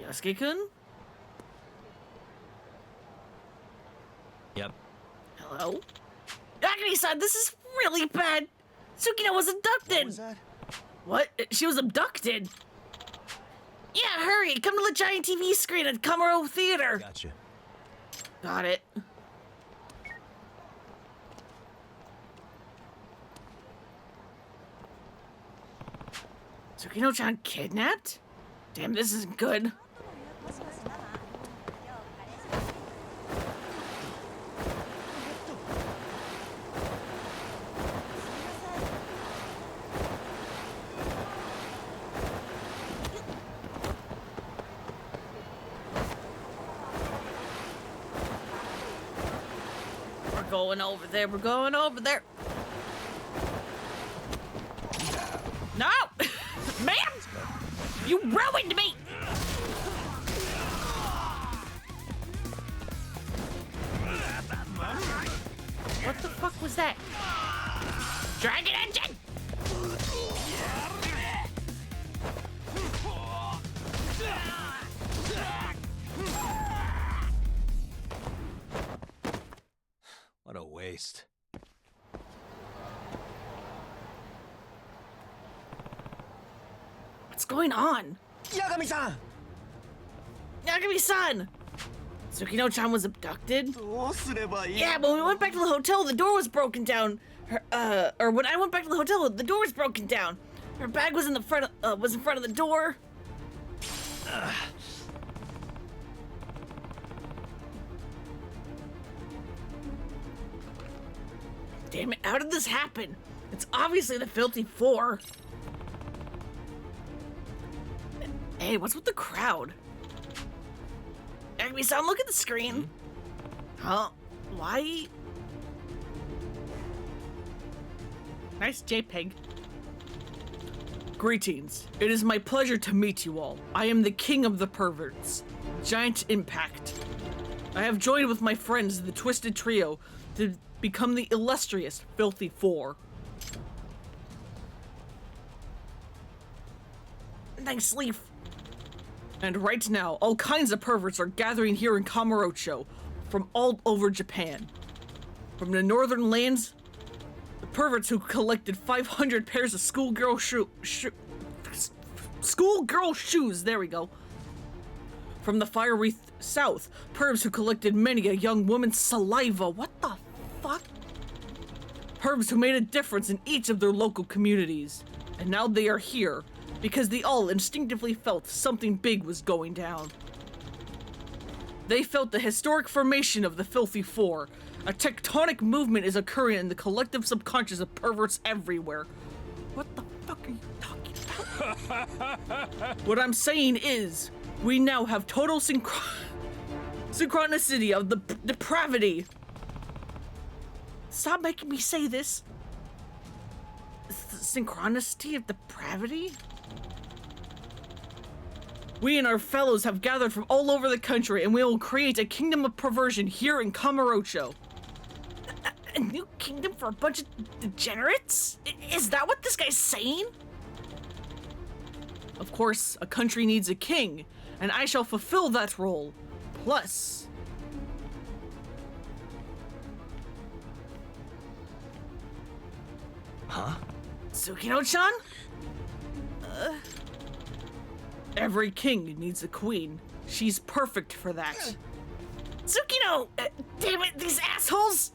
Yosuke-kun? Yep. Hello? Yagami-san, this is really bad! Tsukino was abducted! What was that? What? She was abducted? Yeah, hurry! Come to the giant TV screen at Kamuro Theater! Gotcha. Got it. Tsukino-chan kidnapped? Damn, this isn't good. We're going over there, we're going over there. No! Ma'am! You ruined me! What the fuck was that? Dragon Engine! What a waste. What's going on? Yagami-san! Yagami-san! Tsukino-chan was abducted? Yeah, but when we went back to the hotel, the door was broken down. Or when I went back to the hotel, the door was broken down. Her bag was in the front of, was in front of the door. Damn it, how did this happen? It's obviously the Filthy Four. Hey, what's with the crowd? Yagami-san, look at the screen. Huh? Why? Nice JPEG. Greetings. It is my pleasure to meet you all. I am the king of the perverts, Giant Impact. I have joined with my friends, the Twisted Trio, to become the illustrious Filthy Four. Nice leaf. And right now, all kinds of perverts are gathering here in Kamurocho from all over Japan. From the northern lands, the perverts who collected 500 pairs of schoolgirl shoes, there we go. From the fiery south, pervs who collected many a young woman's saliva. What the fuck? Pervs who made a difference in each of their local communities. And now they are here, because they all instinctively felt something big was going down. They felt the historic formation of the Filthy Four. A tectonic movement is occurring in the collective subconscious of perverts everywhere. What the fuck are you talking about? What I'm saying is, we now have total synchronicity of the depravity. Stop making me say this. Synchronicity of depravity? We and our fellows have gathered from all over the country, and we will create a kingdom of perversion here in Kamurocho. A new kingdom for a bunch of degenerates? Is that what this guy's saying? Of course, a country needs a king, and I shall fulfill that role. Plus... Huh? Tsukino-chan? Every king needs a queen. She's perfect for that. Tsukino! Damn it, these assholes!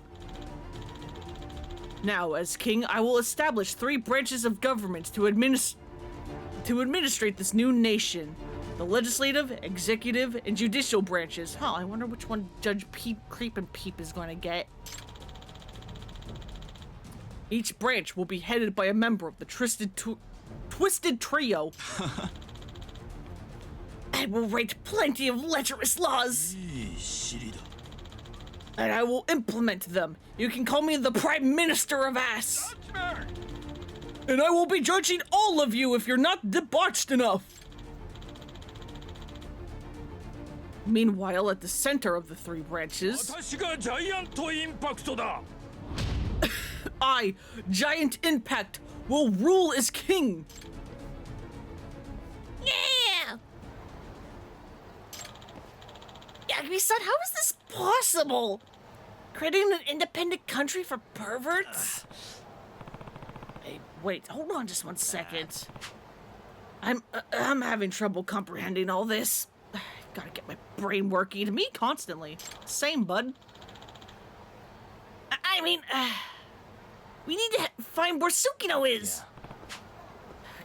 Now, as king, I will establish 3 branches of government to administrate this new nation. The legislative, executive, and judicial branches. Huh, I wonder which one Judge Creep and Peep is going to get. Each branch will be headed by a member of the Twisted Trio. I will write plenty of lecherous laws. And I will implement them. You can call me the Prime Minister of Ass. And I will be judging all of you if you're not debauched enough. Meanwhile, at the center of the 3 branches, I, Giant Impact, will rule as king. Yeah! Yagami-san, how is this possible? Creating an independent country for perverts? Hey, wait, hold on just one second. I'm having trouble comprehending all this. Gotta get my brain working. Me constantly. Same, bud. I mean, we need to find where Tsukino is.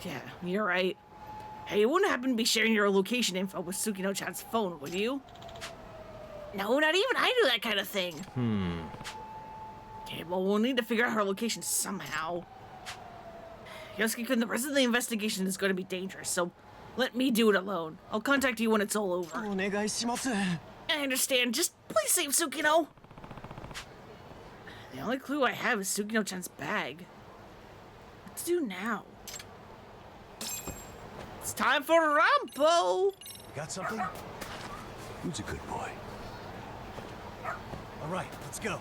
Yeah, you're right. Hey, you wouldn't happen to be sharing your location info with Tsukino-chan's phone, would you? No, not even I do that kind of thing. Okay, well, we'll need to figure out her location somehow. Yosuke-kun, the rest of the investigation is going to be dangerous, so let me do it alone. I'll contact you when it's all over. I understand. Just please save Tsukino. The only clue I have is Tsukino-chan's bag. What to do now? It's time for Rampo! Got something? Who's a good boy? All right, let's go.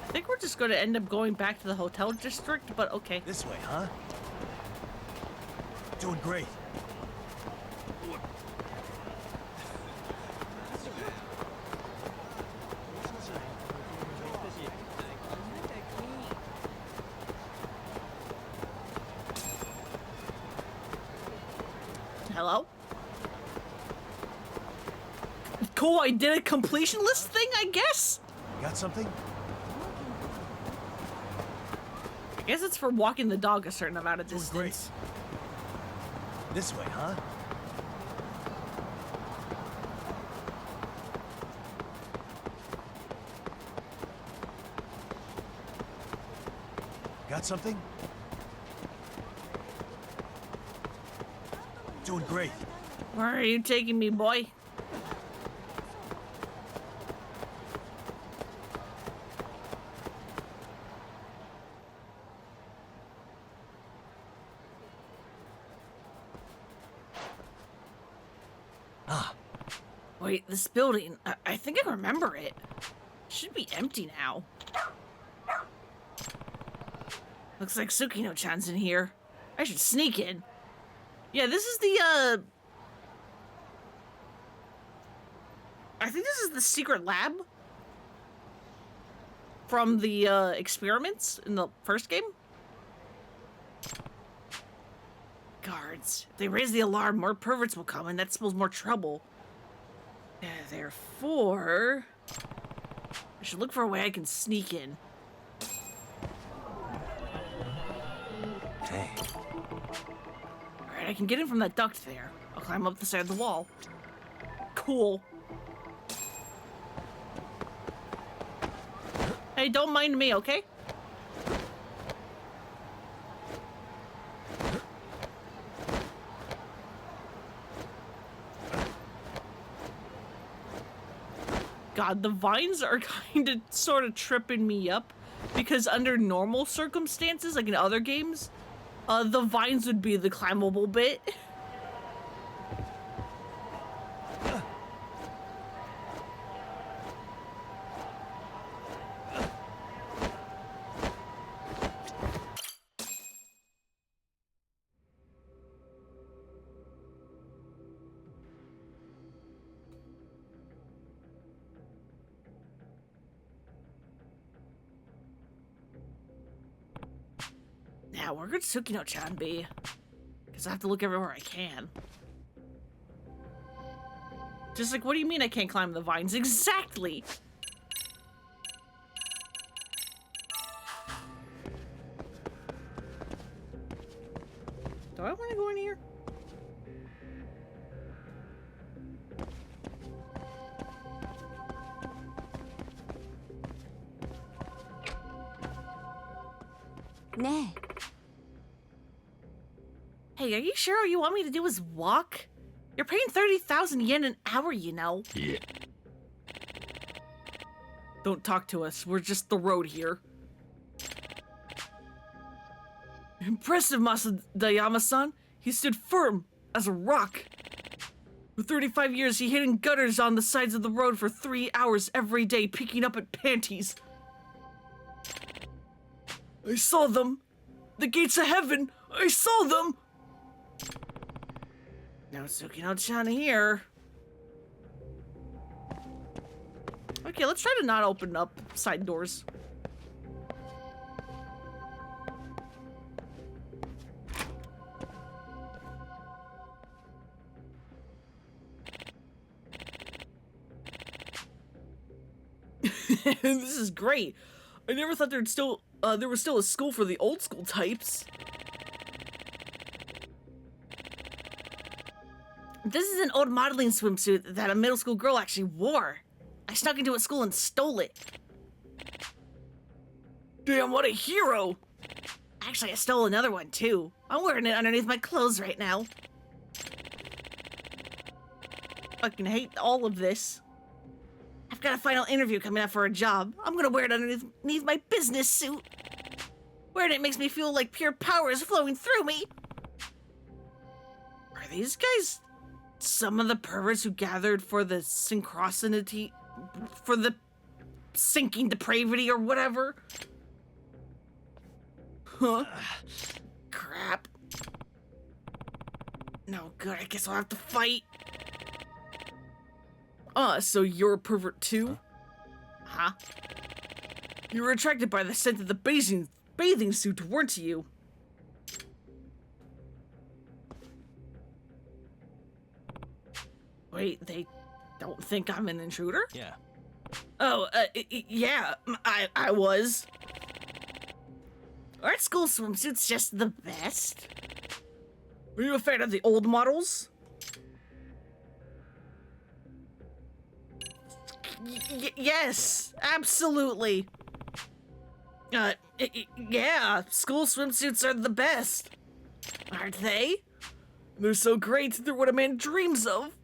I think we're just going to end up going back to the hotel district, but okay. This way, huh? Doing great. Hello? Cool, I did a completion list thing, I guess? Got something? I guess it's for walking the dog a certain amount of distance. This way, huh? Got something? Doing great. Where are you taking me, boy? Wait, this building, I think I remember it. Should be empty now. Looks like Tsukino-chan's in here. I should sneak in. Yeah, this is the, I think this is the secret lab from the, experiments in the first game. Guards. If they raise the alarm, more perverts will come, and that spells more trouble. Therefore, I should look for a way I can sneak in. Hey. Alright, I can get in from that duct there. I'll climb up the side of the wall. Cool. Hey, don't mind me, okay? God, the vines are kind of sort of tripping me up because under normal circumstances, like in other games, the vines would be the climbable bit. Now, where could Tsukino-chan be? Because I have to look everywhere I can. Just like, what do you mean I can't climb the vines? Exactly! Do I want to go in here? Nah. Hey, are you sure all you want me to do is walk? You're paying 30,000 yen an hour, you know. Yeah. Don't talk to us. We're just the road here. Impressive, Masayama-san. He stood firm as a rock. For 35 years, he hid in gutters on the sides of the road for 3 hours every day, picking up at panties. I saw them. The gates of heaven. I saw them. No Tsukino-chan here. Okay, let's try to not open up side doors. This is great. I never thought there was still a school for the old school types. This is an old modeling swimsuit that a middle school girl actually wore. I snuck into a school and stole it. Damn, what a hero! Actually, I stole another one too. I'm wearing it underneath my clothes right now. Fucking hate all of this. I've got a final interview coming up for a job. I'm gonna wear it underneath my business suit. Wearing it makes me feel like pure power is flowing through me. Are these guys some of the perverts who gathered for the synchronicity, for the sinking depravity or whatever? Huh? Crap. No good, I guess I'll have to fight. So you're a pervert too? Huh? You were attracted by the scent of the bathing suit, weren't you? Wait, they don't think I'm an intruder? Yeah. Oh, yeah, I was. Aren't school swimsuits just the best? Were you a fan of the old models? Yes, absolutely. Yeah, school swimsuits are the best. Aren't they? They're so great, they're what a man dreams of.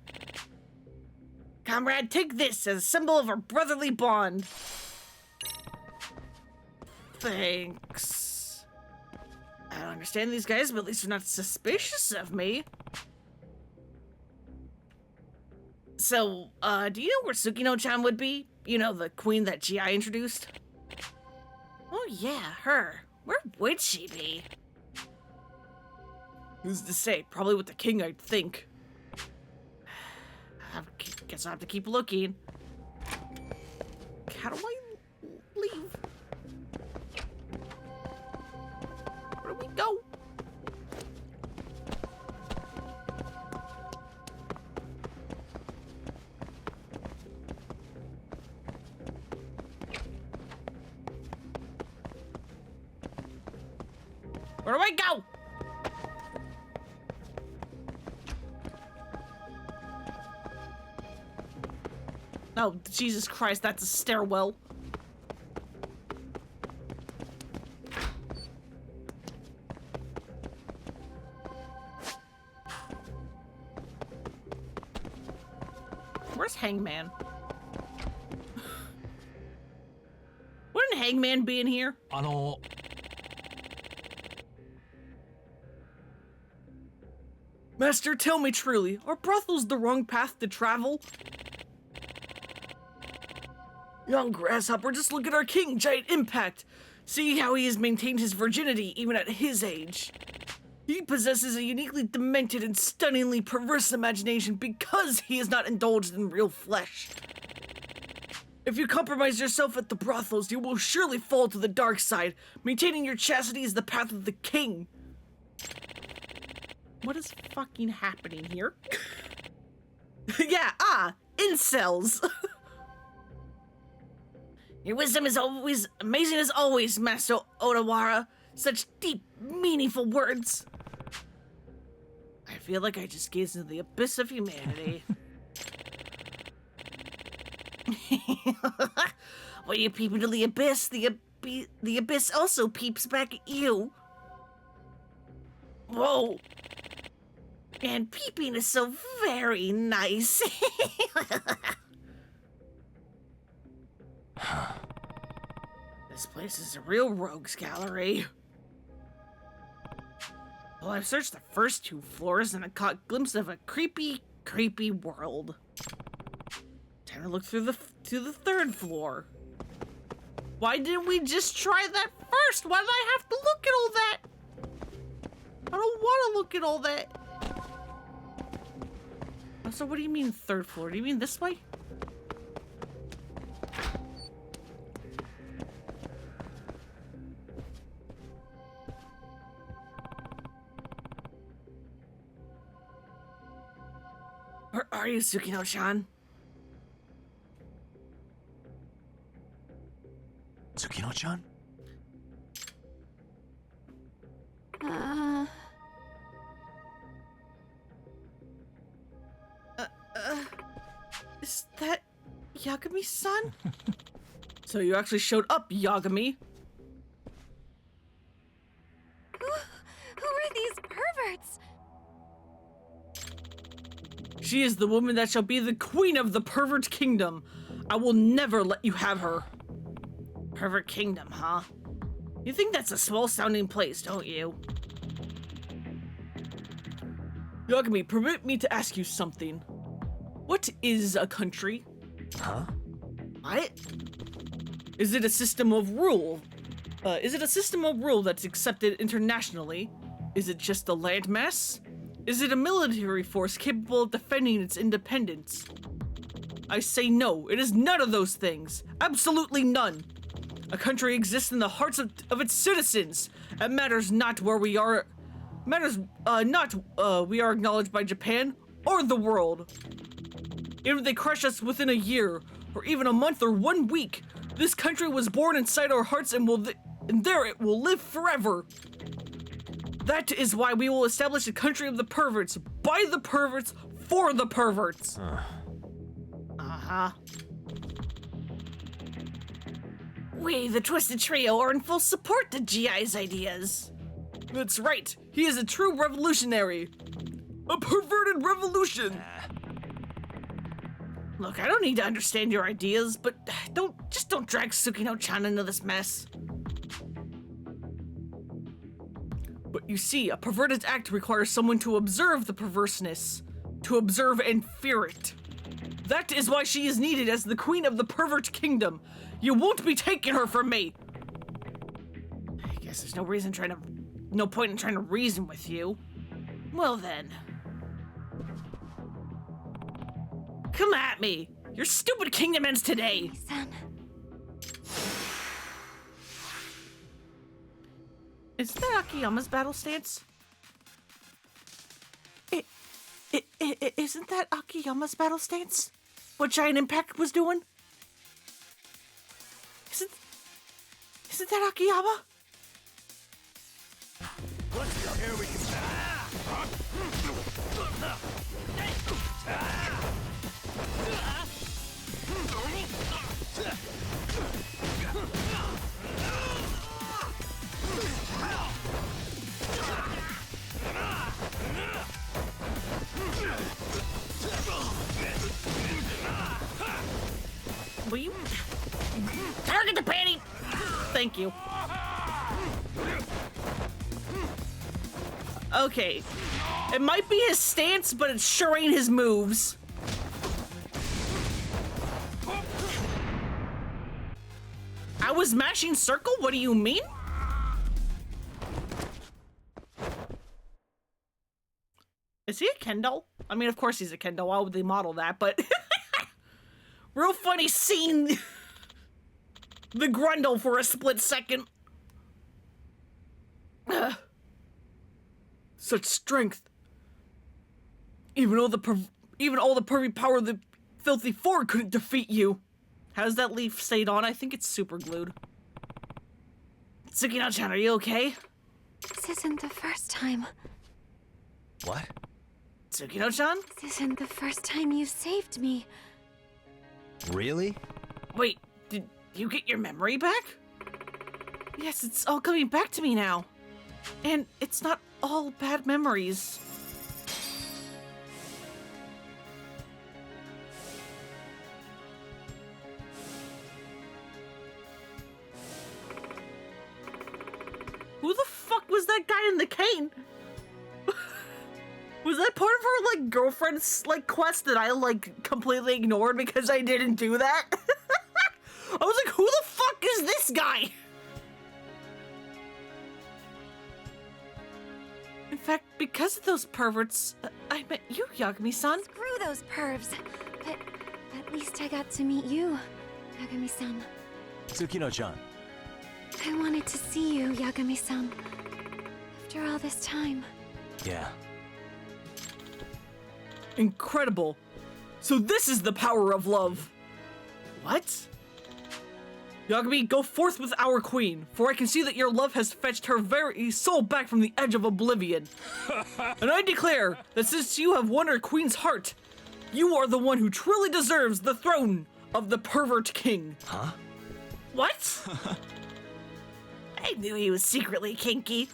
Comrade, take this as a symbol of our brotherly bond. Thanks. I don't understand these guys, but at least they're not suspicious of me. So, do you know where Tsukino-chan would be? You know, the queen that GI introduced? Oh yeah, her. Where would she be? Who's to say? Probably with the king, I'd think. Guess I'll have to keep looking. How do I leave? Where do we go? Where do I go? Oh, Jesus Christ, that's a stairwell. Where's Hangman? Wouldn't Hangman be in here? Master, tell me truly, are brothels the wrong path to travel? Young grasshopper, just look at our king, Giant Impact. See how he has maintained his virginity even at his age. He possesses a uniquely demented and stunningly perverse imagination because he is not indulged in real flesh. If you compromise yourself at the brothels, you will surely fall to the dark side. Maintaining your chastity is the path of the king. What is fucking happening here? Yeah, incels. Your wisdom is always amazing as always, Master Odawara. Such deep, meaningful words. I feel like I just gazed into the abyss of humanity. When you peep into the abyss, the abyss also peeps back at you. Whoa. And peeping is so very nice. This place is a real rogues gallery. Well, I've searched the first 2 floors and I caught a glimpse of a creepy, creepy world. Time to look through the 3rd floor. Why didn't we just try that first? Why did I have to look at all that? I don't want to look at all that. So what do you mean 3rd floor? Do you mean this way? Where are you, Tsukino-chan? Tsukino-chan? Is that Yagami-san? So you actually showed up, Yagami. Who are these perverts? She is the woman that shall be the queen of the pervert kingdom. I will never let you have her. Pervert kingdom, huh? You think that's a small-sounding place, don't you? Yagami, permit me to ask you something. What is a country? Huh? What? Is it a system of rule? Is it a system of rule that's accepted internationally? Is it just a landmass? Is it a military force capable of defending its independence? I say no, it is none of those things. Absolutely none. A country exists in the hearts of its citizens. It matters not where we are. Matters not we are acknowledged by Japan or the world. Even if they crush us within a year, or even a month or 1 week, this country was born inside our hearts and there it will live forever. That is why we will establish a country of the perverts, by the perverts, for the perverts. Uh-huh. We, the Twisted Trio, are in full support to GI's ideas. That's right. He is a true revolutionary. A perverted revolution. Look, I don't need to understand your ideas, but don't drag Tsukino-chan into this mess. But you see, a perverted act requires someone to observe the perverseness, to observe and fear it. That is why she is needed as the queen of the pervert kingdom. You won't be taking her from me. I guess there's no point in trying to reason with you. Well then. Come at me. Your stupid kingdom ends today. Son. Isn't that Akiyama's battle stance? Isn't that Akiyama's battle stance? What Giant Impact was doing? Isn't that Akiyama? Let's go. Here we go. Will you target the panty? Thank you. Okay. It might be his stance, but it sure ain't his moves. I was mashing circle? What do you mean? Is he a Kendo? I mean, of course he's a Kendo. Why would they model that? But real funny seeing the Grundle for a split second. Such strength. Even all the pervy power of the filthy four couldn't defeat you. How's that leaf stayed on? I think it's super glued. Tsukino-chan, are you okay? This isn't the first time. What? Tsukino-chan? This isn't the first time you saved me. Really? Wait, did you get your memory back? Yes, it's all coming back to me now. And it's not all bad memories. Who the fuck was that guy in the cane? Was that part of her, like, girlfriend's, like, quest that I, like, completely ignored because I didn't do that? I was like, who the fuck is this guy? In fact, because of those perverts, I met you, Yagami-san. Screw those pervs. But at least I got to meet you, Yagami-san. Tsukino-chan. I wanted to see you, Yagami-san. After all this time. Yeah. Incredible. So this is the power of love. What? Yagami, go forth with our queen, for I can see that your love has fetched her very soul back from the edge of oblivion. And I declare that since you have won her queen's heart, you are the one who truly deserves the throne of the pervert king. Huh? What? I knew he was secretly kinky.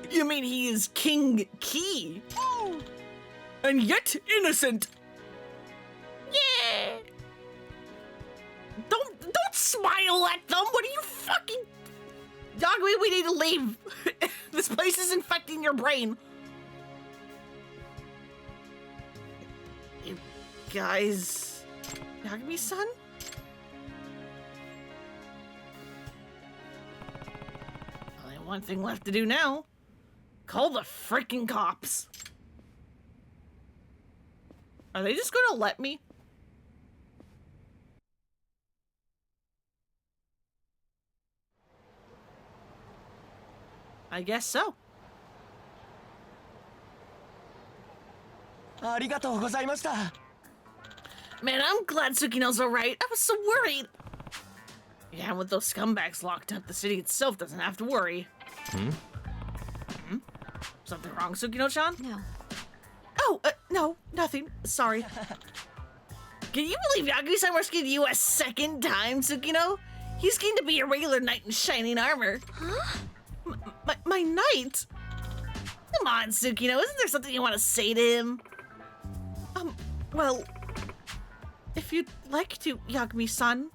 You mean he is King Key? And yet innocent. Yeah. Don't smile at them. What are you fucking... Yagami, we need to leave. This place is infecting your brain. You guys... Yagami-san? Only one thing left to do now. Call the freaking cops. Are they just gonna let me? I guess so. Man, I'm glad Tsukino's alright. I was so worried. Yeah, with those scumbags locked up, the city itself doesn't have to worry. Hmm? Something wrong, Tsukino-chan? No. Oh, no, nothing. Sorry. Can you believe Yagami-san rescued you a second time, Tsukino? He's going to be a regular knight in shining armor. Huh? My knight? Come on, Tsukino, isn't there something you want to say to him? Well, if you'd like to, Yagami-san,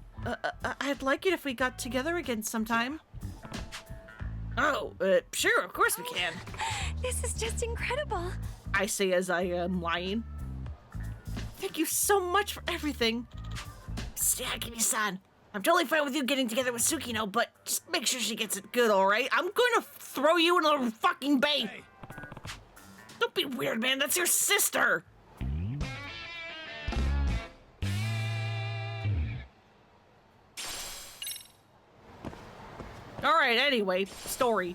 I'd like it if we got together again sometime. Oh, sure, of course we can. This is just incredible. I say as I am lying. Thank you so much for everything. Sakini-san, I'm totally fine with you getting together with Tsukino, but just make sure she gets it good, alright? I'm gonna throw you in the fucking bay! Hey. Don't be weird, man. That's your sister! Alright, anyway, story.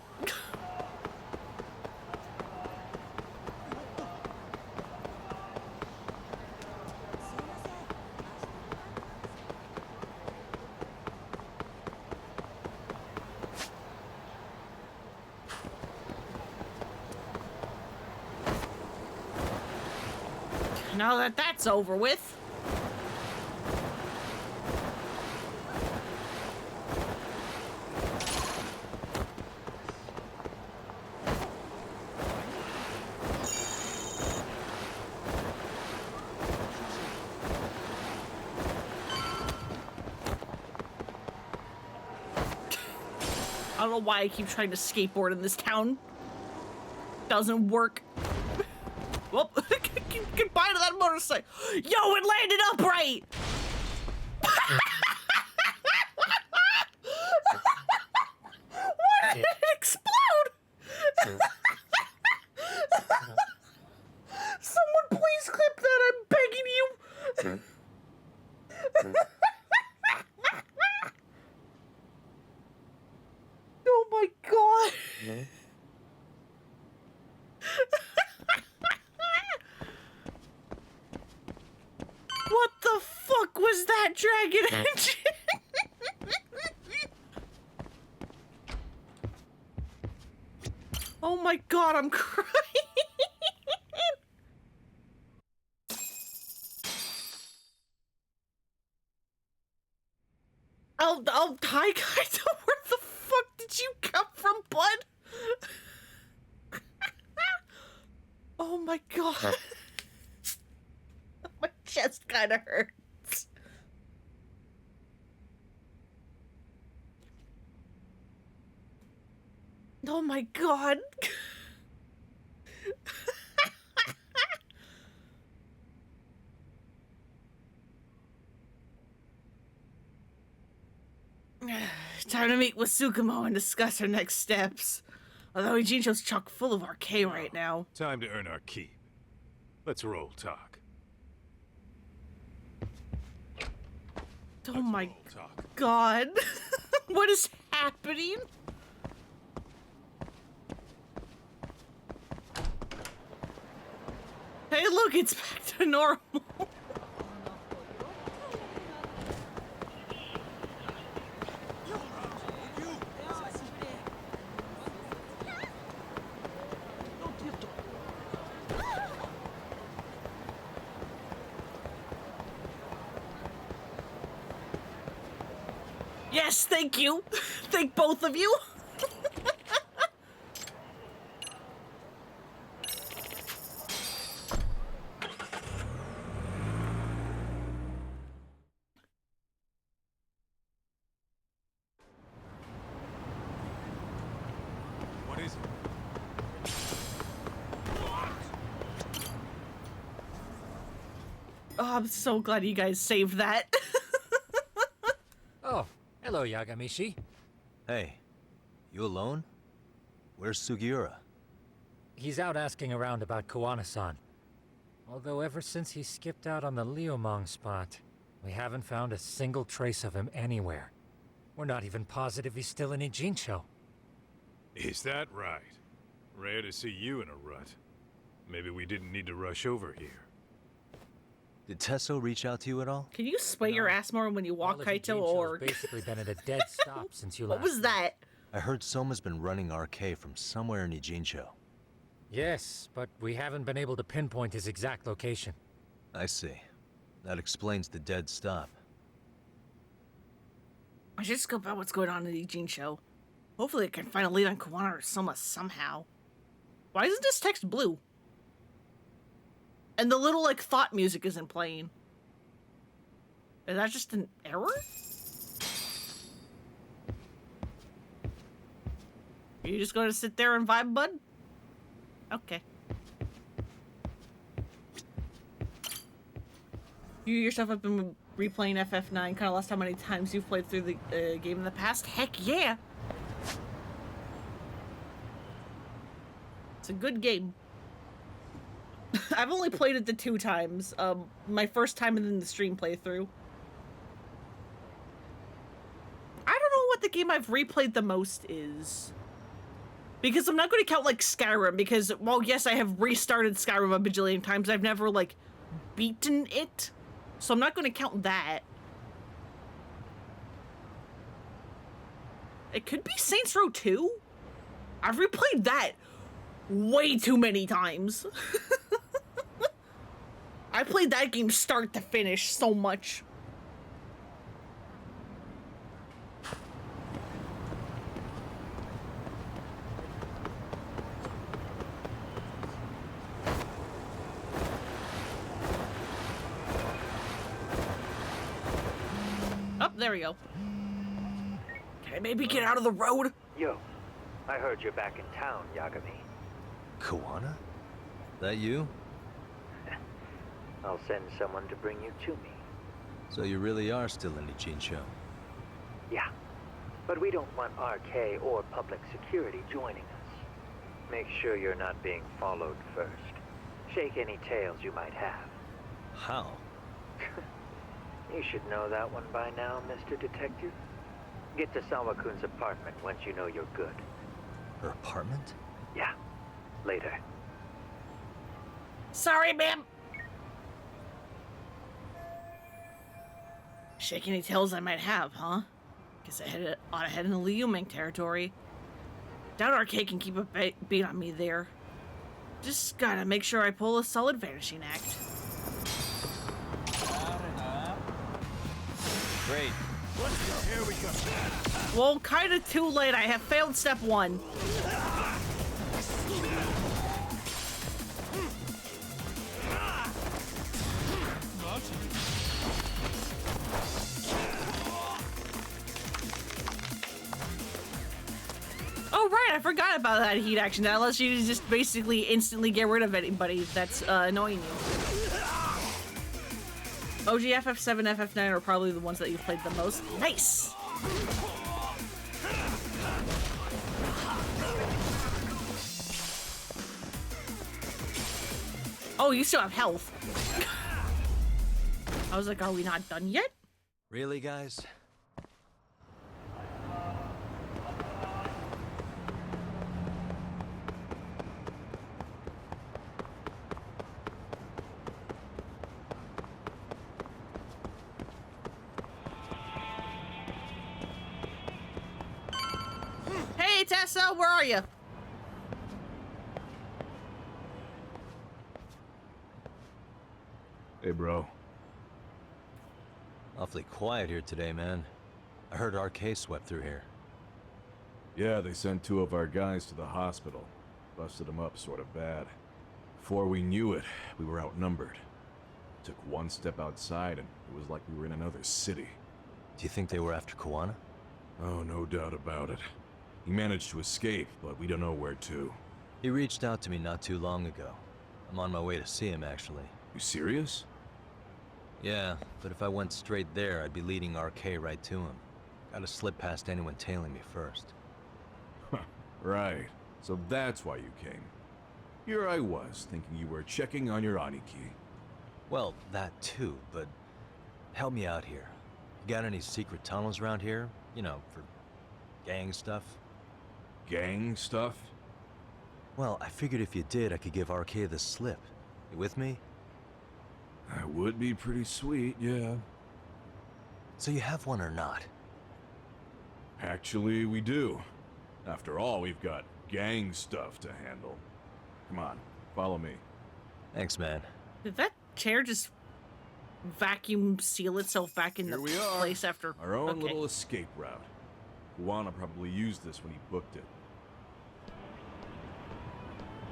Now that that's over with. I don't know why I keep trying to skateboard in this town. Doesn't work. Well, goodbye to that motorcycle. Yo, it landed upright! Why did it explode? Someone please clip that, I'm begging you. Oh my god. What the fuck was that dragon engine? Oh my god, I'm crying. Oh, hi guys, where the fuck did you come from, bud? Oh my god. My chest kind of hurts. Oh my god. Time to meet with Tsukumo and discuss our next steps. Although Ijincho's chock full of RK right now. Time to earn our keep. Let's roll talk. Oh my god. What is happening? Hey, look, it's back to normal. Yes, thank you. Thank both of you. What is it? Oh, I'm so glad you guys saved that. Oh, hello, Yagamishi. Hey, you alone? Where's Sugiura? He's out asking around about Koana-san. Although ever since he skipped out on the Liumang spot, we haven't found a single trace of him anywhere. We're not even positive he's still in Ijincho. Is that right? Rare to see you in a rut. Maybe we didn't need to rush over here. Did Tesso reach out to you at all? Can you sway your ass more when you walk, Kaito, or... basically been at a dead stop since you left. What was that? I heard Soma's been running RK from somewhere in Ijincho. Yes, but we haven't been able to pinpoint his exact location. I see. That explains the dead stop. I should scope out what's going on in the Ijincho. Hopefully I can find a lead on Koana or Soma somehow. Why isn't this text blue? And the little, like, thought music isn't playing. Is that just an error? Are you just going to sit there and vibe, bud? Okay. You yourself have been replaying FF9. Kind of lost how many times you've played through the game in the past. Heck yeah! It's a good game. I've only played it the 2 times. My first time and then the stream playthrough. I don't know what the game I've replayed the most is. Because I'm not going to count, like, Skyrim, because, well, yes, I have restarted Skyrim a bajillion times. I've never, like, beaten it. So I'm not going to count that. It could be Saints Row 2. I've replayed that way too many times. I played that game start to finish so much. Oh, there we go. Can I maybe get out of the road? Yo, I heard you're back in town, Yagami. Kawana? That you? I'll send someone to bring you to me. So you really are still in Ijincho? Yeah, but we don't want RK or public security joining us. Make sure you're not being followed first. Shake any tails you might have. How? You should know that one by now, Mr. Detective. Get to Sawa-kun's apartment once you know you're good. Her apartment? Yeah, later. Sorry, ma'am. Shake any tails I might have, huh? Guess I ought to head into Liu Ming territory. Doubt RK can keep a beat on me there. Just gotta make sure I pull a solid vanishing act. Great. Here we go. Well, kinda too late. I have failed step 1. Oh, right, I forgot about that heat action. That lets you just basically instantly get rid of anybody that's annoying you. OG FF7, FF9 are probably the ones that you've played the most. Nice! Oh, you still have health. I was like, are we not done yet? Really, guys? Hey, Tessa, where are you? Hey, bro. Awfully quiet here today, man. I heard RK swept through here. Yeah, they sent 2 of our guys to the hospital. Busted them up sort of bad. Before we knew it, we were outnumbered. Took one step outside and it was like we were in another city. Do you think they were after Kawana? Oh, no doubt about it. He managed to escape, but we don't know where to. He reached out to me not too long ago. I'm on my way to see him, actually. You serious? Yeah, but if I went straight there, I'd be leading RK right to him. Gotta slip past anyone tailing me first. Right. So that's why you came. Here I was, thinking you were checking on your Aniki. Well, that too, but help me out here. You got any secret tunnels around here? You know, for gang stuff? Gang stuff? Well, I figured if you did, I could give RK the slip. You with me? That would be pretty sweet, yeah. So you have one or not? Actually, we do. After all, we've got gang stuff to handle. Come on, follow me. Thanks, man. Did that chair just vacuum seal itself back in Here the we are. place after? Our own Okay. little escape route. Kawana probably used this when he booked it.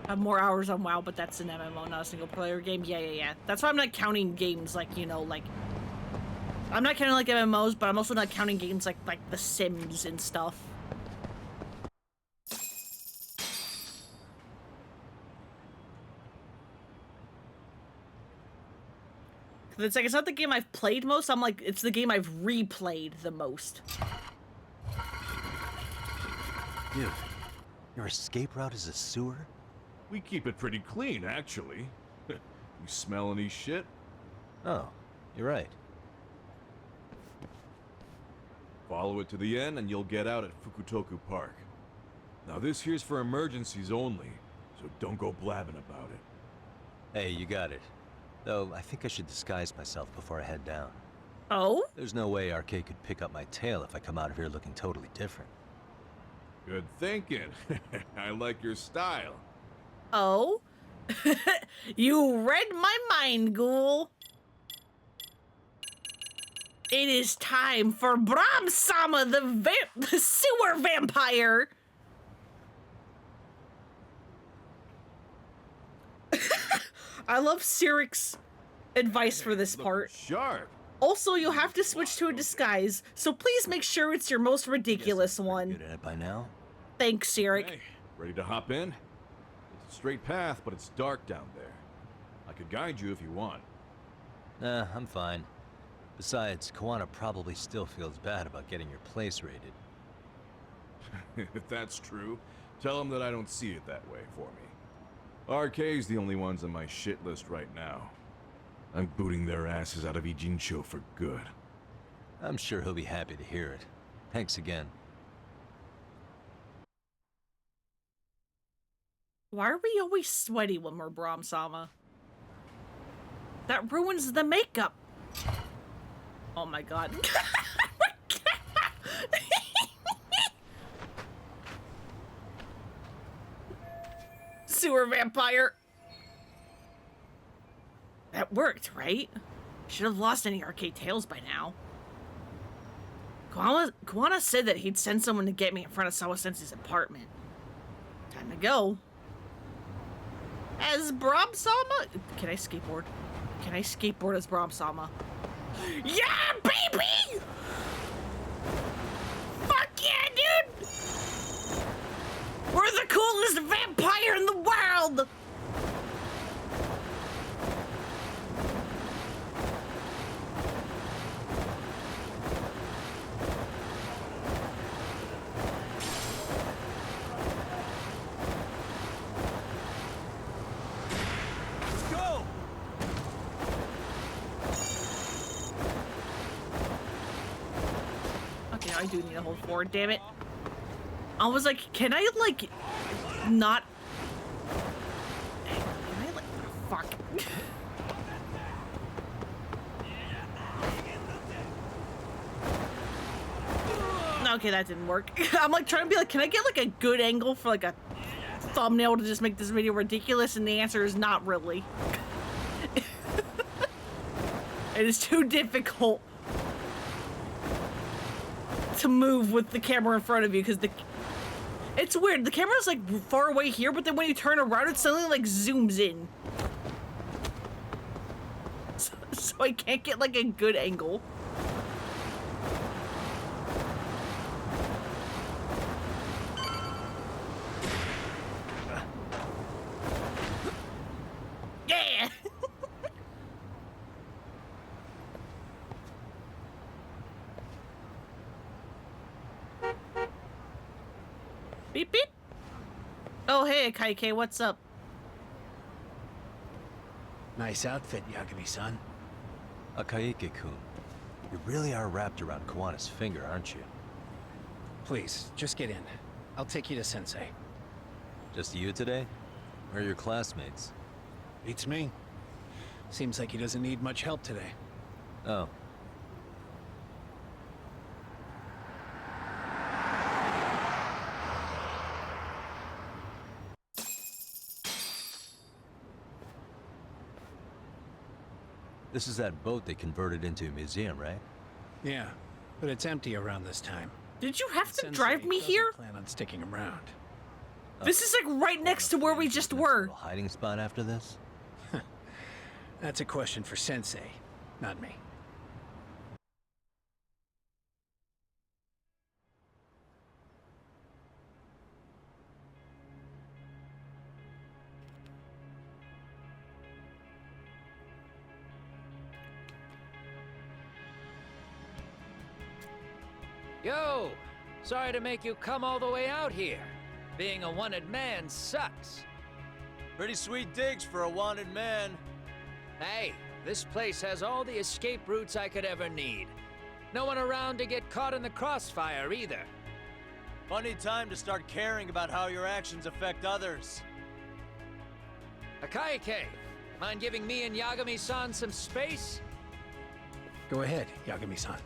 I have more hours on WoW, but that's an MMO, not a single player game. Yeah. That's why I'm not counting games like, you know, like... I'm not counting like MMOs, but I'm also not counting games like The Sims and stuff. It's like, it's not the game I've played most, I'm like, it's the game I've replayed the most. Dude, your escape route is a sewer? We keep it pretty clean, actually. You smell any shit? Oh, you're right. Follow it to the end and you'll get out at Fukutoku Park. Now this here's for emergencies only, so don't go blabbing about it. Hey, you got it. Though, I think I should disguise myself before I head down. Oh? There's no way Arcade could pick up my tail if I come out of here looking totally different. Good thinking. I like your style. Oh? You read my mind, ghoul. It is time for Bram-sama, the sewer vampire. I love Siric's advice for this part. Sharp. Also, you'll have to switch to a disguise, so please make sure it's your most ridiculous one. Good at it by now? Thanks, Siric. Hey, ready to hop in? It's a straight path, but it's dark down there. I could guide you if you want. Nah, I'm fine. Besides, Koana probably still feels bad about getting your place raided. If that's true, tell him that I don't see it that way for me. RK's the only ones on my shit list right now. I'm booting their asses out of Ijincho for good. I'm sure he'll be happy to hear it. Thanks again. Why are we always sweaty when we're Bram-sama? That ruins the makeup. Oh my god. Sewer vampire. That worked, right? Should have lost any arcade tails by now. Koana said that he'd send someone to get me in front of Sawa-sensei's apartment. Time to go. As Bram-sama? Can I skateboard? Can I skateboard as Bram-sama? Yeah, baby! Fuck yeah, dude! We're the coolest vampire in the world! Okay, I do need to hold forward, damn it. I was like, can I, like, not... Can I, like... Fuck. Okay, that didn't work. I'm, like, trying to be like, can I get, like, a good angle for, like, a thumbnail to just make this video ridiculous? And the answer is not really. It is too difficult to move with the camera in front of you because it's weird. The camera's like far away here, but then when you turn around, it suddenly like zooms in. So I can't get like a good angle. Yeah. Beep beep. Oh hey, Kaike, what's up? Nice outfit, Yagami-san. Akaike-kun, you really are wrapped around Koana's finger, aren't you? Please, just get in. I'll take you to Sensei. Just you today? Or your classmates? Beats me. Seems like he doesn't need much help today. Oh. This is that boat they converted into a museum, right? Yeah, but it's empty around this time. Did you have to Sensei drive me doesn't here? Plan on sticking around. This is like right next to where we just were. Hiding spot after this? That's a question for Sensei, not me. Yo! Sorry to make you come all the way out here. Being a wanted man sucks. Pretty sweet digs for a wanted man. Hey, this place has all the escape routes I could ever need. No one around to get caught in the crossfire either. Funny time to start caring about how your actions affect others. Akaike, mind giving me and Yagami-san some space? Go ahead, Yagami-san.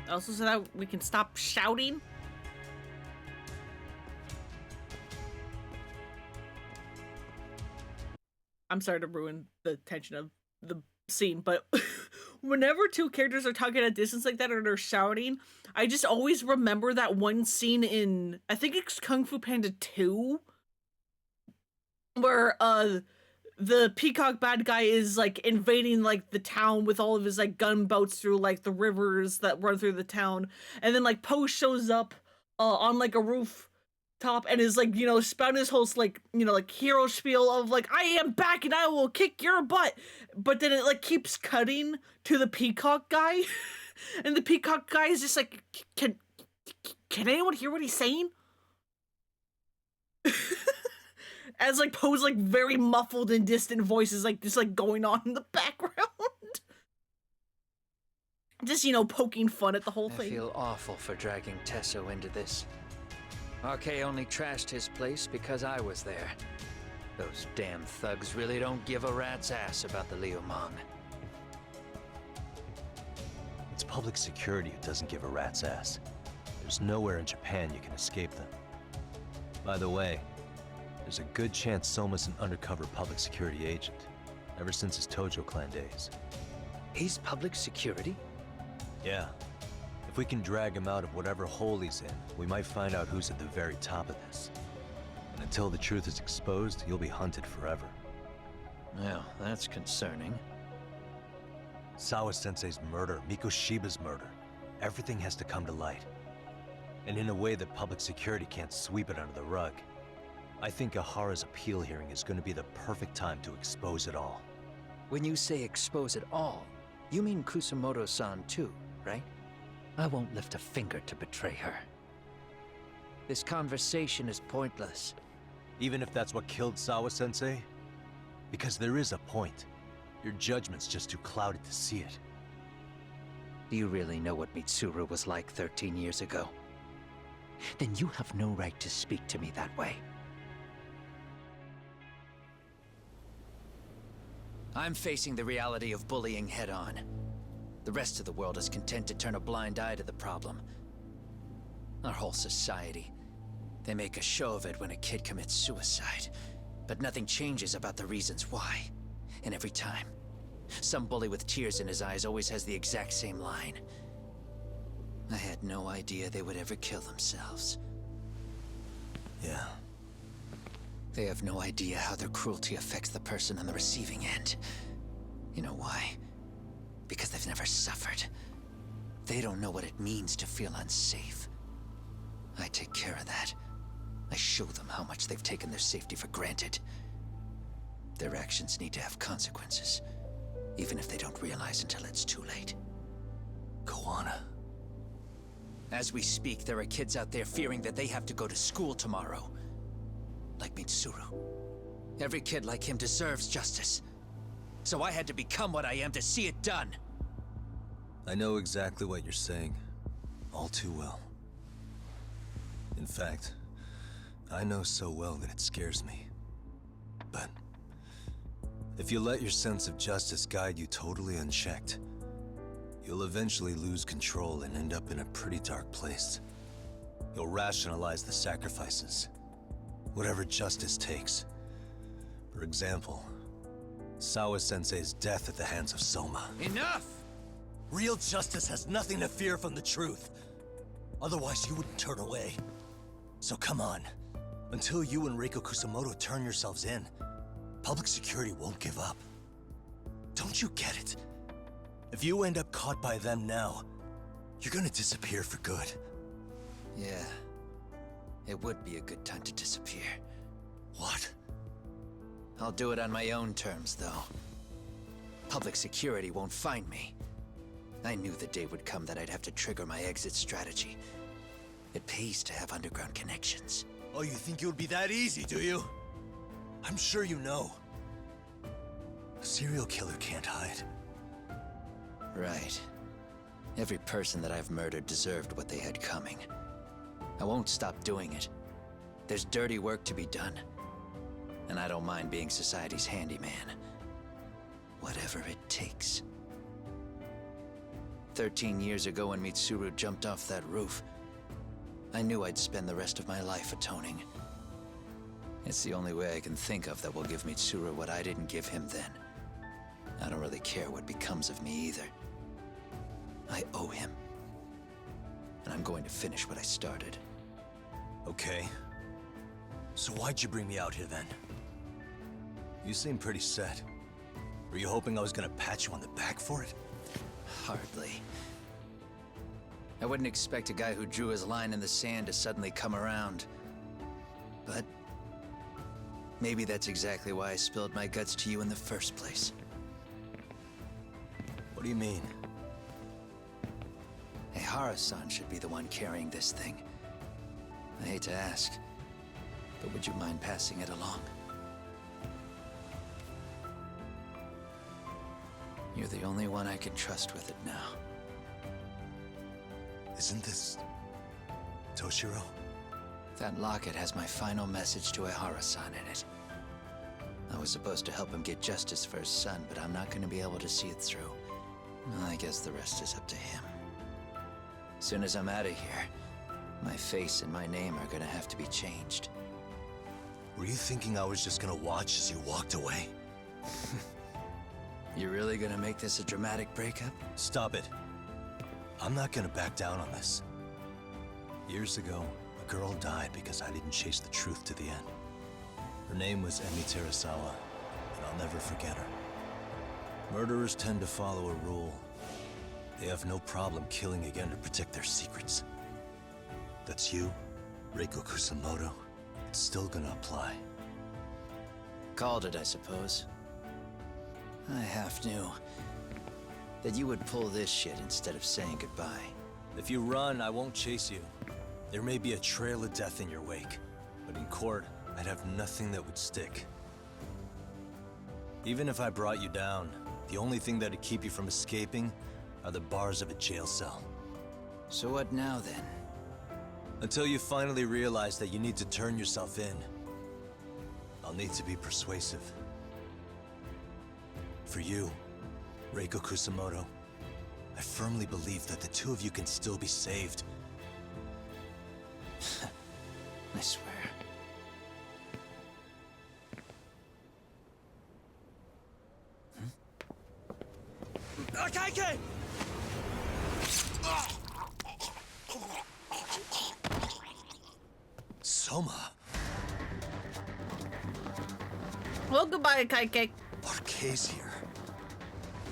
Also, so that we can stop shouting. I'm sorry to ruin the tension of the scene, but whenever two characters are talking at a distance like that or they're shouting, I just always remember that one scene in, I think it's Kung Fu Panda 2, where the peacock bad guy is like invading like the town with all of his like gunboats through like the rivers that run through the town, and then like Poe shows up on like a rooftop and is like, you know, spouting his whole like, you know, like hero spiel of like, I am back and I will kick your butt, but then it like keeps cutting to the peacock guy and the peacock guy is just like, can anyone hear what he's saying? As like Poe's like very muffled and distant voices like just like going on in the background. Just, you know, poking fun at the whole thing. I feel awful for dragging Tesso into this. RK only trashed his place because I was there. Those damn thugs really don't give a rat's ass about the Liumang. It's public security who doesn't give a rat's ass. There's nowhere in Japan you can escape them. By the way, there's a good chance Soma's an undercover public security agent, ever since his Tojo clan days. He's public security? Yeah. If we can drag him out of whatever hole he's in, we might find out who's at the very top of this. And until the truth is exposed, you'll be hunted forever. Well, that's concerning. Sawa-sensei's murder, Mikoshiba's murder. Everything has to come to light. And in a way that public security can't sweep it under the rug. I think Ahara's appeal hearing is going to be the perfect time to expose it all. When you say expose it all, you mean Kusamoto-san too, right? I won't lift a finger to betray her. This conversation is pointless. Even if that's what killed Sawa-sensei? Because there is a point. Your judgment's just too clouded to see it. Do you really know what Mitsuru was like 13 years ago? Then you have no right to speak to me that way. I'm facing the reality of bullying head-on. The rest of the world is content to turn a blind eye to the problem. Our whole society. They make a show of it when a kid commits suicide, but nothing changes about the reasons why. And every time, some bully with tears in his eyes always has the exact same line. I had no idea they would ever kill themselves. Yeah. They have no idea how their cruelty affects the person on the receiving end. You know why? Because they've never suffered. They don't know what it means to feel unsafe. I take care of that. I show them how much they've taken their safety for granted. Their actions need to have consequences, even if they don't realize until it's too late. Koana. As we speak, there are kids out there fearing that they have to go to school tomorrow. Like Mitsuru. Every kid like him deserves justice. So I had to become what I am to see it done. I know exactly what you're saying. All too well. In fact, I know so well that it scares me. But if you let your sense of justice guide you totally unchecked, you'll eventually lose control and end up in a pretty dark place. You'll rationalize the sacrifices. Whatever justice takes. For example, Sawa-sensei's death at the hands of Soma. Enough! Real justice has nothing to fear from the truth. Otherwise, you wouldn't turn away. So come on. Until you and Reiko Kusamoto turn yourselves in, public security won't give up. Don't you get it? If you end up caught by them now, you're gonna disappear for good. Yeah. It would be a good time to disappear. What? I'll do it on my own terms, though. Public security won't find me. I knew the day would come that I'd have to trigger my exit strategy. It pays to have underground connections. Oh, you think it would be that easy, do you? I'm sure you know. A serial killer can't hide. Right. Every person that I've murdered deserved what they had coming. I won't stop doing it. There's dirty work to be done. And I don't mind being society's handyman. Whatever it takes. 13 years ago when Mitsuru jumped off that roof, I knew I'd spend the rest of my life atoning. It's the only way I can think of that will give Mitsuru what I didn't give him then. I don't really care what becomes of me either. I owe him. And I'm going to finish what I started. Okay. So why'd you bring me out here then? You seem pretty set. Were you hoping I was gonna pat you on the back for it? Hardly. I wouldn't expect a guy who drew his line in the sand to suddenly come around. But maybe that's exactly why I spilled my guts to you in the first place. What do you mean? Ehara-san should be the one carrying this thing. I hate to ask, but would you mind passing it along? You're the only one I can trust with it now. Isn't this Toshiro? That locket has my final message to Ehara-san in it. I was supposed to help him get justice for his son, but I'm not going to be able to see it through. I guess the rest is up to him. Soon as I'm out of here, my face and my name are gonna have to be changed. Were you thinking I was just gonna watch as you walked away? You really gonna make this a dramatic breakup? Stop it. I'm not gonna back down on this. Years ago, a girl died because I didn't chase the truth to the end. Her name was Emi Terasawa, and I'll never forget her. Murderers tend to follow a rule. They have no problem killing again to protect their secrets. That's you, Reiko Kusamoto. It's still gonna apply. Called it, I suppose. I half knew that you would pull this shit instead of saying goodbye. If you run, I won't chase you. There may be a trail of death in your wake, but in court, I'd have nothing that would stick. Even if I brought you down, the only thing that'd keep you from escaping are the bars of a jail cell. So what now, then? Until you finally realize that you need to turn yourself in, I'll need to be persuasive. For you, Reiko Kusamoto, I firmly believe that the two of you can still be saved. I swear. Akaike! Soma. Well, goodbye, Kaike. Arke's here.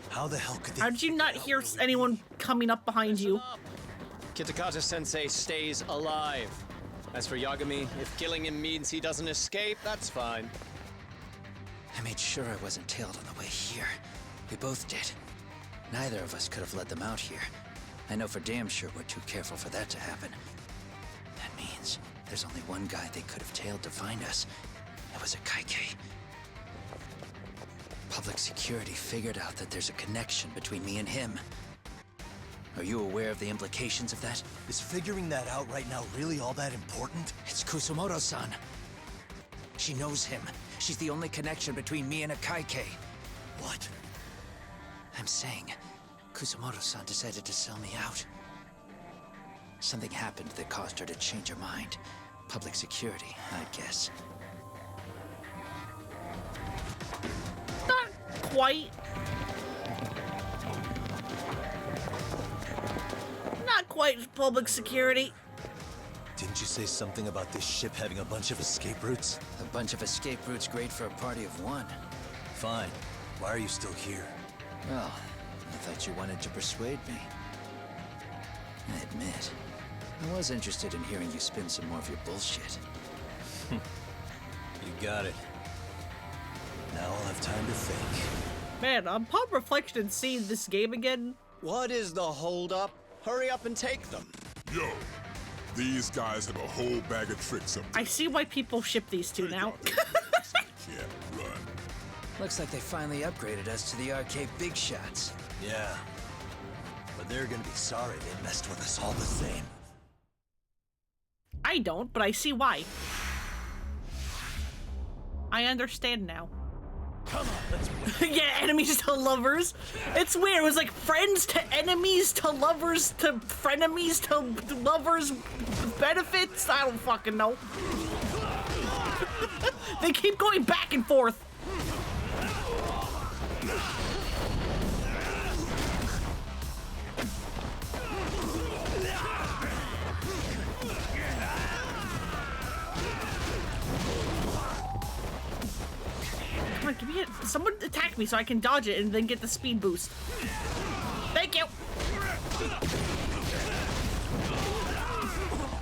How the hell could they... How did you not hear anyone coming up behind you? Kitakata-sensei stays alive. As for Yagami, if killing him means he doesn't escape, that's fine. I made sure I wasn't tailed on the way here. We both did. Neither of us could have led them out here. I know for damn sure we're too careful for that to happen. That means there's only one guy they could have tailed to find us. It was a Kaike. Public security figured out that there's a connection between me and him. Are you aware of the implications of that? Is figuring that out right now really all that important? It's Kusamoto-san. She knows him. She's the only connection between me and a Kaike. What? I'm saying, Kusamoto-san decided to sell me out. Something happened that caused her to change her mind. Public security, I'd guess. Not quite. Not quite public security. Didn't you say something about this ship having a bunch of escape routes? A bunch of escape routes great for a party of one. Fine. Why are you still here? Well, I thought you wanted to persuade me. I admit, I was interested in hearing you spin some more of your bullshit. You got it. Now I'll have time to think. Man, upon reflection and seeing this game again. What is the holdup? Hurry up and take them. Yo, these guys have a whole bag of tricks up I see why people ship these two now. Can't run. Looks like they finally upgraded us to the arcade big shots. Yeah. But they're gonna be sorry they messed with us all the same. I don't, but I see why. I understand now. Come on, let's play. Yeah, enemies to lovers. It's weird. It was like friends to enemies to lovers to frenemies to lovers benefits. I don't fucking know. They keep going back and forth. Come on, give me it. Someone attack me so I can dodge it and then get the speed boost. Thank you.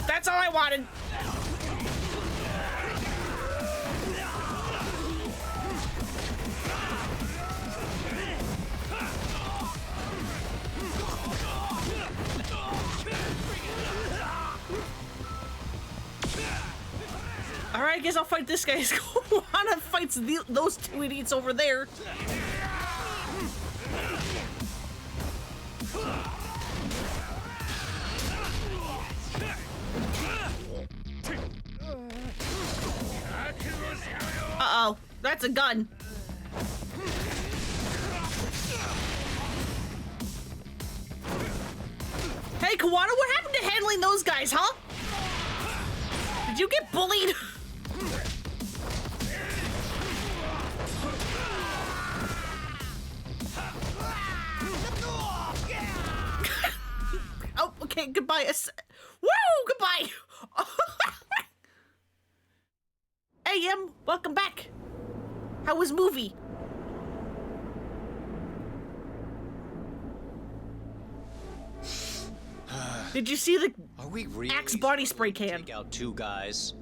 That's all I wanted. Alright, I guess I'll fight this guy. Koana fights those two idiots over there. Uh-oh, that's a gun. Hey, Koana, what happened to handling those guys, huh? Did you get bullied? Oh, okay, goodbye. Woo, goodbye. Hey, welcome back. How was movie? Did you see the Are we really Axe body spray can? Take out two guys.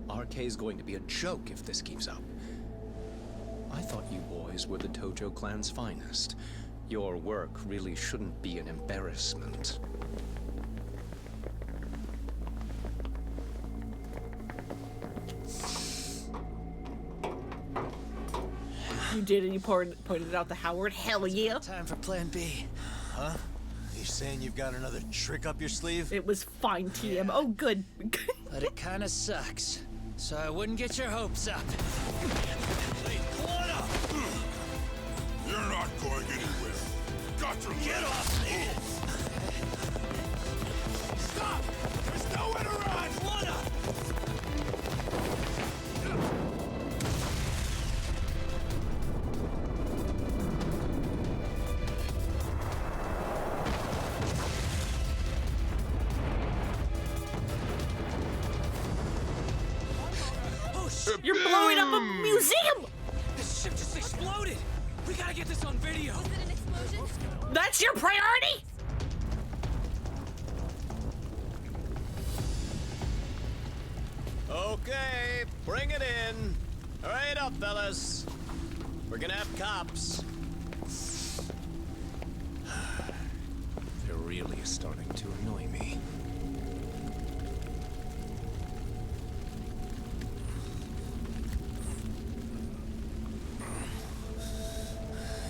RK's going to be a joke if this keeps up. I thought you boys were the Tojo clan's finest. Your work really shouldn't be an embarrassment. You did, and you pointed it out to Howard. Hell yeah. Time for plan B. Huh? You saying you've got another trick up your sleeve? It was fine, TM. Oh, good. But it kinda sucks. So I wouldn't get your hopes up. You're not going anywhere. Got to get off me! Stop! There's nowhere to run! You're blowing up a museum! This ship just exploded! We gotta get this on video! Was it an explosion? That's your priority? Okay, bring it in. Hurry it up, fellas. We're gonna have cops. They're really starting to annoy me.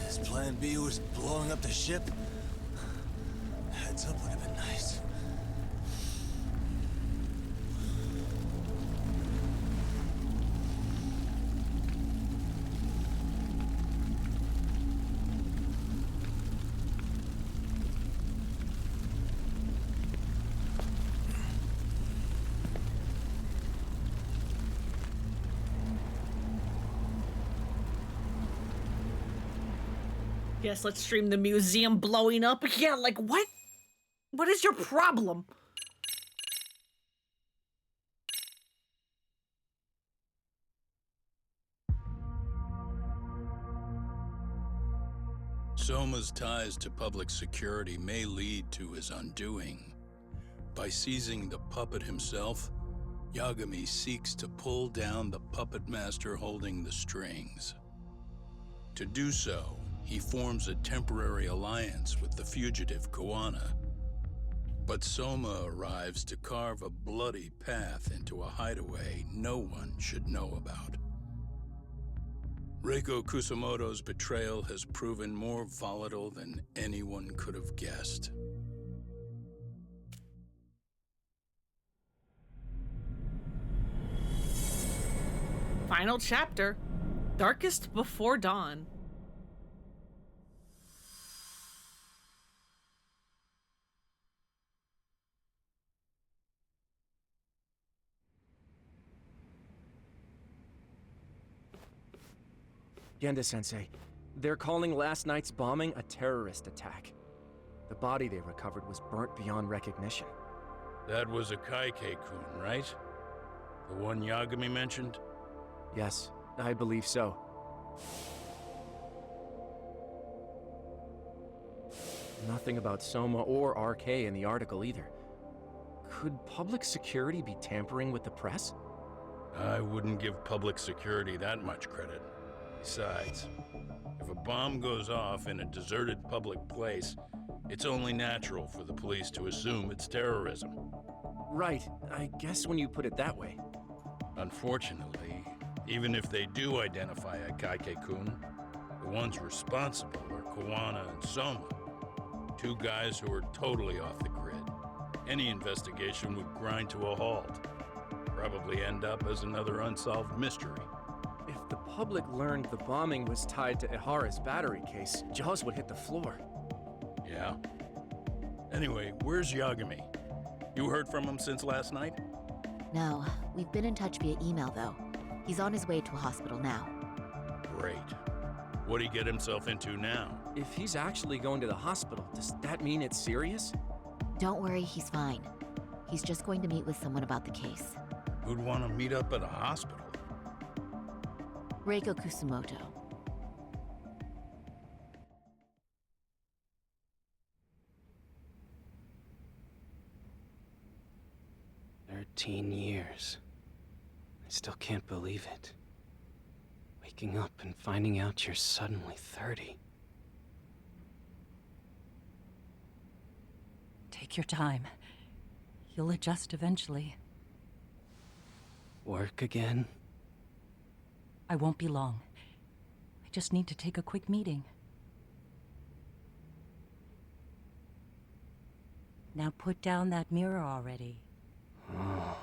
His plan B was blowing up the ship? Heads up would have been nice. Yes, let's stream the museum blowing up. Yeah, like what? What is your problem? Soma's ties to public security may lead to his undoing. By seizing the puppet himself, Yagami seeks to pull down the puppet master holding the strings. To do so, he forms a temporary alliance with the fugitive Koana. But Soma arrives to carve a bloody path into a hideaway no one should know about. Reiko Kusamoto's betrayal has proven more volatile than anyone could have guessed. Final chapter, Darkest Before Dawn. Genda-sensei, they're calling last night's bombing a terrorist attack. The body they recovered was burnt beyond recognition. That was a Kaike-kun, right? The one Yagami mentioned? Yes, I believe so. Nothing about Soma or RK in the article either. Could public security be tampering with the press? I wouldn't give public security that much credit. Besides, if a bomb goes off in a deserted public place, it's only natural for the police to assume it's terrorism. Right, I guess when you put it that way. Unfortunately, even if they do identify a Kaike-kun, the ones responsible are Koana and Soma, two guys who are totally off the grid. Any investigation would grind to a halt. Probably end up as another unsolved mystery. If the public learned the bombing was tied to Ihara's battery case, jaws would hit the floor. Yeah. Anyway, where's Yagami? You heard from him since last night? No, we've been in touch via email though. He's on his way to a hospital now. Great. What'd he get himself into now? If he's actually going to the hospital, does that mean it's serious? Don't worry, he's fine. He's just going to meet with someone about the case. Who'd want to meet up at a hospital? Reiko Kusumoto. 13 years. I still can't believe it. Waking up and finding out you're suddenly 30. Take your time. You'll adjust eventually. Work again? I won't be long. I just need to take a quick meeting. Now put down that mirror already. Oh.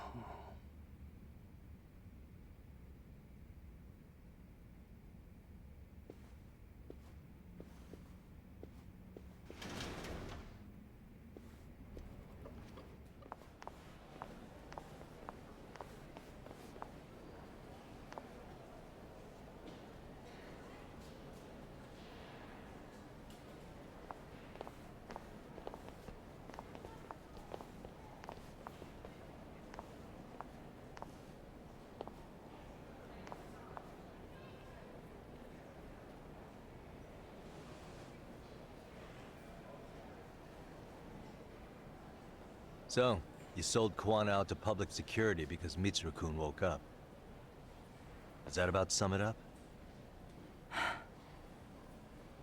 So, you sold Koana out to public security because Mitsuru-kun woke up. Does that about sum it up?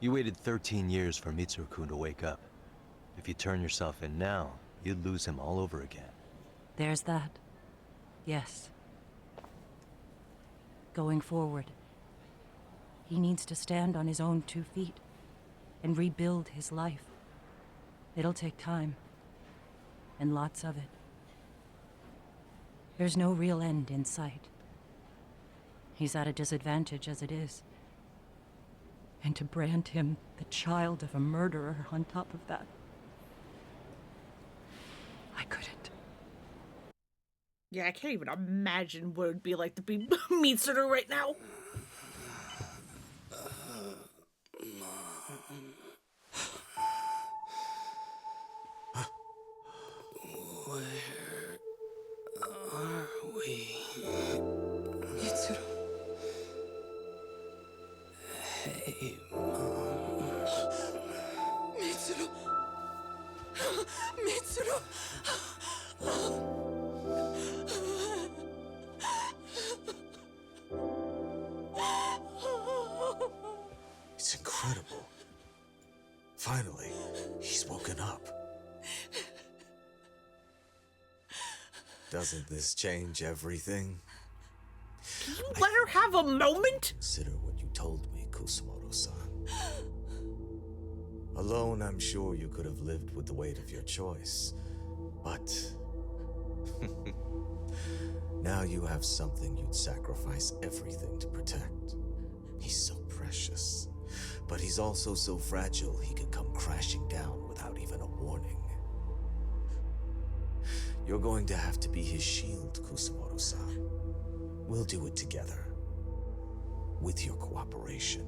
You waited 13 years for Mitsuru-kun to wake up. If you turn yourself in now, you'd lose him all over again. There's that. Yes. Going forward, he needs to stand on his own 2 feet and rebuild his life. It'll take time. And lots of it. There's no real end in sight. He's at a disadvantage as it is. And to brand him the child of a murderer on top of that, I couldn't. Yeah, I can't even imagine what it'd be like to be Mitsuru right now. Where are we? Mitsuru. Hey, Mom. Mitsuru. Mitsuru. It's incredible. Finally, he's woken up. Doesn't this change everything? Can you let her have a moment? Consider what you told me, Kusumoto-san. Alone, I'm sure you could have lived with the weight of your choice. But now you have something you'd sacrifice everything to protect. He's so precious, but he's also so fragile he could come crashing down without even a warning. You're going to have to be his shield, Kusumoto-san. We'll do it together. With your cooperation.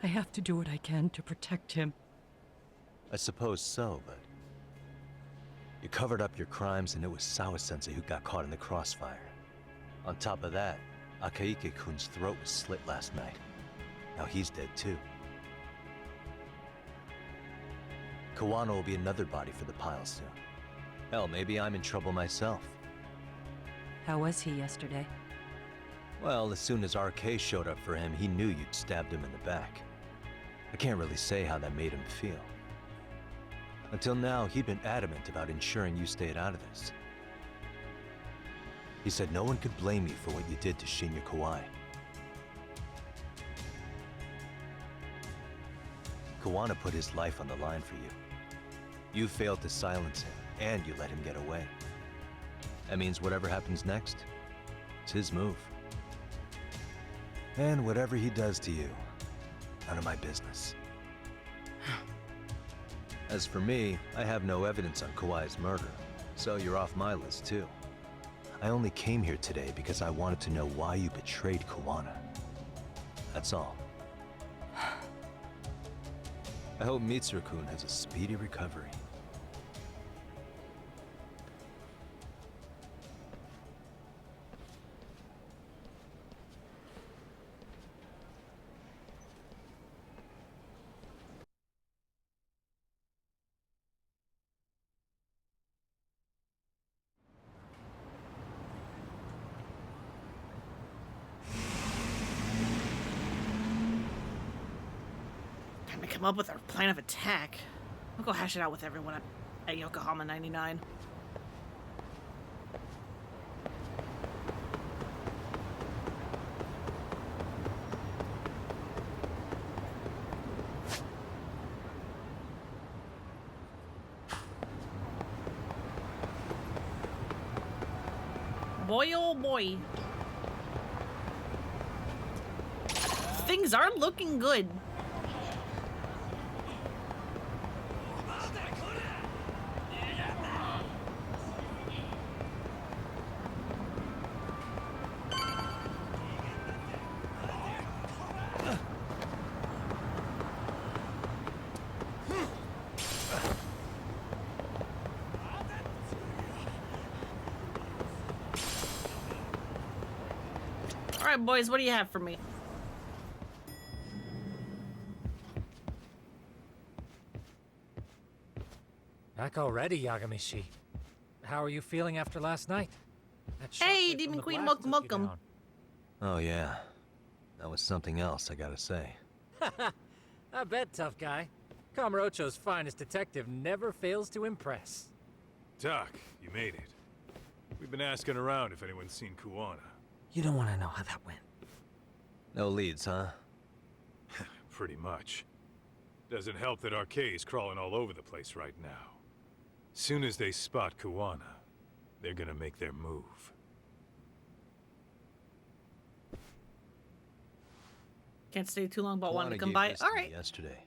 I have to do what I can to protect him. I suppose so, but... You covered up your crimes and it was Sawa-sensei who got caught in the crossfire. On top of that, Akaike-kun's throat was slit last night. Now he's dead too. Kawano will be another body for the pile soon. Hell, maybe I'm in trouble myself. How was he yesterday? Well, as soon as RK showed up for him, he knew you'd stabbed him in the back. I can't really say how that made him feel. Until now, he'd been adamant about ensuring you stayed out of this. He said no one could blame you for what you did to Shinya Kawai. Kawana put his life on the line for you. You failed to silence him, and you let him get away. That means whatever happens next, it's his move. And whatever he does to you, none of my business. As for me, I have no evidence on Kawai's murder, so you're off my list too. I only came here today because I wanted to know why you betrayed Kawana. That's all. I hope Mitsuru-kun has a speedy recovery. Time to come up with our plan of attack. We'll go hash it out with everyone at Yokohama 99. Boy, oh boy. Things are looking good. All right, boys, what do you have for me? Back already, Yagamishi. How are you feeling after last night? That Hey, shockwave from Demon the Queen, blast welcome, took you welcome. down. Oh yeah, that was something else, I gotta say. I bet, tough guy. Kamurocho's finest detective never fails to impress. Doc, you made it. We've been asking around if anyone's seen Kuwana. You don't want to know how that went. No leads, huh? Pretty much. Doesn't help that RK's crawling all over the place right now. Soon as they spot Kuwana, they're gonna make their move. Can't stay too long, but wanted to Kawana come gave by. this to All me right. yesterday.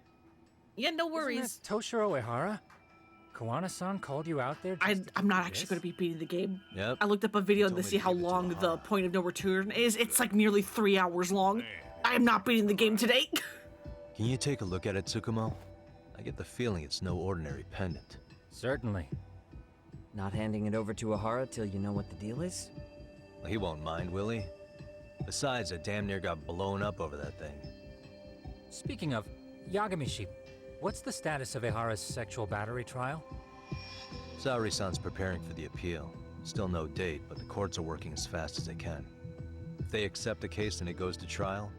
Yeah, no Isn't worries. that Toshiro Ehara? Kawana-san called you out there just to I'm not do actually this? going to be beating the game. Yep. I looked up a video He to told me see to how give it to long the Ehara. point of no return is. It's like nearly 3 hours long. I am not beating the game today. Can you take a look at it, Tsukumo? I get the feeling it's no ordinary pendant. Certainly. Not handing it over to Ehara till you know what the deal is? Well, he won't mind, will he? Besides, I damn near got blown up over that thing. Speaking of, Yagamishi, what's the status of Ehara's sexual battery trial? Saori-san's preparing for the appeal, Still no date, but the courts are working as fast as they can. If they accept the case and it goes to trial,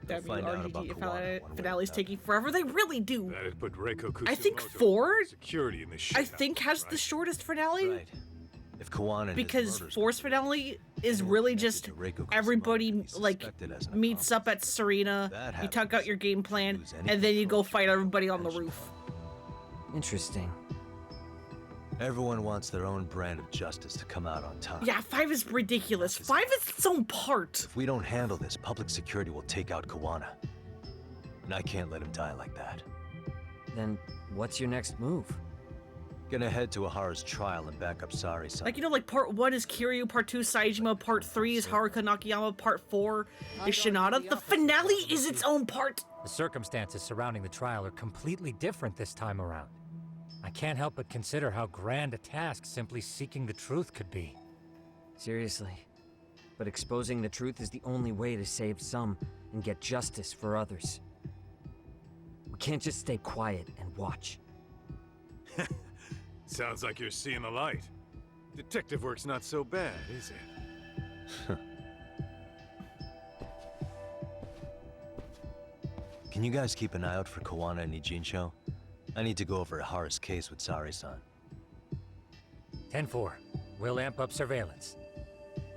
they'll find out about WRGG Kawana. finale's taking forever. They really do. That'd put Reiko I think Kusumoto 4, security in this shit I think, has the shortest finale. Right. If Kawana and Because his 4's finale is really just everybody like meets up at Serena, you talk out your game plan, and then you go fight everybody on the roof. Interesting. Everyone wants their own brand of justice to come out on top. Yeah, 5 is ridiculous. 5 is its own part. If we don't handle this, public security will take out Kawana. And I can't let him die like that. Then what's your next move? Gonna head to Ahara's trial and back up Sari-san. Like, you know, like part 1 is Kiryu, part 2 Saejima, part 3 is Haruka Nakayama, part 4 is Shinada. The finale is its own part. The circumstances surrounding the trial are completely different this time around. I can't help but consider how grand a task simply seeking the truth could be. Seriously. But exposing the truth is the only way to save some and get justice for others. We can't just stay quiet and watch. Sounds like you're seeing the light. Detective work's not so bad, is it? Can you guys keep an eye out for Kawana and Ijincho? I need to go over Ahara's case with Sari-san. 10-4. We'll amp up surveillance.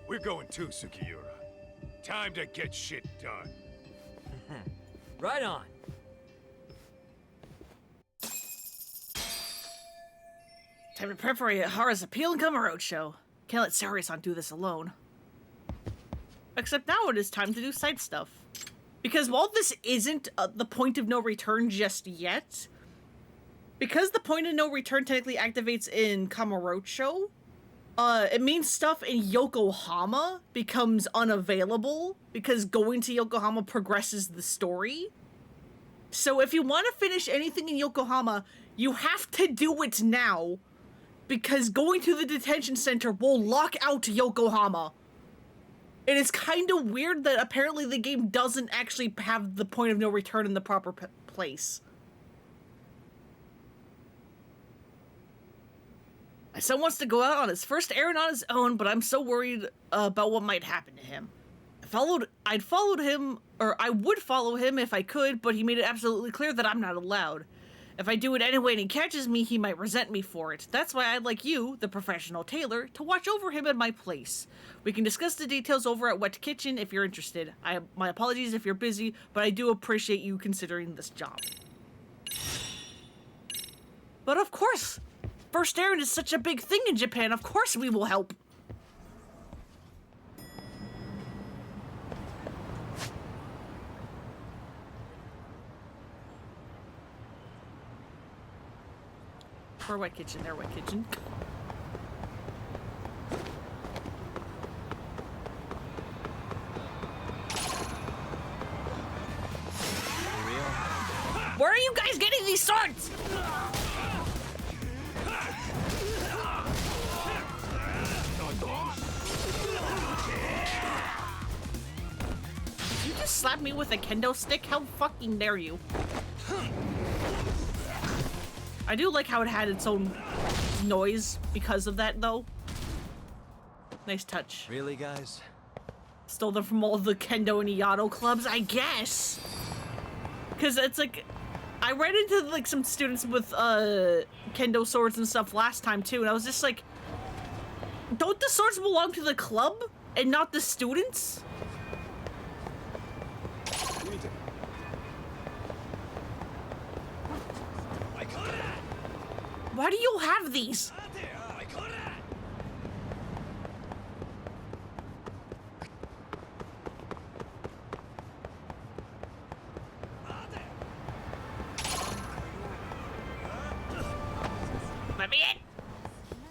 We're going too, Sukiura. Time to get shit done. Right on. Time to prep for Hara's appeal and Kamurocho show. Can't let Sari-san do this alone. Except now it is time to do side stuff. Because while this isn't the point of no return just yet, because the point of no return technically activates in Kamurocho, it means stuff in Yokohama becomes unavailable because going to Yokohama progresses the story. So if you want to finish anything in Yokohama, you have to do it now, because going to the detention center will lock out Yokohama. It is kind of weird that apparently the game doesn't actually have the point of no return in the proper place. My son wants to go out on his first errand on his own, but I'm so worried about what might happen to him. I'd followed him, or I would follow him if I could, but he made it absolutely clear that I'm not allowed. If I do it anyway and he catches me, he might resent me for it. That's why I'd like you, the professional tailor, to watch over him in my place. We can discuss the details over at Wet Kitchen if you're interested. My apologies if you're busy, but I do appreciate you considering this job. But of course, first errand is such a big thing in Japan. Of course we will help. Or Wet Kitchen, there, Wet Kitchen. Where are you guys getting these swords? Did you just slap me with a kendo stick? How fucking dare you? I do like how it had its own noise because of that, though. Nice touch. Really, guys? Stole them from all the kendo and Iaido clubs, I guess. Because it's like, I ran into like some students with kendo swords and stuff last time too, and I was just like, don't the swords belong to the club and not the students? Why do you have these? Let me in!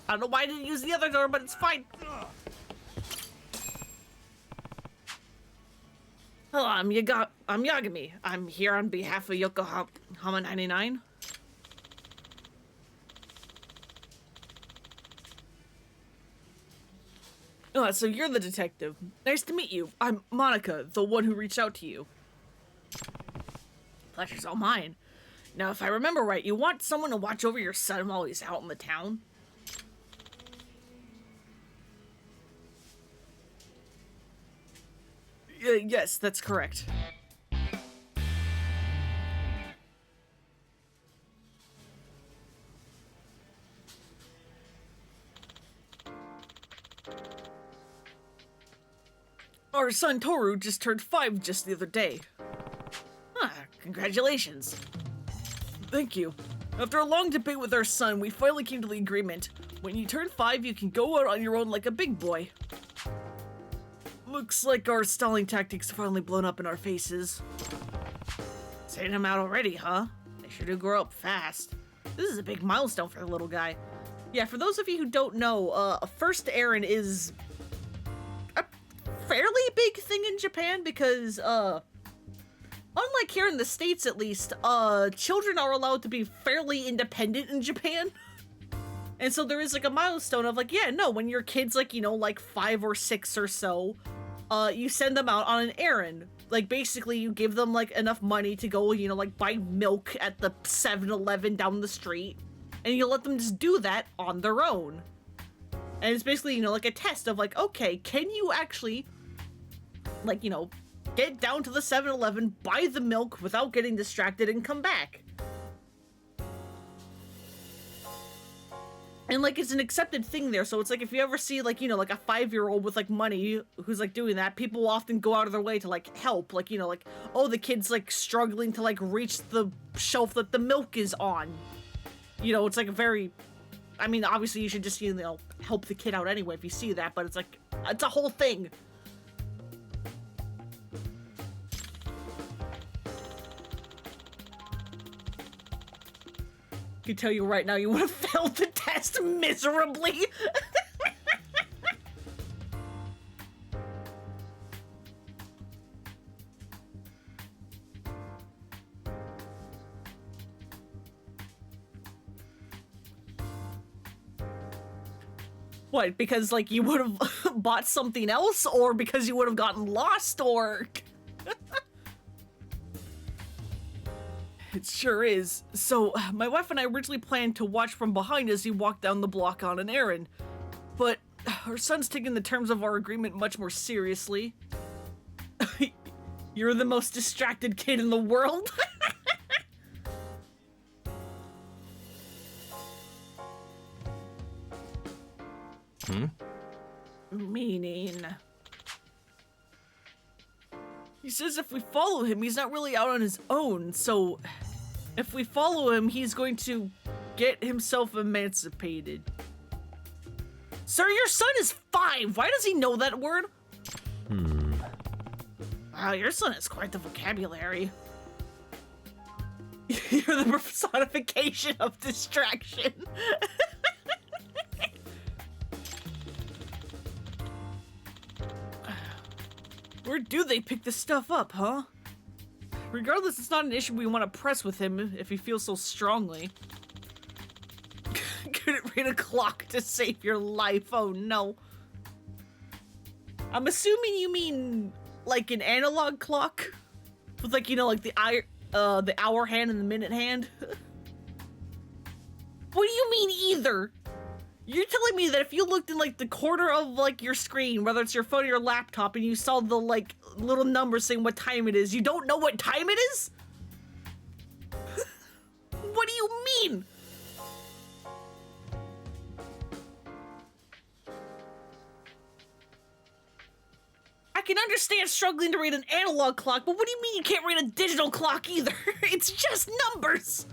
I don't know why I didn't use the other door, but it's fine. Hello, I'm Yagami. I'm here on behalf of Yokohama 99. Oh, so you're the detective. Nice to meet you. I'm Monica, the one who reached out to you. Pleasure's all mine. Now, if I remember right, you want someone to watch over your son while he's out in the town? Yes, that's correct. Our son Toru just turned 5 just the other day. Congratulations. Thank you. After a long debate with our son, we finally came to the agreement. When you turn 5, you can go out on your own like a big boy. Looks like our stalling tactics have finally blown up in our faces. Sending him out already, huh? They sure do grow up fast. This is a big milestone for the little guy. Yeah, for those of you who don't know, a first Aaron is a fairly big thing in Japan because, unlike here in the States at least, children are allowed to be fairly independent in Japan. And so there is like a milestone of like, yeah, no, when your kid's like, you know, like 5 or 6 or so, you send them out on an errand. Like basically you give them like enough money to go, you know, like buy milk at the 7-Eleven down the street. And you let them just do that on their own. And it's basically, you know, like a test of like, okay, can you actually, like, you know, get down to the 7-Eleven, buy the milk without getting distracted and come back? And like, it's an accepted thing there. So it's like, if you ever see like, you know, like a 5-year-old with like money who's like doing that, people will often go out of their way to like help. Like, you know, like, oh, the kid's like struggling to like reach the shelf that the milk is on. You know, it's like a very, I mean, obviously you should just, you know, help the kid out anyway if you see that, but it's like, it's a whole thing. I can tell you right now, you would have failed the test miserably. What, because like you would have bought something else, or because you would have gotten lost, or... It sure is. So, my wife and I originally planned to watch from behind as he walked down the block on an errand. But our son's taking the terms of our agreement much more seriously. You're the most distracted kid in the world. Meaning... He says if we follow him, he's not really out on his own, so if we follow him, he's going to get himself emancipated. Sir, your son is 5. Why does he know that word? Wow, your son has quite the vocabulary. You're the personification of distraction. Where do they pick this stuff up, huh? Regardless, it's not an issue we want to press with him if he feels so strongly. Couldn't read a clock to save your life, oh no. I'm assuming you mean like an analog clock? With like, you know, like the hour hand and the minute hand? What do you mean either? You're telling me that if you looked in like the corner of like your screen, whether it's your phone or your laptop, and you saw the like little number saying what time it is, you don't know what time it is? What do you mean? I can understand struggling to read an analog clock, but what do you mean you can't read a digital clock either? It's just numbers.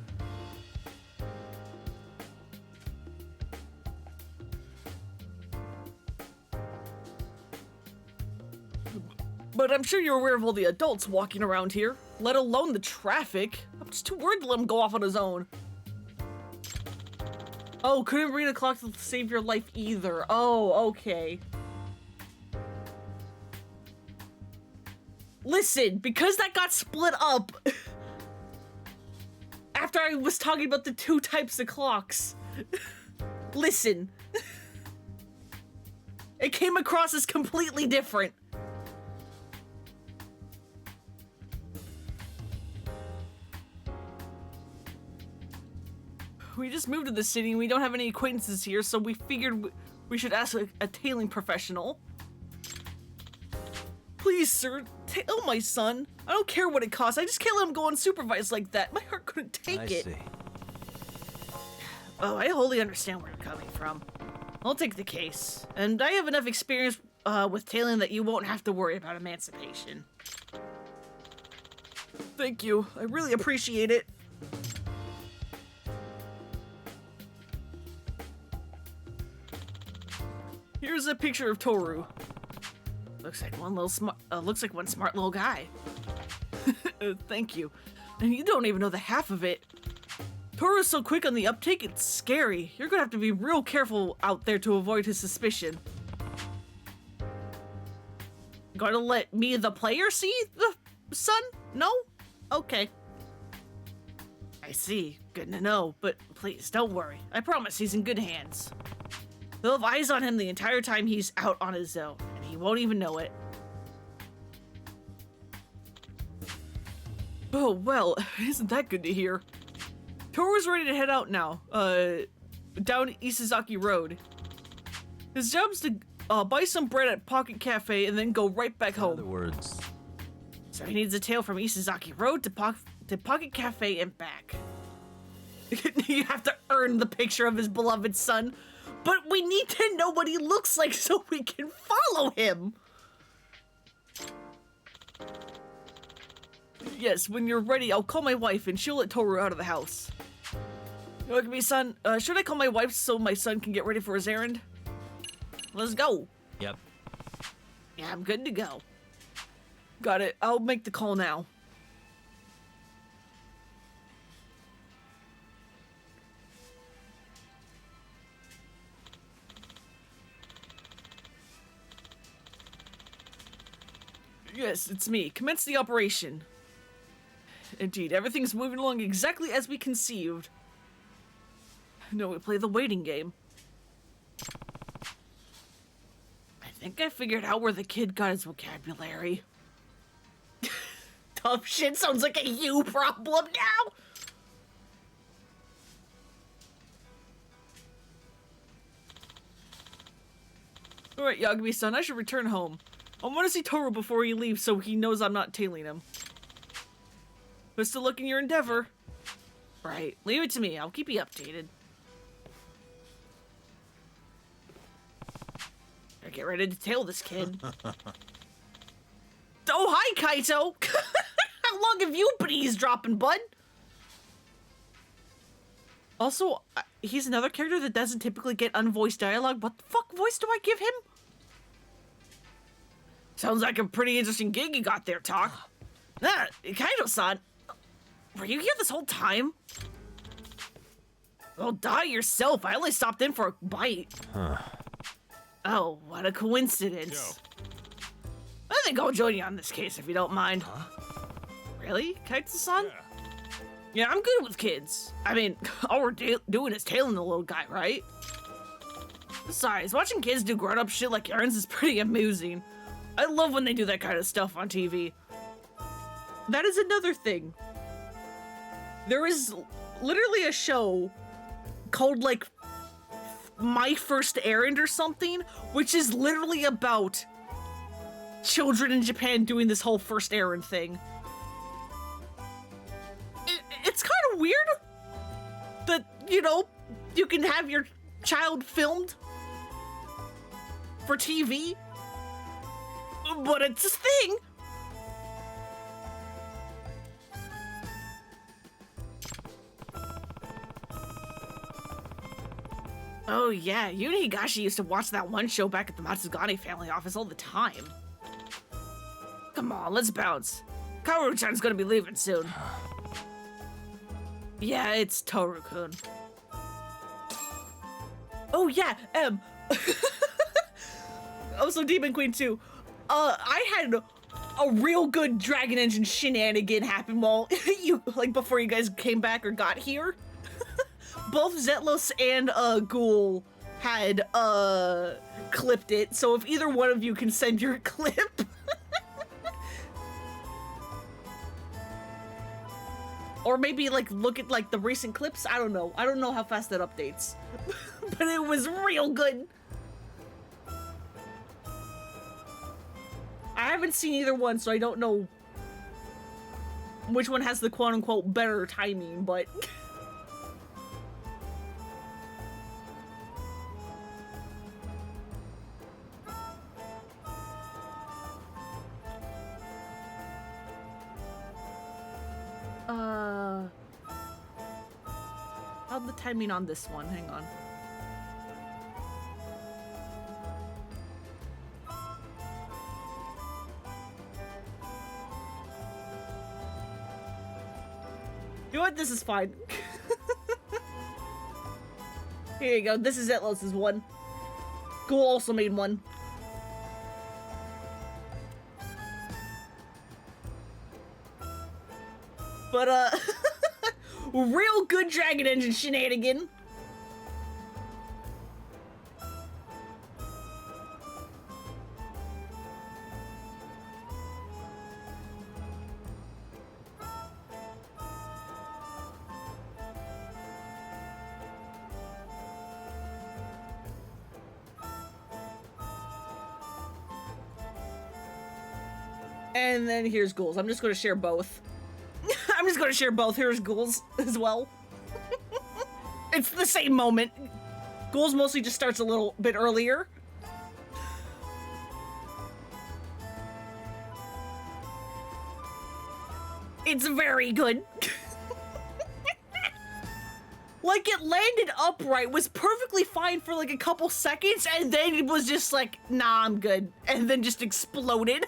But I'm sure you're aware of all the adults walking around here, let alone the traffic. I'm just too worried to let him go off on his own. Oh, couldn't read a clock to save your life either. Oh, okay. Listen, because that got split up after I was talking about the 2 types of clocks. Listen. It came across as completely different. We just moved to the city and we don't have any acquaintances here, so we figured we should ask a tailing professional. Please, sir, tail my son. I don't care what it costs. I just can't let him go unsupervised like that. My heart couldn't take it. I see. Oh, I wholly understand where you're coming from. I'll take the case. And I have enough experience with tailing that you won't have to worry about emancipation. Thank you. I really appreciate it. Here's a picture of Toru. Looks like one smart little guy. Thank you. And you don't even know the half of it. Toru's so quick on the uptake, it's scary. You're gonna have to be real careful out there to avoid his suspicion. Gonna let me, the player, see the son? No? Okay. I see. Good to know. But please, don't worry. I promise he's in good hands. They'll have eyes on him the entire time he's out on his own, and he won't even know it. Oh, well, isn't that good to hear? Toru's ready to head out now, down Isazaki Road. His job's to buy some bread at Pocket Cafe and then go right back home. In other words, so he needs a tail from Isazaki Road to Pocket Cafe and back. You have to earn the picture of his beloved son, but we need to know what he looks like so we can follow him. Yes, when you're ready, I'll call my wife and she'll let Toru out of the house. Look at me, son. Should I call my wife so my son can get ready for his errand? Let's go. Yep. Yeah, I'm good to go. Got it. I'll make the call now. Yes, it's me. Commence the operation. Indeed, everything's moving along exactly as we conceived. No, we play the waiting game. I think I figured out where the kid got his vocabulary. Tough shit sounds like a you problem now! Alright, Yagami-san, I should return home. I want to see Toru before he leaves so he knows I'm not tailing him. Best of luck in your endeavor. Right, leave it to me. I'll keep you updated. Better get ready to tail this kid. Oh, hi, Kaito! How long have you been eavesdropping, bud? Also, he's another character that doesn't typically get unvoiced dialogue. What the fuck voice do I give him? Sounds like a pretty interesting gig you got there, Talk. Kaito-san, were you here this whole time? Well, die yourself. I only stopped in for a bite. Huh. Oh, what a coincidence. I think I'll join you on this case if you don't mind. Huh? Really? Kaito-san? Yeah, I'm good with kids. I mean, all we're doing is tailing the little guy, right? Besides, watching kids do grown-up shit like errands is pretty amusing. I love when they do that kind of stuff on TV. That is another thing. There is literally a show called, like, My First Errand or something, which is literally about children in Japan doing this whole first errand thing. It's kind of weird that, you know, you can have your child filmed for TV, but it's a thing. Oh yeah, you and Higashi used to watch that one show back at the Matsugane family office all the time. Come on, let's bounce. Kaoru-chan's gonna be leaving soon. Yeah, it's Toru-kun. Oh yeah, also Demon Queen 2. I had a real good Dragon Engine shenanigan happen while before you guys came back or got here. Both Zetlos and Ghoul had clipped it, so if either one of you can send your clip. Or maybe look at the recent clips. I don't know how fast that updates. But it was real good. I haven't seen either one, so I don't know which one has the quote-unquote better timing, but... How's the timing on this one? Hang on. You know what? This is fine. Here you go. This is Atlas's one. Ghoul also made one. But, real good Dragon Engine shenanigan. And then here's ghouls. I'm just going to share both. I'm just going to share both. Here's ghouls as well. It's the same moment. Ghouls mostly just starts a little bit earlier. It's very good. Like, it landed upright, was perfectly fine for like a couple seconds, and then it was just like, nah, I'm good. And then just exploded.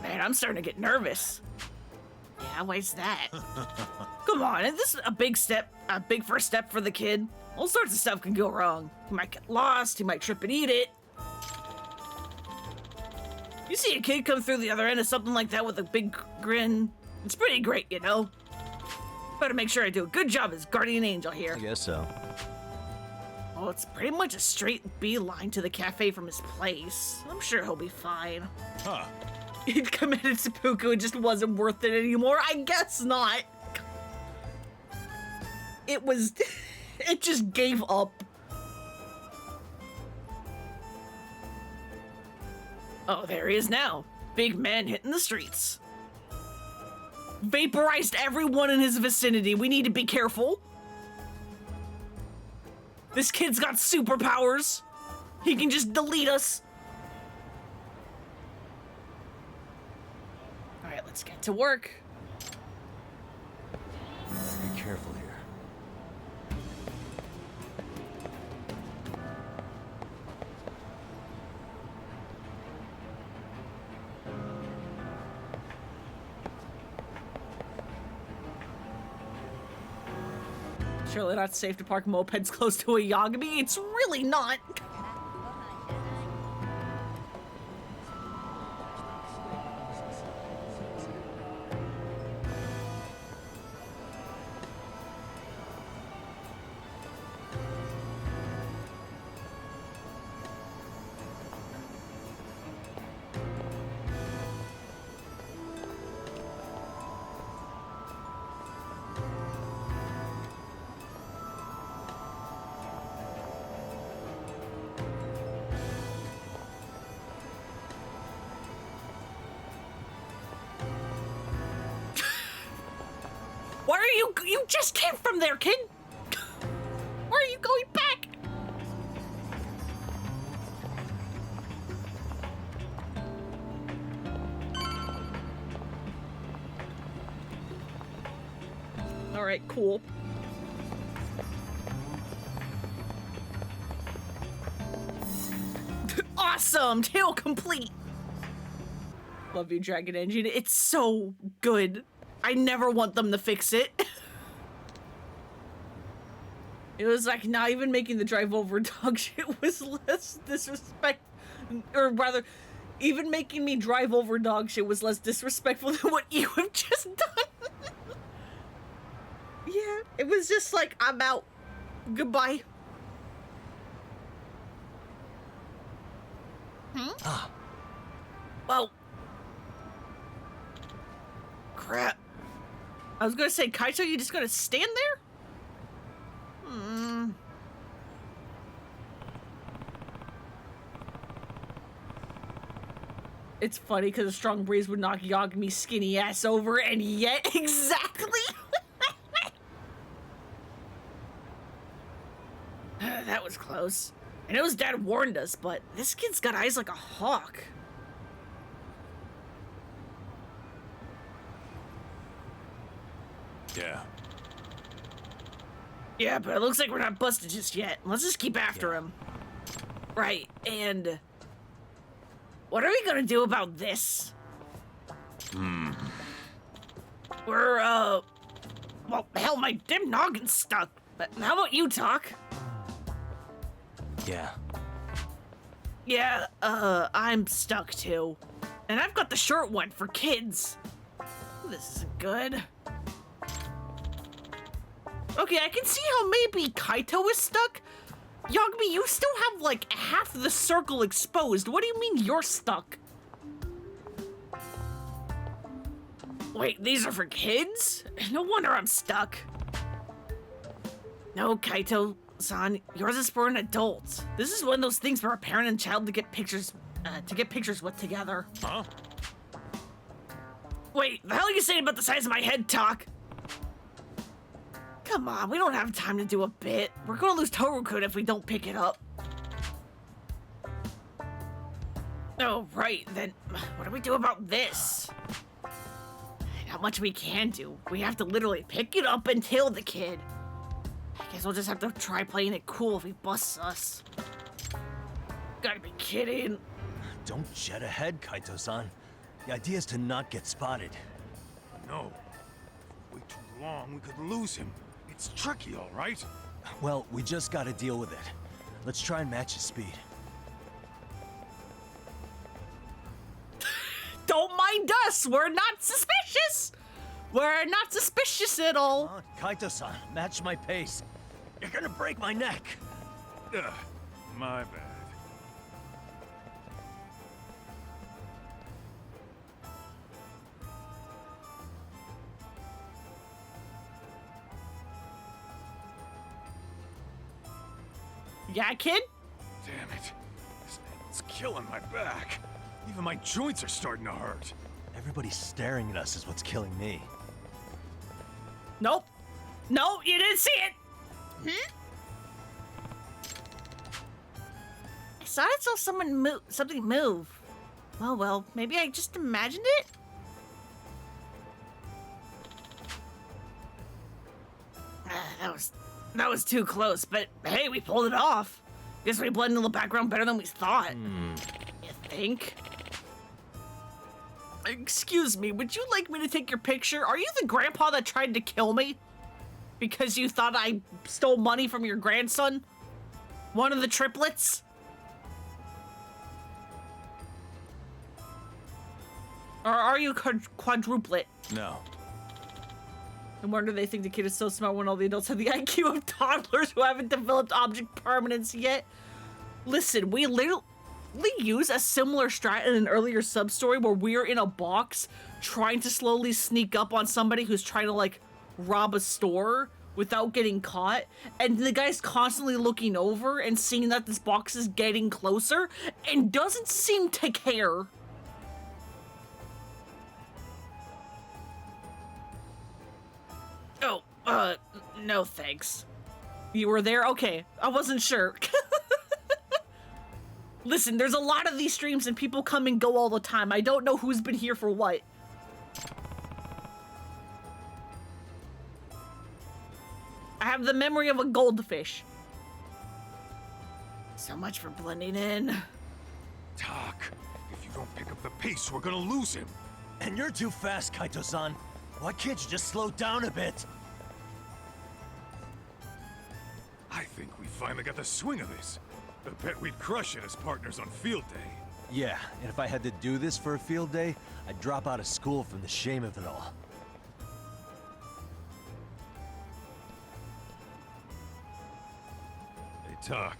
Man, I'm starting to get nervous. Yeah, why's that? Come on, isn't this a big first step for the kid? All sorts of stuff can go wrong. He might get lost, he might trip and eat it. You see a kid come through the other end of something like that with a big grin, it's pretty great, you know? Better make sure I do a good job as guardian angel here. I guess so. Oh, it's pretty much a straight beeline to the cafe from his place. I'm sure he'll be fine. Huh. He'd committed seppuku, it just wasn't worth it anymore. I guess not. It was... it just gave up. Oh, there he is now. Big man hitting the streets. Vaporized everyone in his vicinity. We need to be careful. This kid's got superpowers. He can just delete us. Alright, let's get to work. Be careful here. Surely not safe to park mopeds close to a Yagami. It's really not. Why are you just came from there, kid? Why are you going back? All right, cool. Awesome, tail complete. Love you, Dragon Engine. It's so good. I never want them to fix it. It was like not even making the drive over dog shit was less disrespect, or rather, even making me drive over dog shit was less disrespectful than what you have just done. Yeah, it was just like, I'm out. Goodbye. Hmm? Whoa. Crap. I was gonna say, Kaito, you just gonna stand there? It's funny because a strong breeze would knock Yagami's skinny ass over, and yet exactly. That was close. I know his dad warned us, but this kid's got eyes like a hawk. Yeah. Yeah, but it looks like we're not busted just yet. Let's just keep after him. Right, and what are we gonna do about this? We're, well, hell, my dim noggin's stuck. But how about you talk? Yeah. Yeah, I'm stuck too. And I've got the short one for kids. This isn't good. Okay, I can see how maybe Kaito is stuck. Yagami, you still have like half the circle exposed. What do you mean you're stuck? Wait, these are for kids? No wonder I'm stuck. No, Kaito-san, yours is for an adult. This is one of those things for a parent and child to get pictures with together. Huh? Wait, the hell are you saying about the size of my head, Talk? Come on, we don't have time to do a bit. We're gonna lose Torukun if we don't pick it up. Oh, right, then what do we do about this? Not much we can do. We have to literally pick it up and tail the kid. I guess we'll just have to try playing it cool if he busts us. Gotta be kidding. Don't jet ahead, Kaito-san. The idea is to not get spotted. No. If we wait too long, we could lose him. It's tricky, all right? Well, we just gotta deal with it. Let's try and match his speed. Don't mind us! We're not suspicious! We're not suspicious at all! Kaito-san, match my pace. You're gonna break my neck! Ugh, my bad. Yeah, kid? Damn it. It's killing my back. Even my joints are starting to hurt. Everybody's staring at us is what's killing me. Nope. No, you didn't see it! I thought I saw something move. Oh well, maybe I just imagined it? That was too close, but hey, we pulled it off. Guess we blended in the background better than we thought. You think? Excuse me, would you like me to take your picture? Are you the grandpa that tried to kill me? Because you thought I stole money from your grandson? One of the triplets? Or are you quadruplet? No. No wonder they think the kid is so smart when all the adults have the IQ of toddlers who haven't developed object permanence yet. Listen, we literally use a similar strat in an earlier sub-story where we're in a box trying to slowly sneak up on somebody who's trying to, like, rob a store without getting caught. And the guy's constantly looking over and seeing that this box is getting closer and doesn't seem to care. Oh, no thanks. You were there? Okay, I wasn't sure. Listen, there's a lot of these streams and people come and go all the time. I don't know who's been here for what. I have the memory of a goldfish. So much for blending in. Talk. If you don't pick up the pace, we're gonna lose him. And you're too fast, Kaito-san. Why can't you just slow down a bit? I think we finally got the swing of this. I bet we'd crush it as partners on field day. Yeah, and if I had to do this for a field day, I'd drop out of school from the shame of it all. Hey, Talk.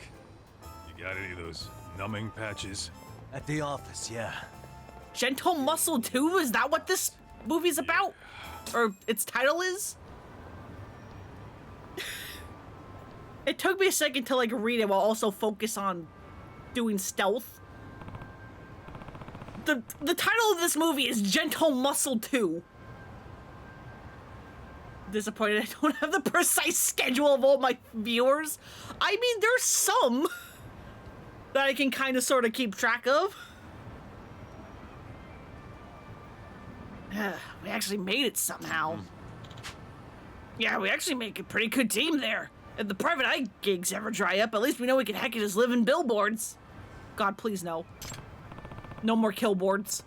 You got any of those numbing patches? At the office, yeah. Gentle Muscle 2? Is that what this movie's about? Or its title is? It took me a second to, like, read it while also focus on doing stealth. The title of this movie is Gentle Muscle 2. Disappointed I don't have the precise schedule of all my viewers. I mean, there's some that I can kind of sort of keep track of. We actually made it somehow. Yeah, we actually make a pretty good team there. If the private eye gigs ever dry up, at least we know we can heck it as living billboards. God, please no. No more killboards.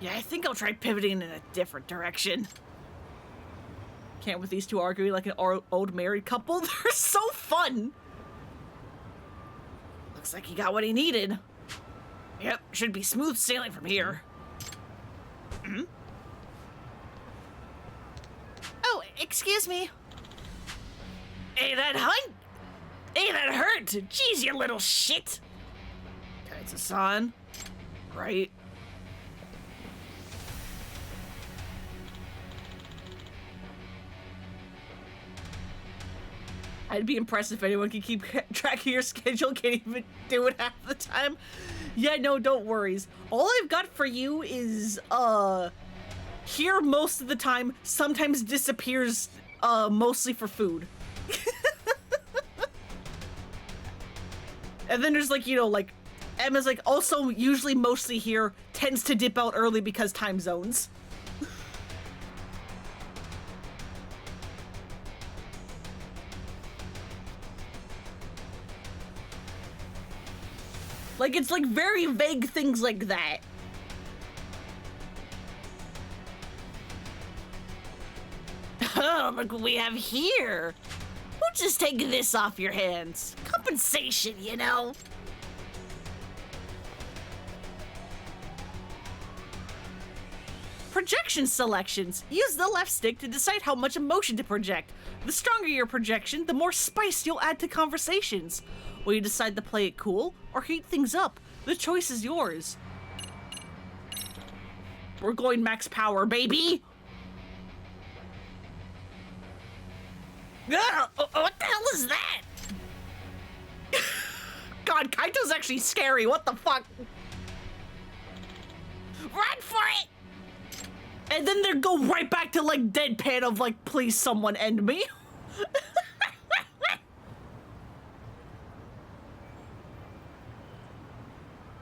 Yeah, I think I'll try pivoting in a different direction. Can't with these two arguing like an old married couple. They're so fun. Looks like he got what he needed. Yep, should be smooth sailing from here. Oh, excuse me. Hey, that hurt. Jeez, you little shit. It's a son, right? I'd be impressed if anyone can keep track of your schedule, can't even do it half the time. Yeah, no, don't worries. All I've got for you is, here most of the time, sometimes disappears, mostly for food. And then there's like, you know, like, Emma's like, also usually mostly here, tends to dip out early because time zones. Like, it's like very vague things like that. Oh, look what we have here. We'll just take this off your hands. Compensation, you know? Projection selections. Use the left stick to decide how much emotion to project. The stronger your projection, the more spice you'll add to conversations. Will you decide to play it cool or heat things up? The choice is yours. We're going max power, baby! Ugh, what the hell is that? God, Kaito's actually scary. What the fuck? Run for it! And then they go right back to like deadpan of like, please someone end me.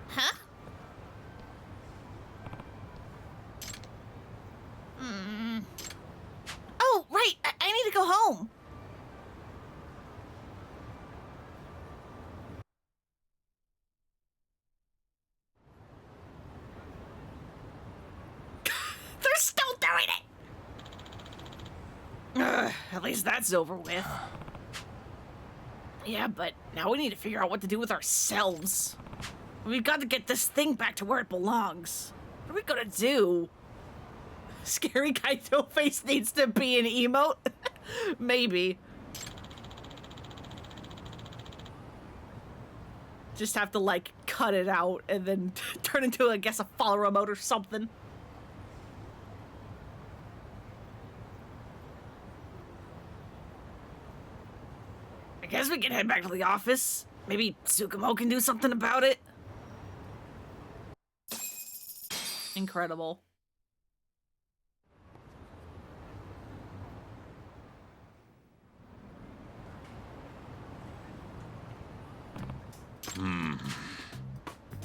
Huh? Oh, right. I need to go home. They're still doing it! At least that's over with. Yeah, but now we need to figure out what to do with ourselves. We've got to get this thing back to where it belongs. What are we gonna do? Scary Kaito face needs to be an emote? Maybe. Just have to, like, cut it out and then turn into, I guess, a follower emote or something. I guess we can head back to the office. Maybe Tsukumo can do something about it. Incredible.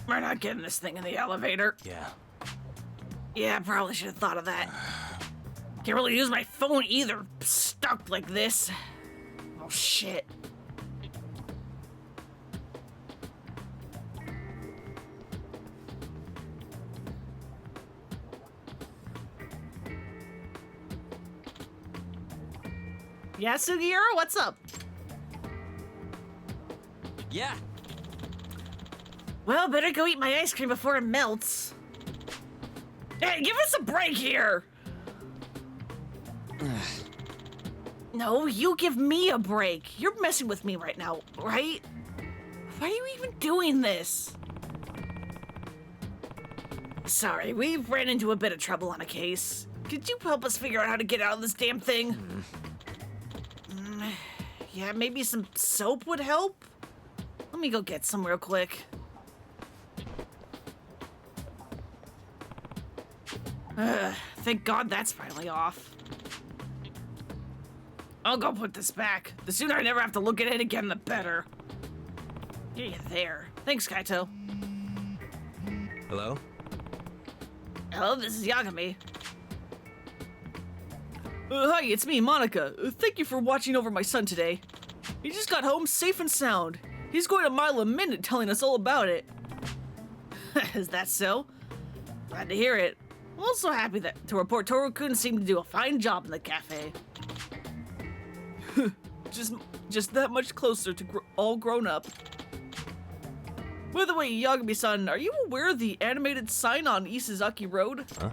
We're not getting this thing in the elevator. Yeah. Yeah, I probably should have thought of that. Can't really use my phone either, stuck like this. Oh, shit. Yeah, Sugiura, what's up? Yeah. Well, better go eat my ice cream before it melts. Hey, give us a break here! No, you give me a break. You're messing with me right now, right? Why are you even doing this? Sorry, we ran into a bit of trouble on a case. Could you help us figure out how to get out of this damn thing? Yeah, maybe some soap would help? Let me go get some real quick. Thank God that's finally off. I'll go put this back. The sooner I never have to look at it again, the better. Yeah, there. Thanks, Kaito. Hello? Hello, this is Yagami. Hi, it's me, Monica. Thank you for watching over my son today. He just got home safe and sound. He's going a mile a minute telling us all about it. Is that so? Glad to hear it. I'm also happy to report Toru-kun seemed to do a fine job in the cafe. just that much closer to all grown up. By the way, Yagami-san, are you aware of the animated sign on Isizaki Road? Huh?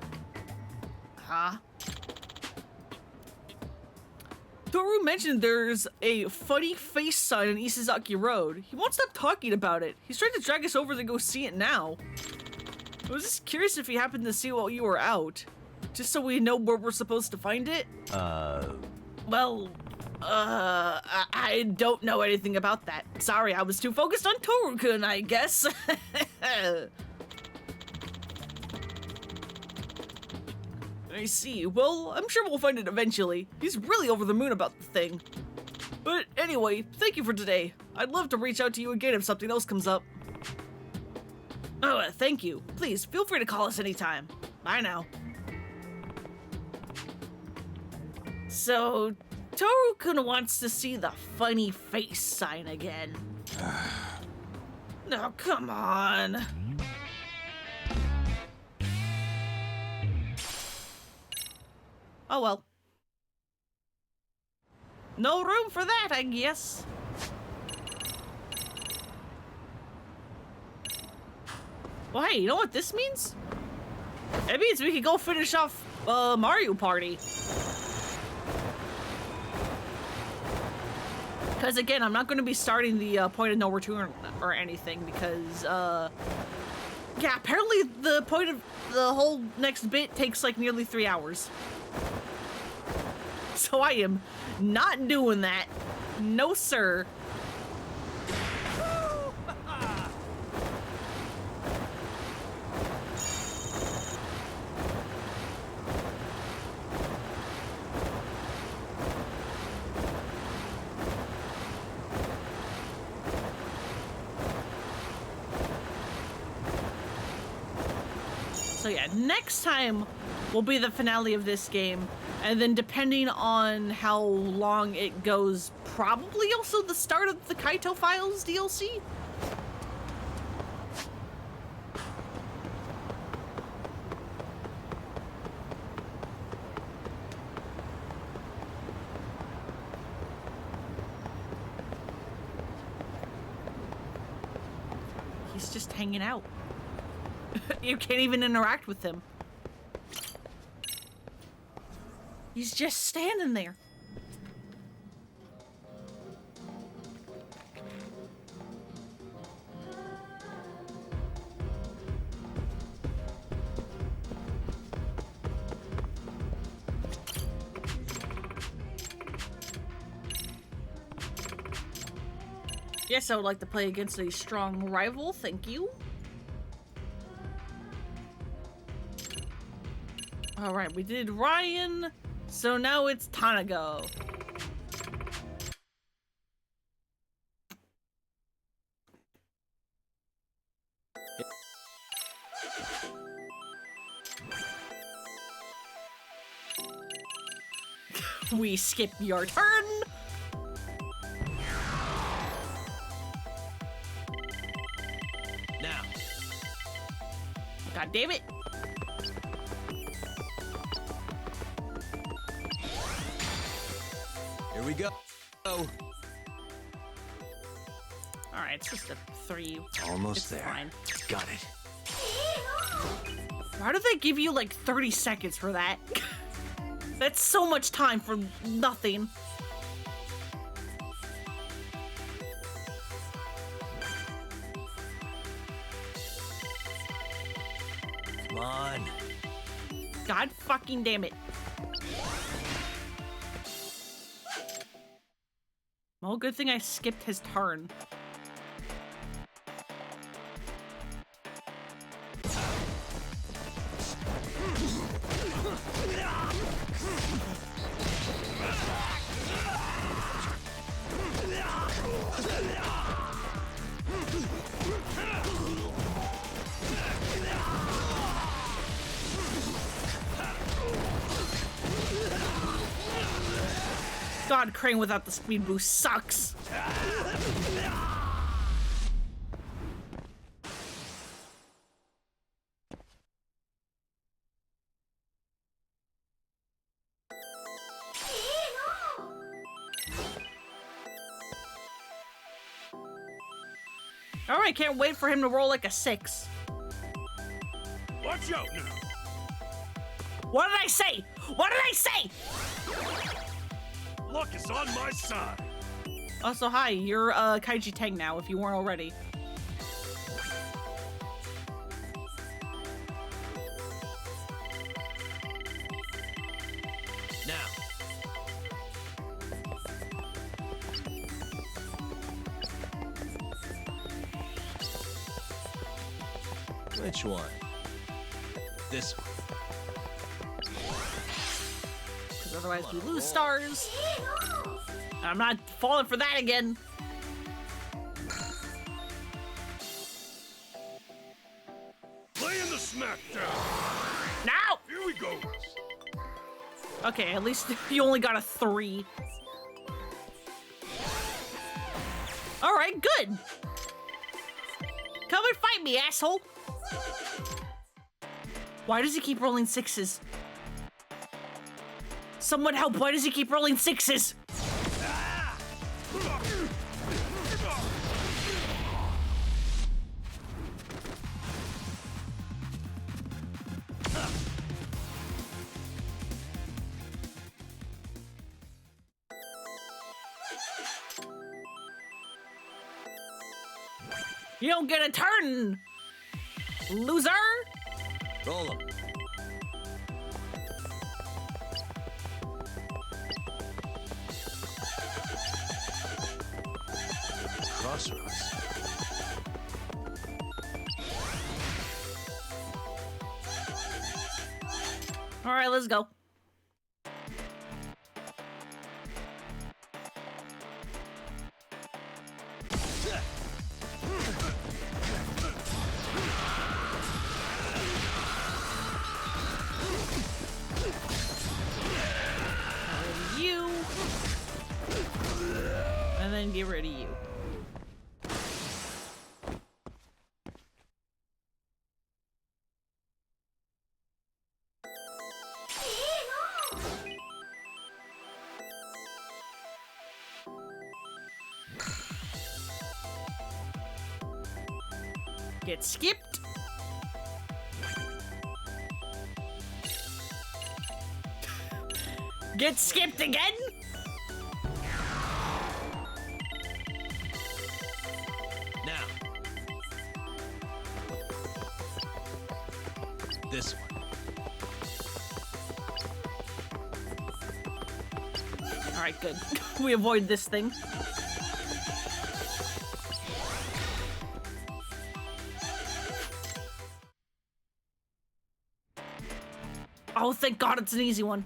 Huh? Toru mentioned there's a funny face sign on Isizaki Road. He won't stop talking about it. He's trying to drag us over to go see it now. I was just curious if he happened to see it while you were out. Just so we know where we're supposed to find it. Well, I don't know anything about that. Sorry, I was too focused on Toru-kun, I guess. I see. Well, I'm sure we'll find it eventually. He's really over the moon about the thing. But anyway, thank you for today. I'd love to reach out to you again if something else comes up. Oh, thank you. Please, feel free to call us anytime. Bye now. So, Toru-kun wants to see the funny face sign again. No, come on. Oh well. No room for that, I guess. Well, hey, you know what this means? It means we can go finish off Mario Party. Because again, I'm not going to be starting the point of no return or anything because, yeah, apparently the point of the whole next bit takes like nearly 3 hours. So I am not doing that. No, sir. So yeah, next time will be the finale of this game, and then depending on how long it goes, probably also the start of the Kaito Files DLC? He's just hanging out. You can't even interact with him. He's just standing there. Yes, I would like to play against a strong rival, thank you. Alright, we did Ryan, so now it's Tanago. We skip your turn. Now. God damn it. Here we go. Oh. Alright, it's just a 3. Almost it's there. Fine. Got it. Why do they give you like 30 seconds for that? That's so much time for nothing. Come on. God fucking damn it. Well, good thing I skipped his turn. God, Crane without the speed boost sucks. Alright, can't wait for him to roll like a 6. Watch out now! What did I say? What did I say? Luck is on my side. Also, hi, you're Kaiji Tang now, if you weren't already. Now. Which one? This one. Because otherwise we lose stars. And I'm not falling for that again. Laying the smackdown. Now! Here we go. Okay, at least you only got a 3. Alright, good. Come and fight me, asshole. Why does he keep rolling 6s? Someone help, why does he keep rolling 6s? You don't get a turn, loser! Roll him. Crossroads. All right, let's go. You. And then get rid of you. Get skipped. Get skipped again? Now. This one. All right, good. We avoid this thing. Oh, thank God it's an easy one.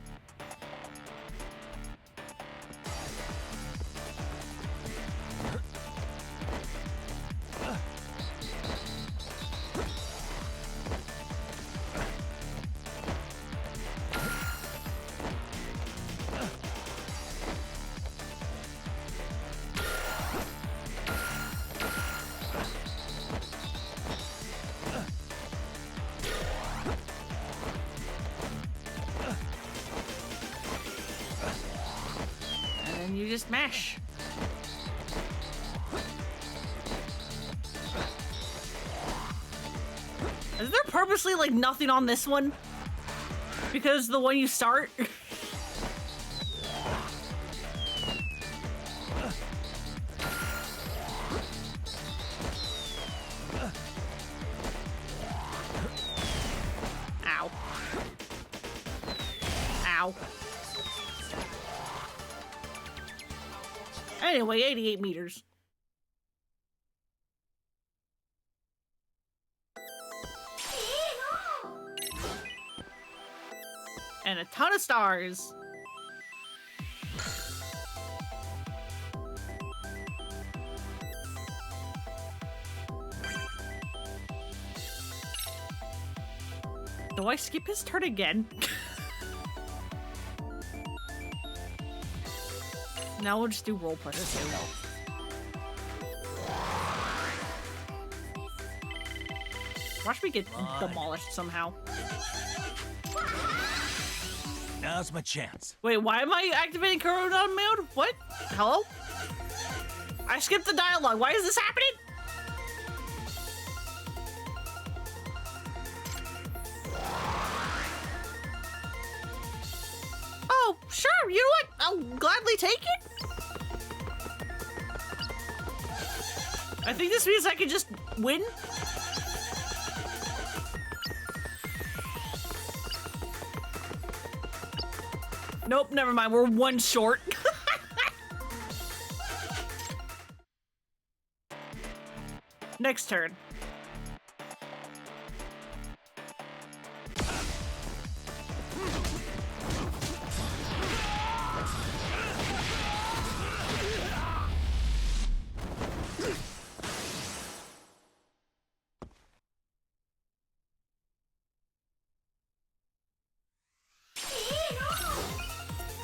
You just mash. Is there purposely like nothing on this one? Because the one you start? Ow. Ow. Anyway, 88 meters. And a ton of stars. Do I skip his turn again? Now we'll just do roll pressure too. Watch me get demolished somehow. Now's my chance. Wait, why am I activating Corona mode? What? Hello? I skipped the dialogue. Why is this happening? Oh, sure. You know what? I'll gladly take it. I think this means I can just win. Nope, never mind. We're one short. Next turn.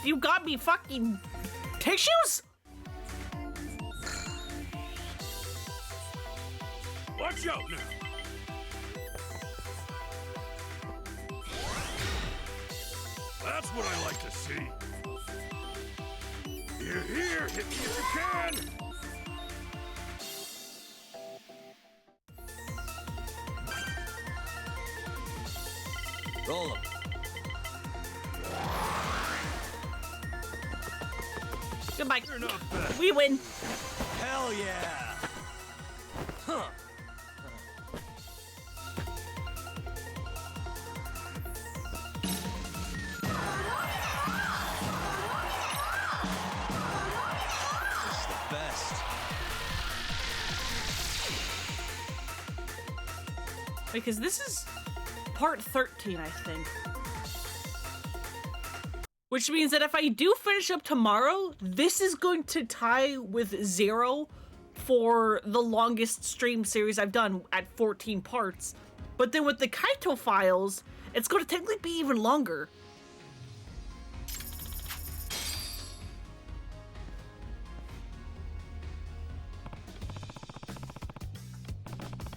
You got me fucking tissues? Watch out now! That's what I like to see. Here, hit me if you can! Roll 'em. Goodbye. We win. Hell yeah! Huh. This is the best. Because this is part 13, I think. Which means that if I do finish up tomorrow, this is going to tie with 0 for the longest stream series I've done at 14 parts. But then with the Kaito files, it's going to technically be even longer.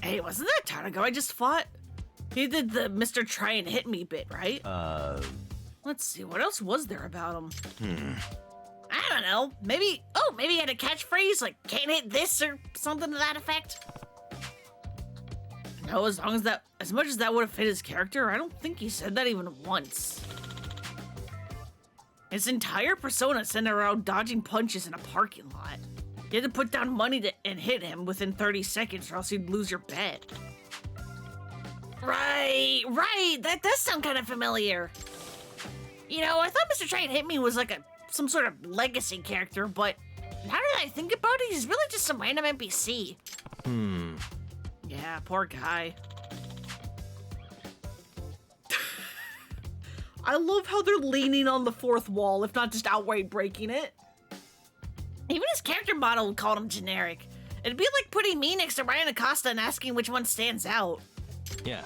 Hey, wasn't that time ago I just fought? He did the Mr. Try and Hit Me bit, right? Let's see, what else was there about him? I don't know. Maybe he had a catchphrase like "can't hit this" or something to that effect. No, as much as that would have fit his character, I don't think he said that even once. His entire persona centered around dodging punches in a parking lot. You had to put down money and hit him within 30 seconds or else you'd lose your bet. Right, that does sound kind of familiar. You know, I thought Mr. Try and Hit Me was like some sort of legacy character, but now that I think about it, he's really just some random NPC. Yeah, poor guy. I love how they're leaning on the fourth wall, if not just outright breaking it. Even his character model called him generic. It'd be like putting me next to Ryan Acosta and asking which one stands out. Yeah.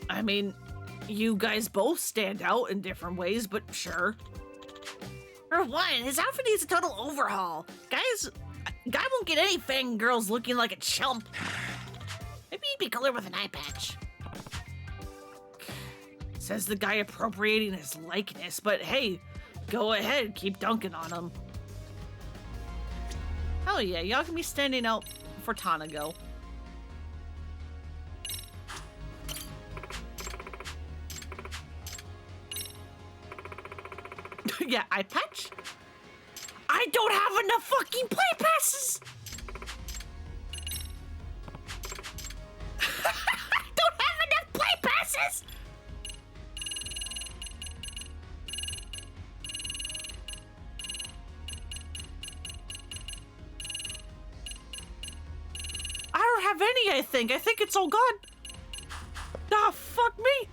I mean, you guys both stand out in different ways, but sure. For one, his outfit needs a total overhaul. Guy won't get any fang girls looking like a chump. Maybe he'd be colored with an eye patch. Says the guy appropriating his likeness, but hey, go ahead, keep dunking on him. Hell yeah, y'all can be standing out for Tanago. Yeah, eye patch? I don't have enough fucking play passes! I don't have enough play passes! I don't have any, I think. I think it's all gone. Ah, fuck me.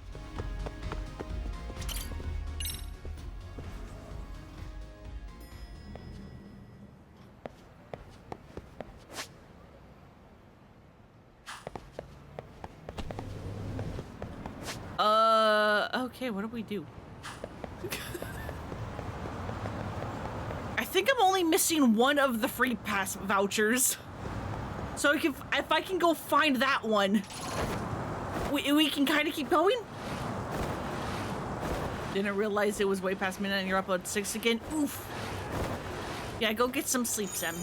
Okay, what do we do? I think I'm only missing one of the free pass vouchers. So if I can go find that one, we can kind of keep going. Didn't realize it was way past midnight and you're up at 6 again. Oof. Yeah, go get some sleep, Sam.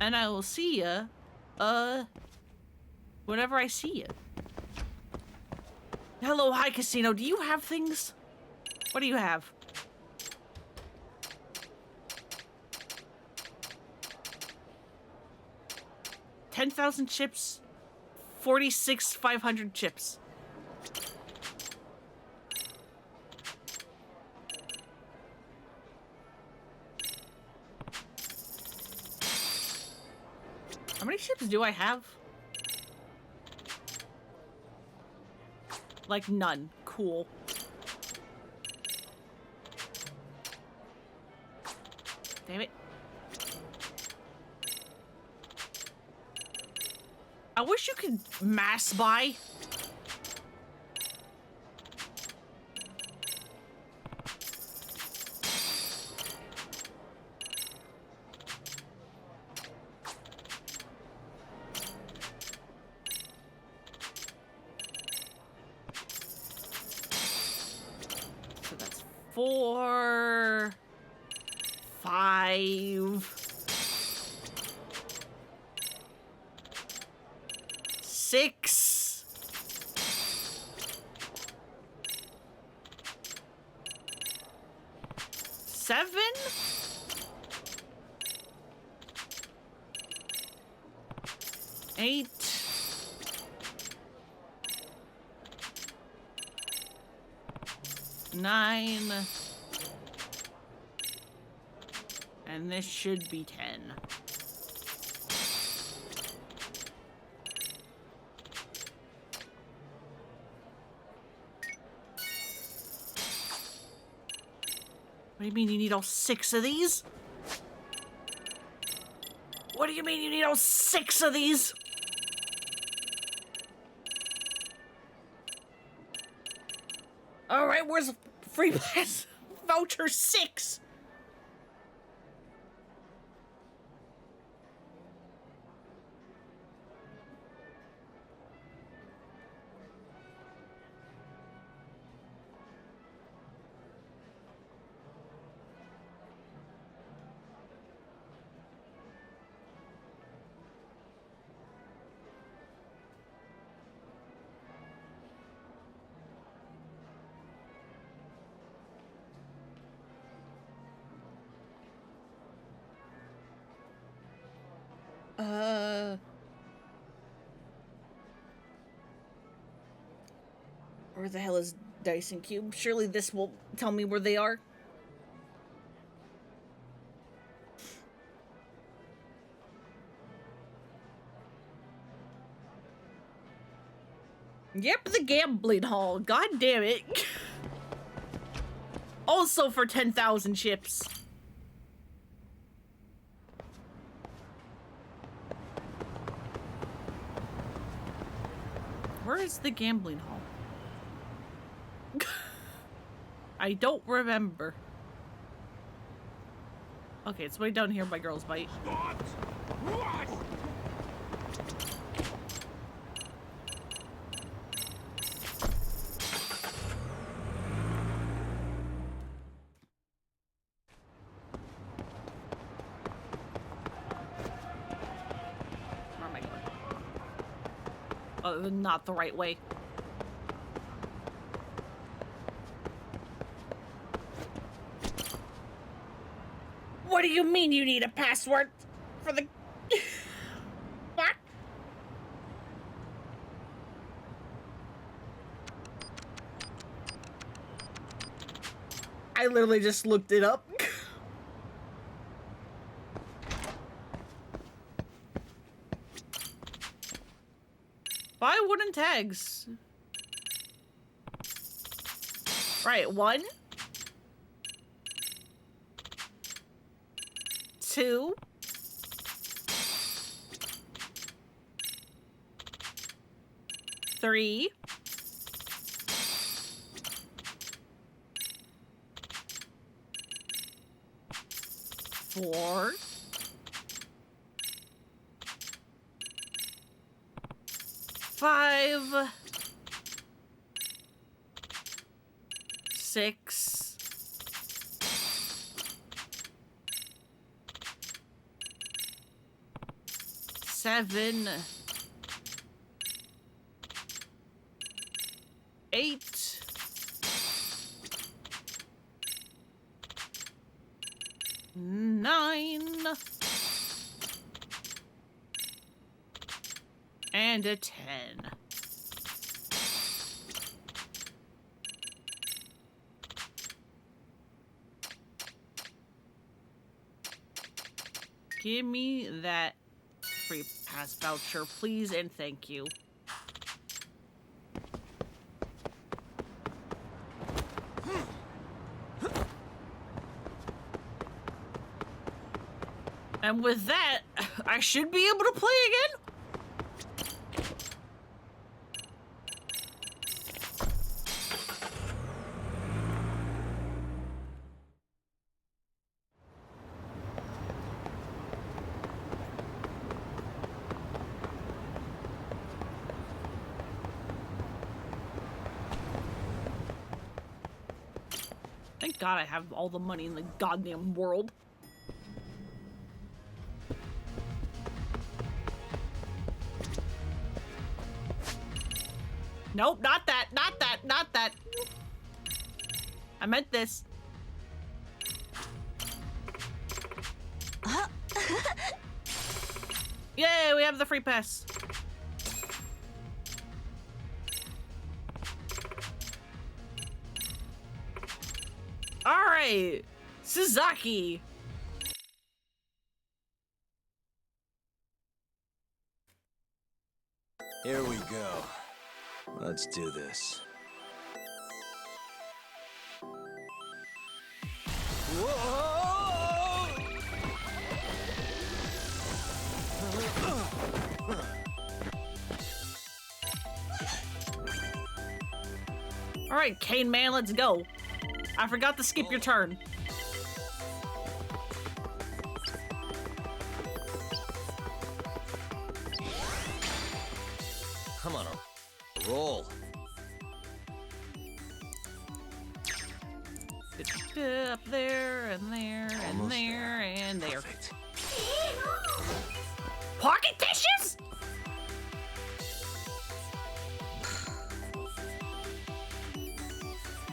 And I will see ya, whenever I see ya. Hello, hi, Casino. Do you have things? What do you have? $10,000 chips, 500 chips. How many chips do I have? Like none. Cool. Damn it. I wish you could mass buy. So that's 4, 5, 6, 7, 8, 9, and this should be 10. What do you mean you need all 6 of these? What do you mean you need all 6 of these? All right, where's free pass voucher 6? Where the hell is Dyson Cube? Surely this will tell me where they are. Yep, the gambling hall. God damn it. Also for 10,000 chips. Where is the gambling hall? I don't remember. Okay, it's way down here by Girls Bite. What? Where am I going? Not the right way. What do you mean you need a password for the... What? I literally just looked it up. Buy wooden tags. Right, 1, 2. 3. 4. 5. 6. 7. 8. 9. And a 10. Give me that free pass voucher, please, and thank you. And with that, I should be able to play again. Thank God I have all the money in the goddamn world. Nope, not that, not that, not that. I meant this. Yay, we have the free pass. All right, Suzaki. Here we go. Let's do this. All right, Kane man, let's go. I forgot to skip your turn. Come on, roll. Up there and there and Almost there and there. Perfect. Pocket tissues?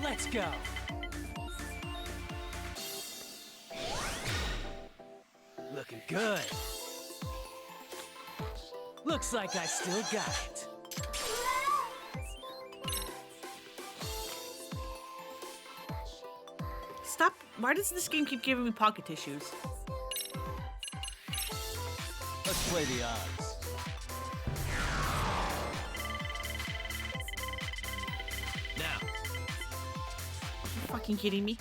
Let's go. Looking good. Looks like I still got it. Stop. Why does this game keep giving me pocket tissues? Let's play the odds. Now. Are you fucking kidding me?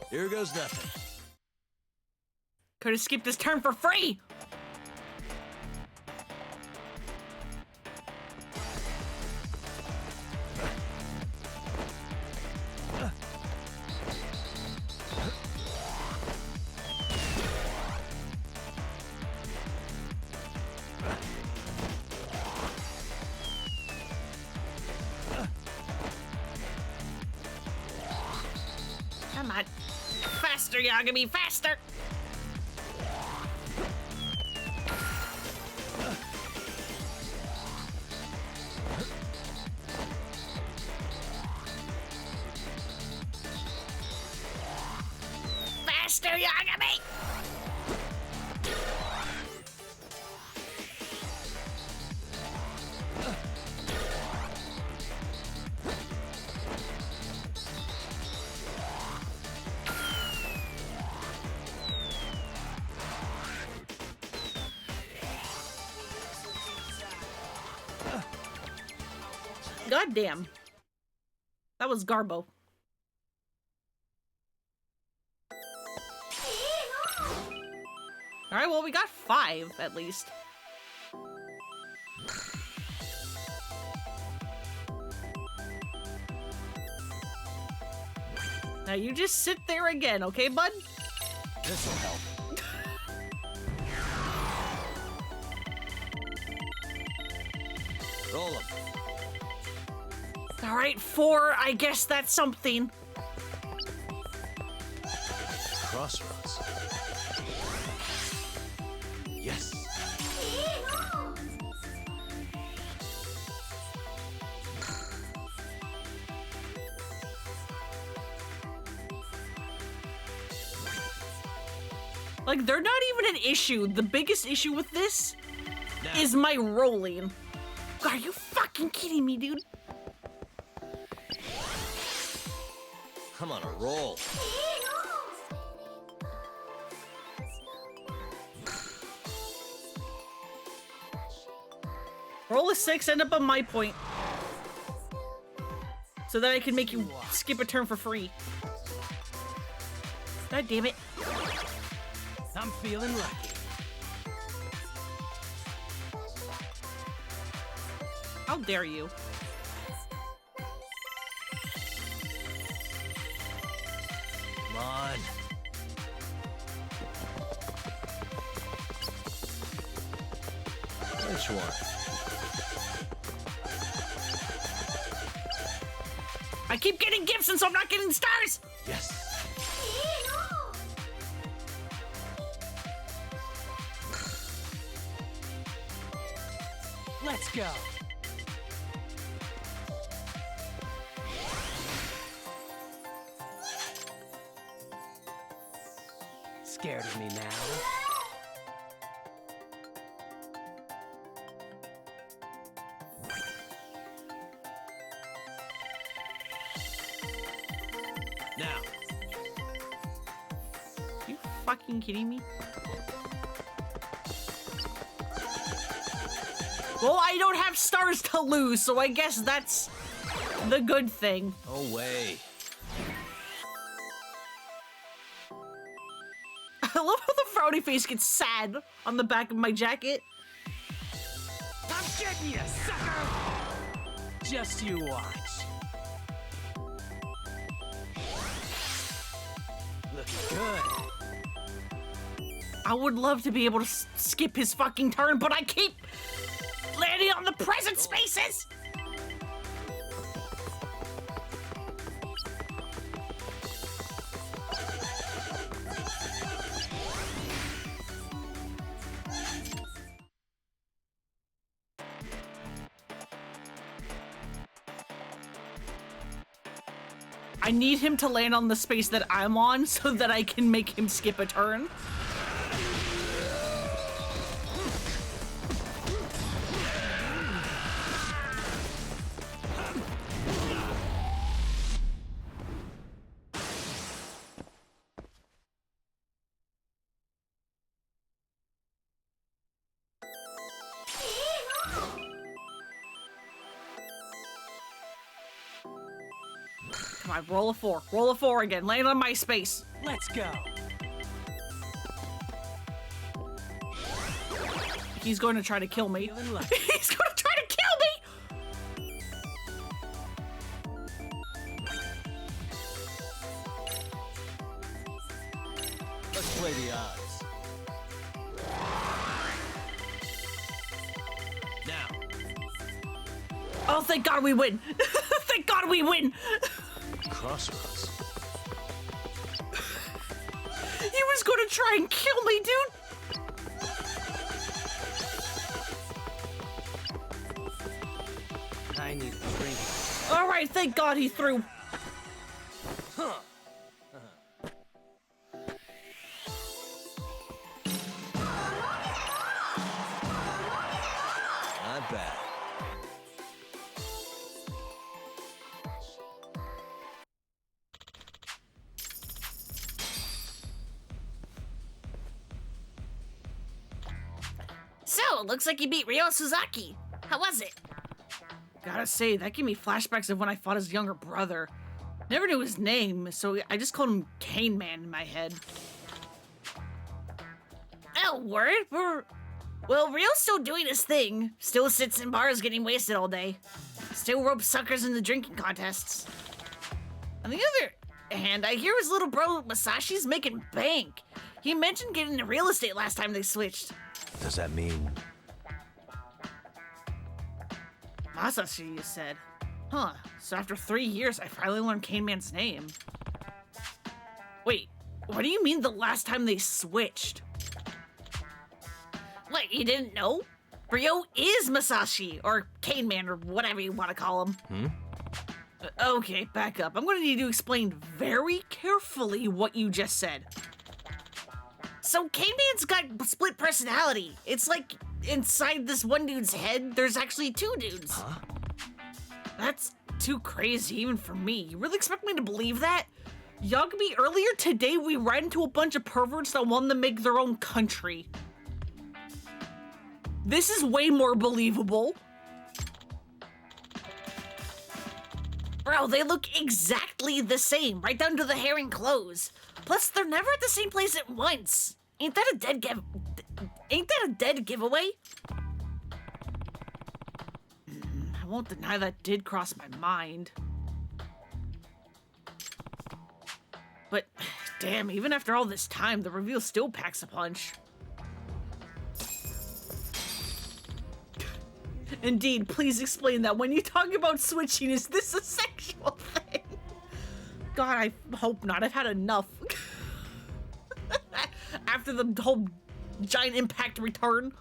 Here goes nothing. Could have skipped this turn for free. Come on. Faster, Yagami, faster! Faster, Yagami! God damn. That was Garbo. Alright, well, we got 5, at least. Now you just sit there again, okay, bud? This'll help. Roll 'em. Alright, 4, I guess that's something. Crossroads. Yes. Like, they're not even an issue. The biggest issue with this is my rolling. Are you fucking kidding me, dude? I'm on a roll. Roll a 6, end up on my point. So that I can make you skip a turn for free. God damn it. I'm feeling lucky. How dare you? Come on. Which one? I keep getting gifts and so I'm not getting stars! Yes. Let's go. Scared of me now? Now. You fucking kidding me? Well, I don't have stars to lose, so I guess that's the good thing. Oh, way. I love how the frowny face gets sad on the back of my jacket. I'm getting you, sucker! Just you watch. Looking good. I would love to be able to skip his fucking turn, but I keep landing on the present spaces! I need him to land on the space that I'm on so that I can make him skip a turn. Come on, roll a 4. Roll a 4 again. Land on my space. Let's go. He's going to try to kill me. He's going to try to kill me! Let's play the odds. Now. Oh, thank God we win. Thank God we win. Crossroads. He was going to try and kill me, dude. I need a drink. All right, thank God he threw. Huh. Not bad. So, looks like you beat Ryo Suzaki. How was it? Gotta say, that gave me flashbacks of when I fought his younger brother. Never knew his name, so I just called him Cane Man in my head. Oh, word? Well, Rio's still doing his thing. Still sits in bars getting wasted all day. Still ropes suckers in the drinking contests. On the other hand, I hear his little bro Masashi's making bank. He mentioned getting into real estate last time they switched. Does that mean... Masashi, you said. Huh, so after 3 years, I finally learned Cane Man's name. Wait, what do you mean the last time they switched? What, you didn't know? Ryo is Masashi, or Cane Man, or whatever you want to call him. Okay, back up. I'm gonna need to explain very carefully what you just said. So Cane Man's got split personality. It's like inside this one dude's head, there's actually 2 dudes. Huh? That's too crazy even for me. You really expect me to believe that? Yagami, earlier today we ran into a bunch of perverts that wanted to make their own country. This is way more believable. Bro, they look exactly the same, right down to the hair and clothes. Plus, they're never at the same place at once. Ain't that a dead giveaway? I won't deny that did cross my mind. But, damn, even after all this time, the reveal still packs a punch. Indeed, please explain that. When you talk about switching, is this a sexual thing? God, I hope not. I've had enough. After the whole giant impact return.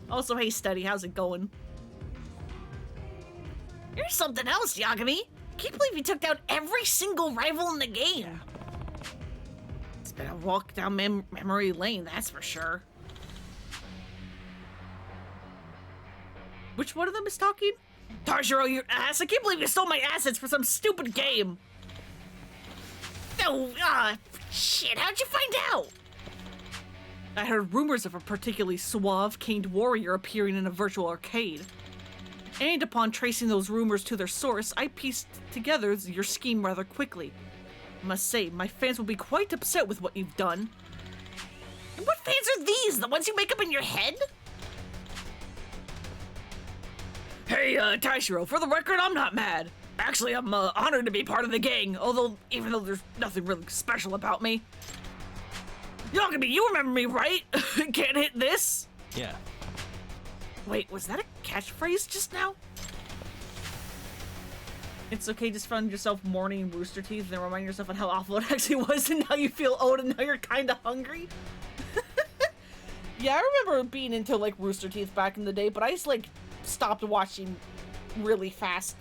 Also, hey, Steady, how's it going? Here's something else, Yagami. Can't believe you took down every single rival in the game. It's been a walk down memory lane, that's for sure. Which one of them is talking? Tarjiro, your ass! I can't believe you stole my assets for some stupid game! No, shit, how'd you find out? I heard rumors of a particularly suave, caned warrior appearing in a virtual arcade. And upon tracing those rumors to their source, I pieced together your scheme rather quickly. I must say, my fans will be quite upset with what you've done. And what fans are these? The ones you make up in your head? Hey, Taishiro, for the record, I'm not mad. Actually, I'm honored to be part of the gang, even though there's nothing really special about me. Yagami, you remember me, right? Can't hit this? Yeah. Wait, was that a catchphrase just now? It's okay, just find yourself mourning Rooster Teeth and then remind yourself on how awful it actually was and now you feel old and now you're kinda hungry. Yeah, I remember being into, like, Rooster Teeth back in the day, but I just, like, stopped watching really fast.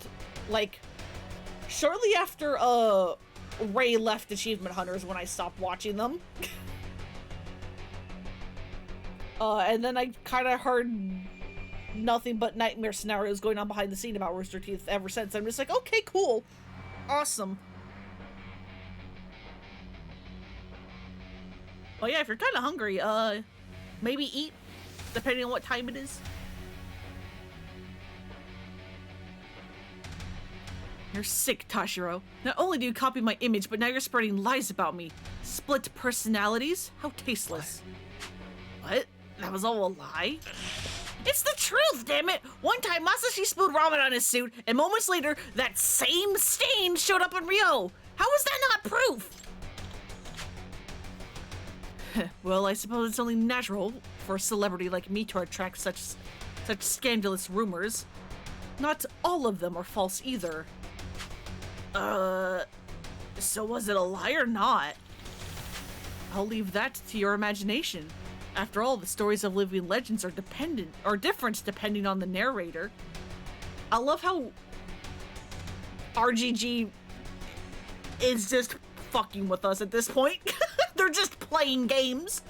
Like, shortly after, Ray left Achievement Hunters when I stopped watching them. And then I kind of heard nothing but nightmare scenarios going on behind the scene about Rooster Teeth ever since. I'm just like, okay, cool. Awesome. Oh yeah, if you're kind of hungry, maybe eat, depending on what time it is. You're sick, Tashiro. Not only do you copy my image, but now you're spreading lies about me. Split personalities? How tasteless. What? That was all a lie? It's the truth, damn it! One time, Masashi spilled ramen on his suit, and moments later, that same stain showed up in Ryo. How is that not proof? Well, I suppose it's only natural for a celebrity like me to attract such scandalous rumors. Not all of them are false either. So was it a lie or not? I'll leave that to your imagination. After all, the stories of living legends are different depending on the narrator. I love how RGG is just fucking with us at this point. They're just playing games.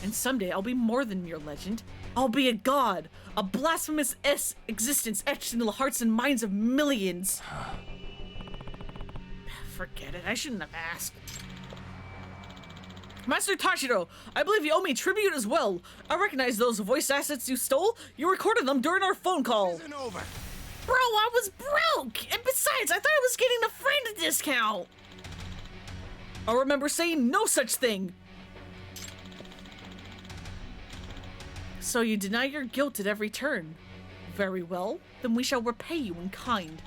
And someday I'll be more than your legend. I'll be a god, a blasphemous existence etched into the hearts and minds of millions. Forget it, I shouldn't have asked. Master Tashiro, I believe you owe me tribute as well. I recognize those voice assets you stole. You recorded them during our phone call. Isn't over. Bro, I was broke! And besides, I thought I was getting a friend discount! I remember saying no such thing. So you deny your guilt at every turn. Very well, then we shall repay you in kind.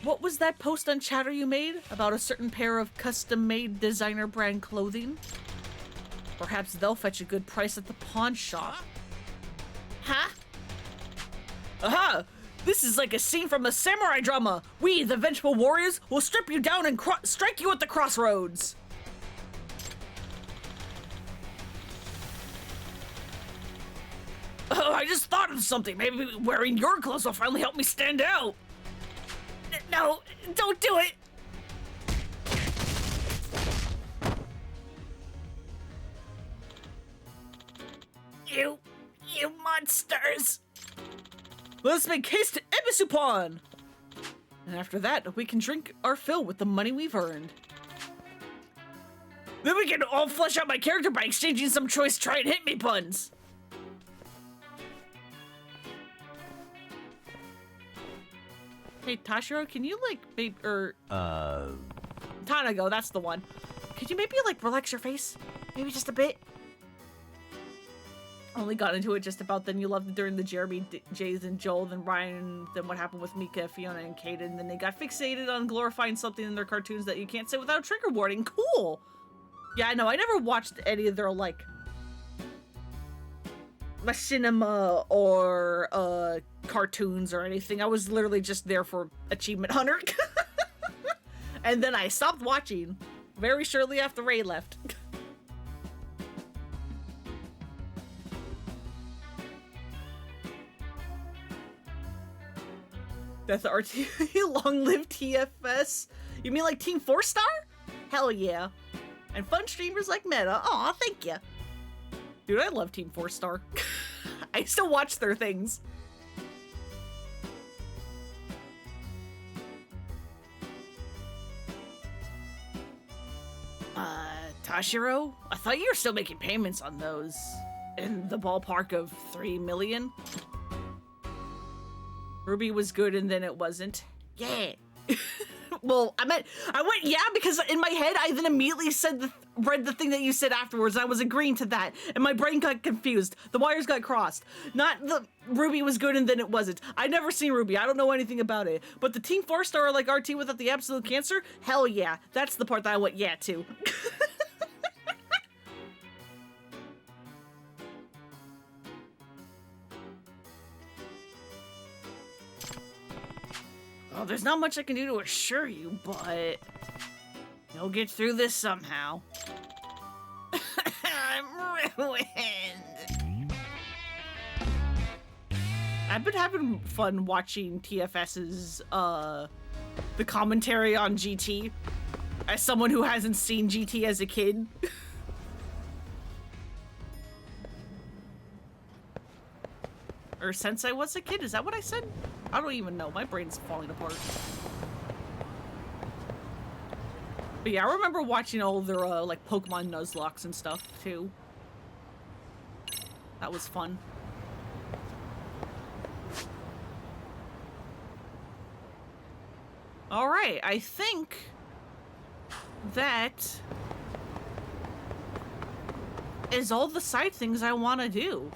What was that post on Chatter you made about a certain pair of custom-made designer brand clothing? Perhaps they'll fetch a good price at the pawn shop. Huh? Aha! This is like a scene from a samurai drama. We, the vengeful warriors, will strip you down and strike you at the crossroads. Oh, I just thought of something. Maybe wearing your clothes will finally help me stand out. No, don't do it. You monsters. Let's make haste to Ebisupan. And after that, we can drink our fill with the money we've earned. Then we can all flesh out my character by exchanging some choice try and hit me puns. Hey, Tashiro, can you, like, maybe, Tanago, that's the one. Could you maybe, like, relax your face? Maybe just a bit? Only got into it just about then you loved it during the Jeremy, Jays, and Joel, then Ryan, then what happened with Mika, Fiona, and Kaden, then they got fixated on glorifying something in their cartoons that you can't say without trigger warning. Cool! Yeah, I know, I never watched any of their, like, machinima or, cartoons or anything. I was literally just there for Achievement Hunter. And then I stopped watching very shortly after Ray left. That's the RT. Long live TFS. You mean like Team 4-Star? Hell yeah. And fun streamers like Meta. Aw, thank you. Dude, I love Team 4-Star. I still watch their things. Tashiro? I thought you were still making payments on those. In the ballpark of 3 million? Ruby was good and then it wasn't. Yeah. Well, I went yeah because in my head I then immediately read the thing that you said afterwards and I was agreeing to that and my brain got confused. The wires got crossed. Not the Ruby was good and then it wasn't. I never seen Ruby. I don't know anything about it. But the Team 4-Star like RT without the absolute cancer? Hell yeah. That's the part that I went yeah to. Well, there's not much I can do to assure you, but you'll get through this somehow. I'm ruined. I've been having fun watching TFS's, the commentary on GT as someone who hasn't seen GT as a kid. Or since I was a kid, is that what I said? I don't even know, my brain's falling apart. But yeah, I remember watching all their, like, Pokemon Nuzlocks and stuff, too. That was fun. Alright, I think that is all the side things I want to do.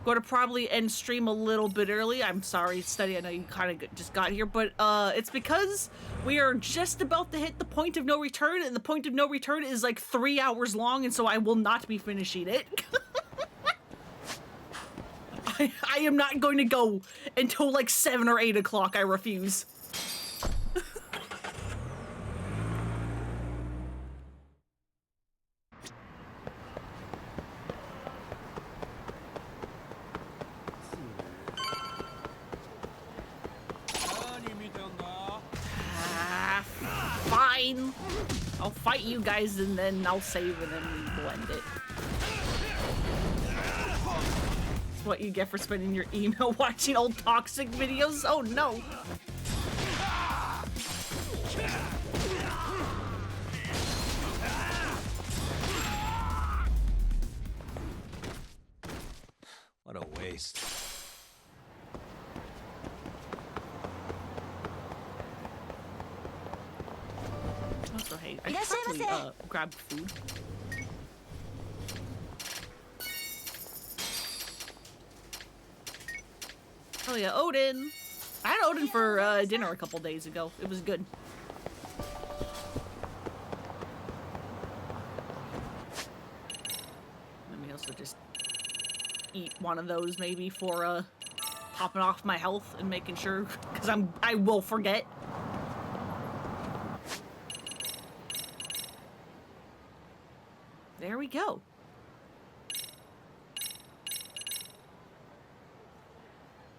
Going to probably end stream a little bit early. I'm sorry, Steady, I know you kind of just got here, but it's because we are just about to hit the point of no return, and the point of no return is like 3 hours long, and so I will not be finishing it. I am not going to go until like 7 or 8 o'clock. I refuse. Fine. I'll fight you guys and then I'll save and then we blend it. That's what you get for spending your email watching old toxic videos. Oh no. What a waste. Also, hey, I should probably grab food. Oh yeah, Odin. I had Odin for dinner a couple days ago. It was good. Let me also just eat one of those maybe for topping off my health and making sure, because I will forget. There we go.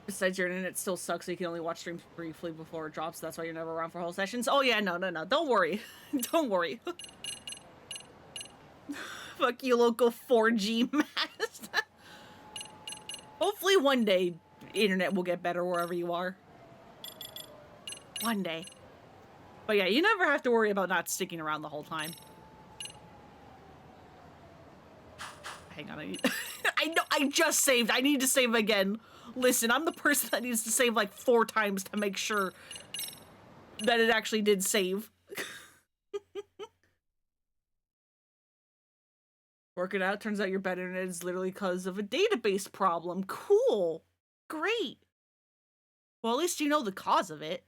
Besides, your internet still sucks, so you can only watch streams briefly before it drops. That's why you're never around for whole sessions. Oh yeah, no. Don't worry. Don't worry. Fuck you, local 4G mast. Hopefully one day, internet will get better wherever you are. One day. But yeah, you never have to worry about not sticking around the whole time. Hang on, I know, I just saved. I need to save again. Listen, I'm the person that needs to save like 4 times to make sure that it actually did save. Work it out. Turns out your bad internet is literally because of a database problem. Cool. Great. Well, at least you know the cause of it.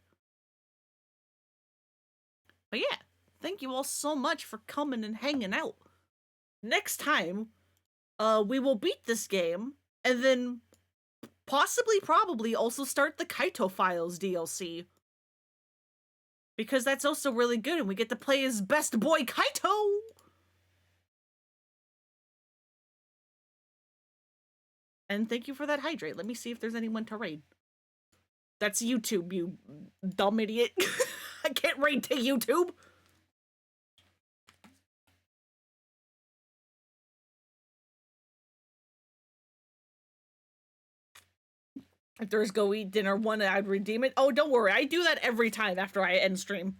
But yeah, thank you all so much for coming and hanging out. Next time, we will beat this game and then probably also start the Kaito Files DLC. Because that's also really good and we get to play as best boy Kaito! And thank you for that hydrate. Let me see if there's anyone to raid. That's YouTube, you dumb idiot. I can't raid to YouTube. If there's go eat dinner one, I'd redeem it. Oh, don't worry. I do that every time after I end stream.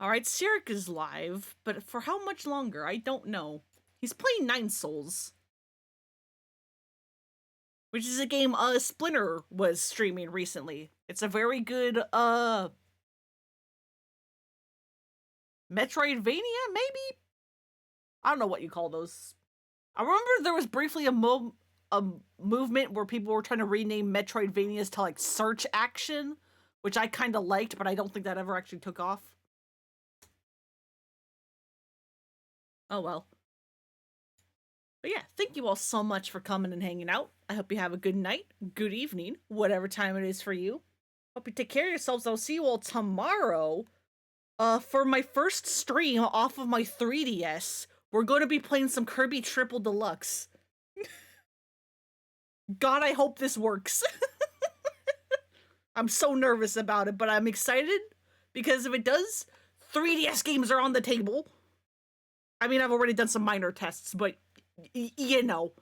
Alright, Sirik is live, but for how much longer? I don't know. He's playing Nine Souls. Which is a game Splinter was streaming recently. It's a very good, Metroidvania, maybe? I don't know what you call those. I remember there was briefly a movement where people were trying to rename Metroidvanias to like search action, which I kind of liked, but I don't think that ever actually took off. Oh well. But yeah, thank you all so much for coming and hanging out. I hope you have a good night, good evening, whatever time it is for you. Hope you take care of yourselves. I'll see you all tomorrow for my first stream off of my 3DS. We're going to be playing some Kirby Triple Deluxe. God, I hope this works. I'm so nervous about it, but I'm excited because if it does, 3DS games are on the table. I mean, I've already done some minor tests, but you know,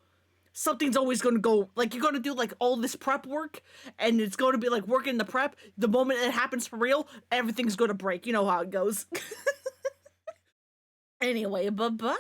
something's always going to go, like, you're going to do, like, all this prep work, and it's going to be, like, working the prep. The moment it happens for real, everything's going to break. You know how it goes. Anyway, bye-bye.